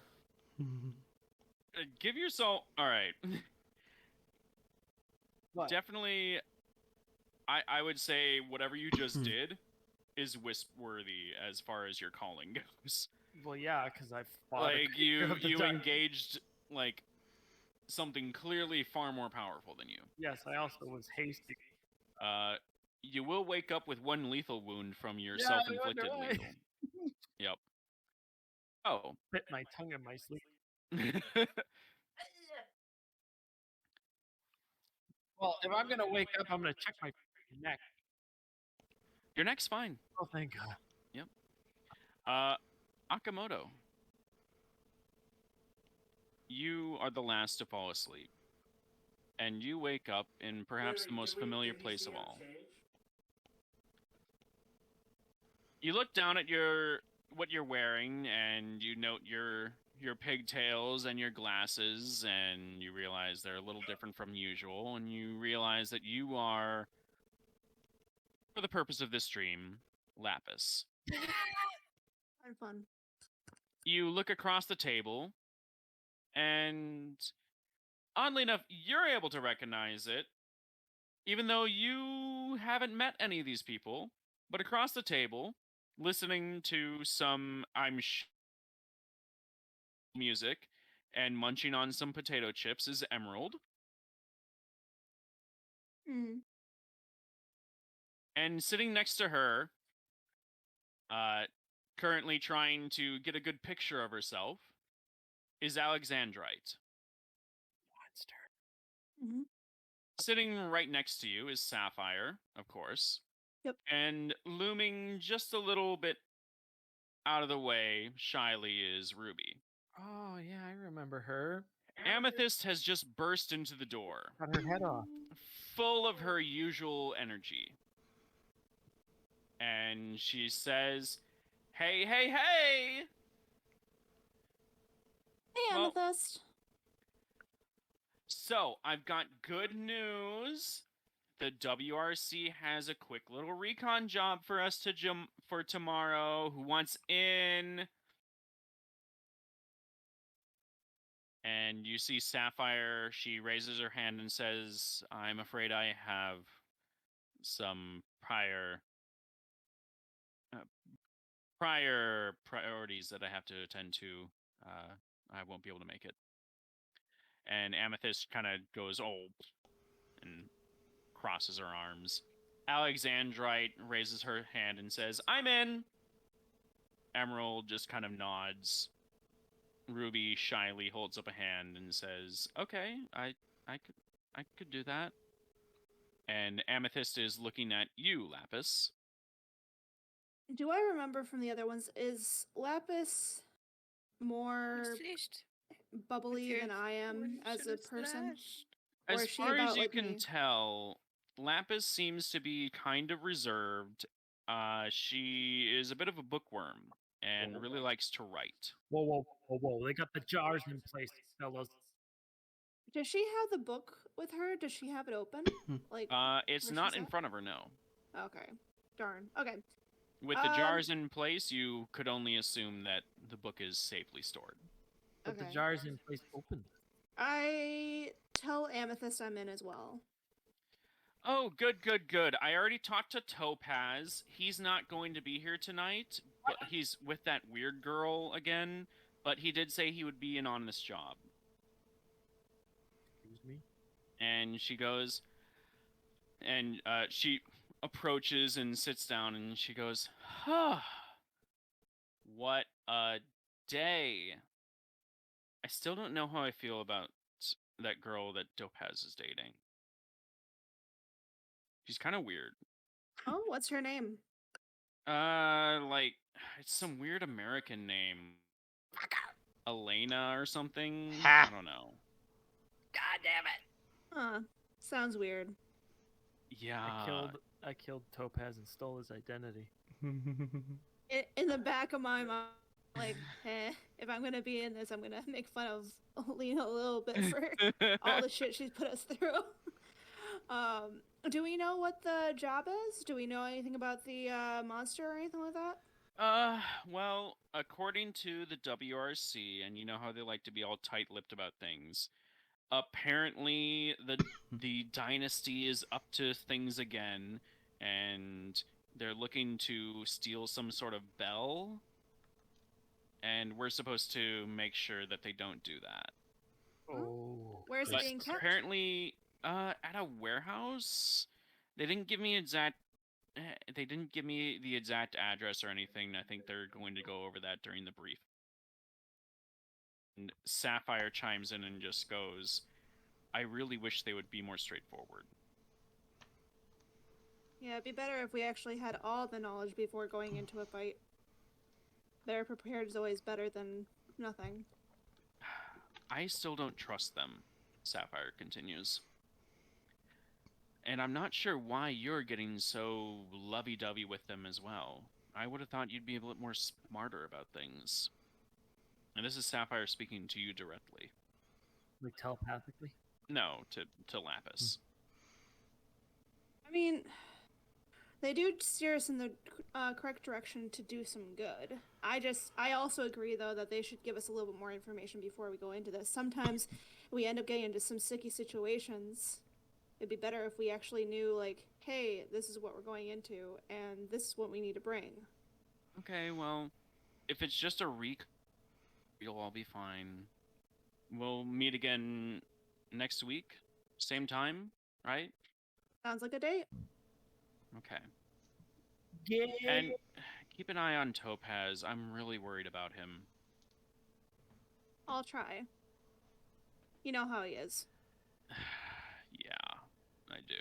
Give yourself... All right. What? Definitely, I would say whatever you just did is wisp-worthy as far as your calling goes. Well, yeah, because I fought. Like, you giant. engaged, like, something clearly far more powerful than you. Yes, I also was hasty. You will wake up with 1 lethal wound from your Yeah, self-inflicted I wonder why. lethal. Yep. Oh. Bit my tongue in my sleep. Well, if I'm gonna wake up, I'm gonna check my neck. Your neck's fine. Oh, thank God. Yep. Akamoto. You are the last to fall asleep. And you wake up in perhaps the most familiar place of all. You look down at what you're wearing, and you note your pigtails and your glasses, and you realize they're a little different from usual, and you realize that you are, for the purpose of this stream, Lapis. Fun. You look across the table, and oddly enough, you're able to recognize it, even though you haven't met any of these people. But across the table, listening to some, music and munching on some potato chips is Emerald. And sitting next to her, currently trying to get a good picture of herself, is Alexandrite. Mm-hmm. Sitting right next to you is Sapphire, of course. Yep. And looming just a little bit out of the way, shyly, is Ruby. Oh, yeah, I remember her. Amethyst has just burst into the door, Cut her head off. full of her usual energy. And she says, "Hey, hey, hey!" Hey, Well- Amethyst. So, I've got good news. The WRC has a quick little recon job for us for tomorrow. Who wants in? And you see Sapphire, she raises her hand and says, "I'm afraid I have some prior priorities that I have to attend to. I won't be able to make it." And Amethyst kind of goes, "Oh," and crosses her arms. Alexandrite raises her hand and says, "I'm in." Emerald just kind of nods. Ruby shyly holds up a hand and says, "Okay, I could do that." And Amethyst is looking at you, Lapis. Do I remember from the other ones, is Lapis more bubbly than I am as a person? Or As is she far as about you like can me? tell, Lapis seems to be kind of reserved. She is a bit of a bookworm and really likes to write. Whoa, whoa, whoa, whoa. They got the jars in place, fellas. Does she have the book with her? Does she have it open? Like, It's where not she's in at? front of her, no. Okay. Darn. Okay. With the jars in place, you could only assume that the book is safely stored. But the Okay. jars in place open. I tell Amethyst I'm in as well. Oh, good, good, good. I already talked to Topaz. He's not going to be here tonight, but he's with that weird girl again. But he did say he would be in on this job. Excuse me? And she goes, and she approaches and sits down, and she goes, "Huh, what a day." I still don't know how I feel about that girl that Topaz is dating. She's kind of weird. Oh, what's her name? Like it's some weird American name. Elena or something. Ha! I don't know. God damn it! Huh. Sounds weird. Yeah. I killed Topaz and stole his identity. In the back of my mind, like, if I'm gonna be in this, I'm gonna make fun of Lena a little bit for all the shit she's put us through. Do we know what the job is? Do we know anything about the monster or anything like that? Well, according to the WRC, and you know how they like to be all tight-lipped about things, apparently the dynasty is up to things again, and they're looking to steal some sort of bell, and we're supposed to make sure that they don't do that. Oh. Where's it But being kept? apparently, at a warehouse. They didn't give me They didn't give me the exact address or anything. I think they're going to go over that during the brief. And Sapphire chimes in and just goes, I really wish they would be more straightforward. Yeah, it'd be better if we actually had all the knowledge before going into a fight. Better prepared is always better than nothing. I still don't trust them, Sapphire continues. And I'm not sure why you're getting so lovey-dovey with them as well. I would have thought you'd be a bit more smarter about things. And this is Sapphire speaking to you directly. Like telepathically? No, to Lapis. I mean, they do steer us in the correct direction to do some good. I also agree, though, that they should give us a little bit more information before we go into this. Sometimes we end up getting into some sticky situations. It'd be better if we actually knew, like, hey, this is what we're going into, and this is what we need to bring. Okay, well, if it's just a you'll all be fine. We'll meet again next week, same time, right? Sounds like a date. Okay. Yeah. And keep an eye on Topaz. I'm really worried about him. I'll try. You know how he is. Yeah, I do.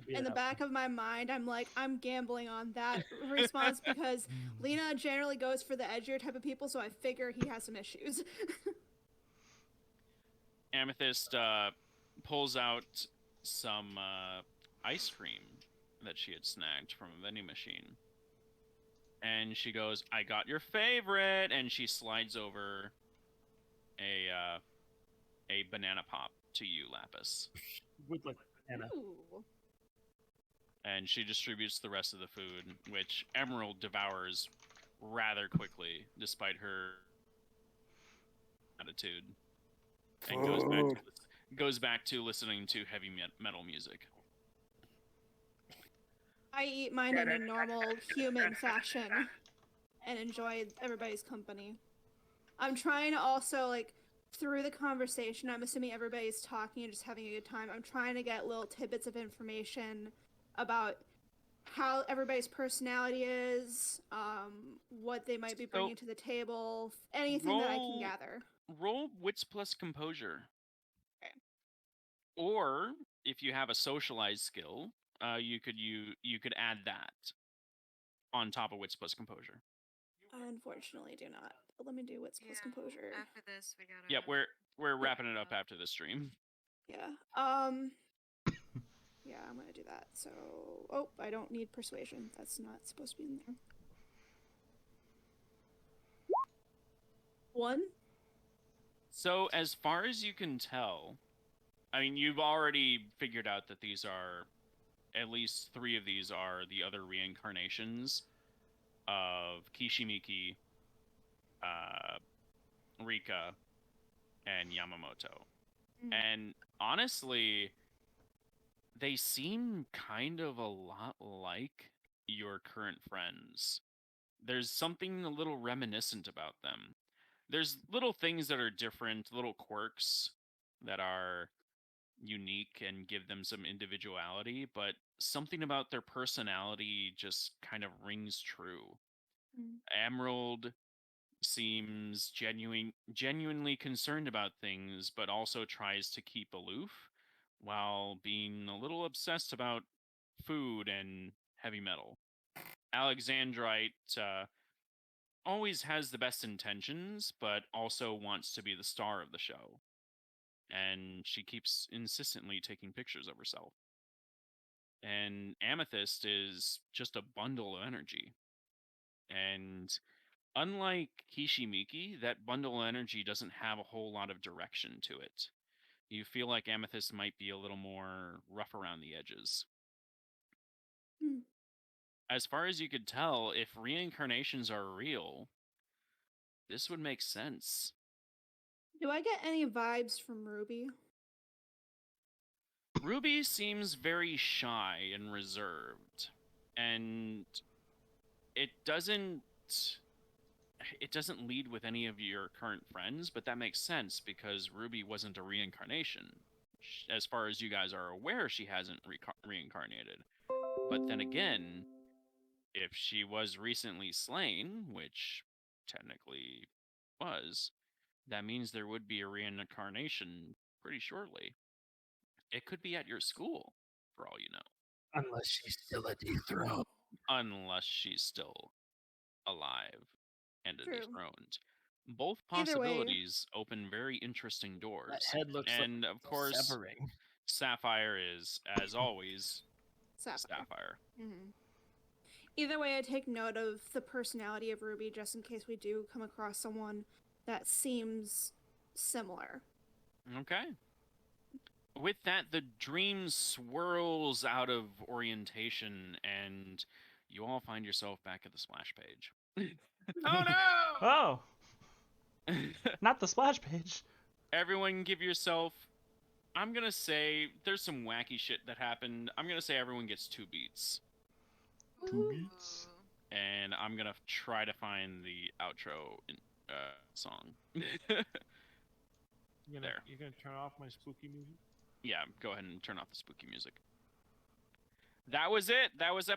In the back of my mind, I'm gambling on that response because Lena generally goes for the edgier type of people, so I figure he has some issues. Amethyst pulls out some ice cream that she had snagged from a vending machine. And she goes, I got your favorite! And she slides over a banana pop to you, Lapis. With like banana. Ooh. And she distributes the rest of the food, which Emerald devours rather quickly, despite her attitude. And goes back to listening to heavy metal music. I eat mine in a normal human fashion and enjoy everybody's company. I'm trying to also, like, through the conversation, I'm assuming everybody's talking and just having a good time. I'm trying to get little tidbits of information about how everybody's personality is, what they might be bringing to the table, anything that I can gather. Roll wits plus composure. Okay. Or if you have a socialized skill, you could add that on top of wits plus composure. I unfortunately do not. But let me do wits plus composure. After this, we gotta. Yep, we're wrapping it up after the stream. Yeah. Yeah, I'm gonna do that. So, I don't need persuasion. That's not supposed to be in there. 1. So as far as you can tell, I mean, you've already figured out that these are, at least 3 of these are the other reincarnations of Kishimiki, Rika, and Yamamoto. And honestly, they seem kind of a lot like your current friends. There's something a little reminiscent about them. There's little things that are different, little quirks that are unique and give them some individuality, but something about their personality just kind of rings true. Emerald seems genuinely concerned about things, but also tries to keep aloof while being a little obsessed about food and heavy metal. Alexandrite always has the best intentions, but also wants to be the star of the show. And she keeps insistently taking pictures of herself. And Amethyst is just a bundle of energy. And unlike Kishimiki, that bundle of energy doesn't have a whole lot of direction to it. You feel like Amethyst might be a little more rough around the edges. Hmm. As far as you could tell, if reincarnations are real, this would make sense. Do I get any vibes from Ruby? Ruby seems very shy and reserved, and it doesn't lead with any of your current friends, but that makes sense because Ruby wasn't a reincarnation. As far as you guys are aware, she hasn't reincarnated. But then again, if she was recently slain, which technically was, that means there would be a reincarnation pretty shortly. It could be at your school, for all you know. Unless she's still a dethroned. Unless she's still alive and a True. dethroned. Both Either way- possibilities open very interesting doors. That head looks and like of course, severing. Sapphire is, as always, Sapphire. Mm-hmm. Either way, I take note of the personality of Ruby just in case we do come across someone that seems similar. Okay. With that, the dream swirls out of orientation, and you all find yourself back at the splash page. Oh Oh, not the splash page. Everyone give yourself... I'm going to say there's some wacky shit that happened. I'm going to say everyone gets 2 beats. 2 beats. And I'm going to try to find the outro song. You're There. You're gonna turn off my spooky music? Yeah, go ahead and turn off the spooky music. That was it. That was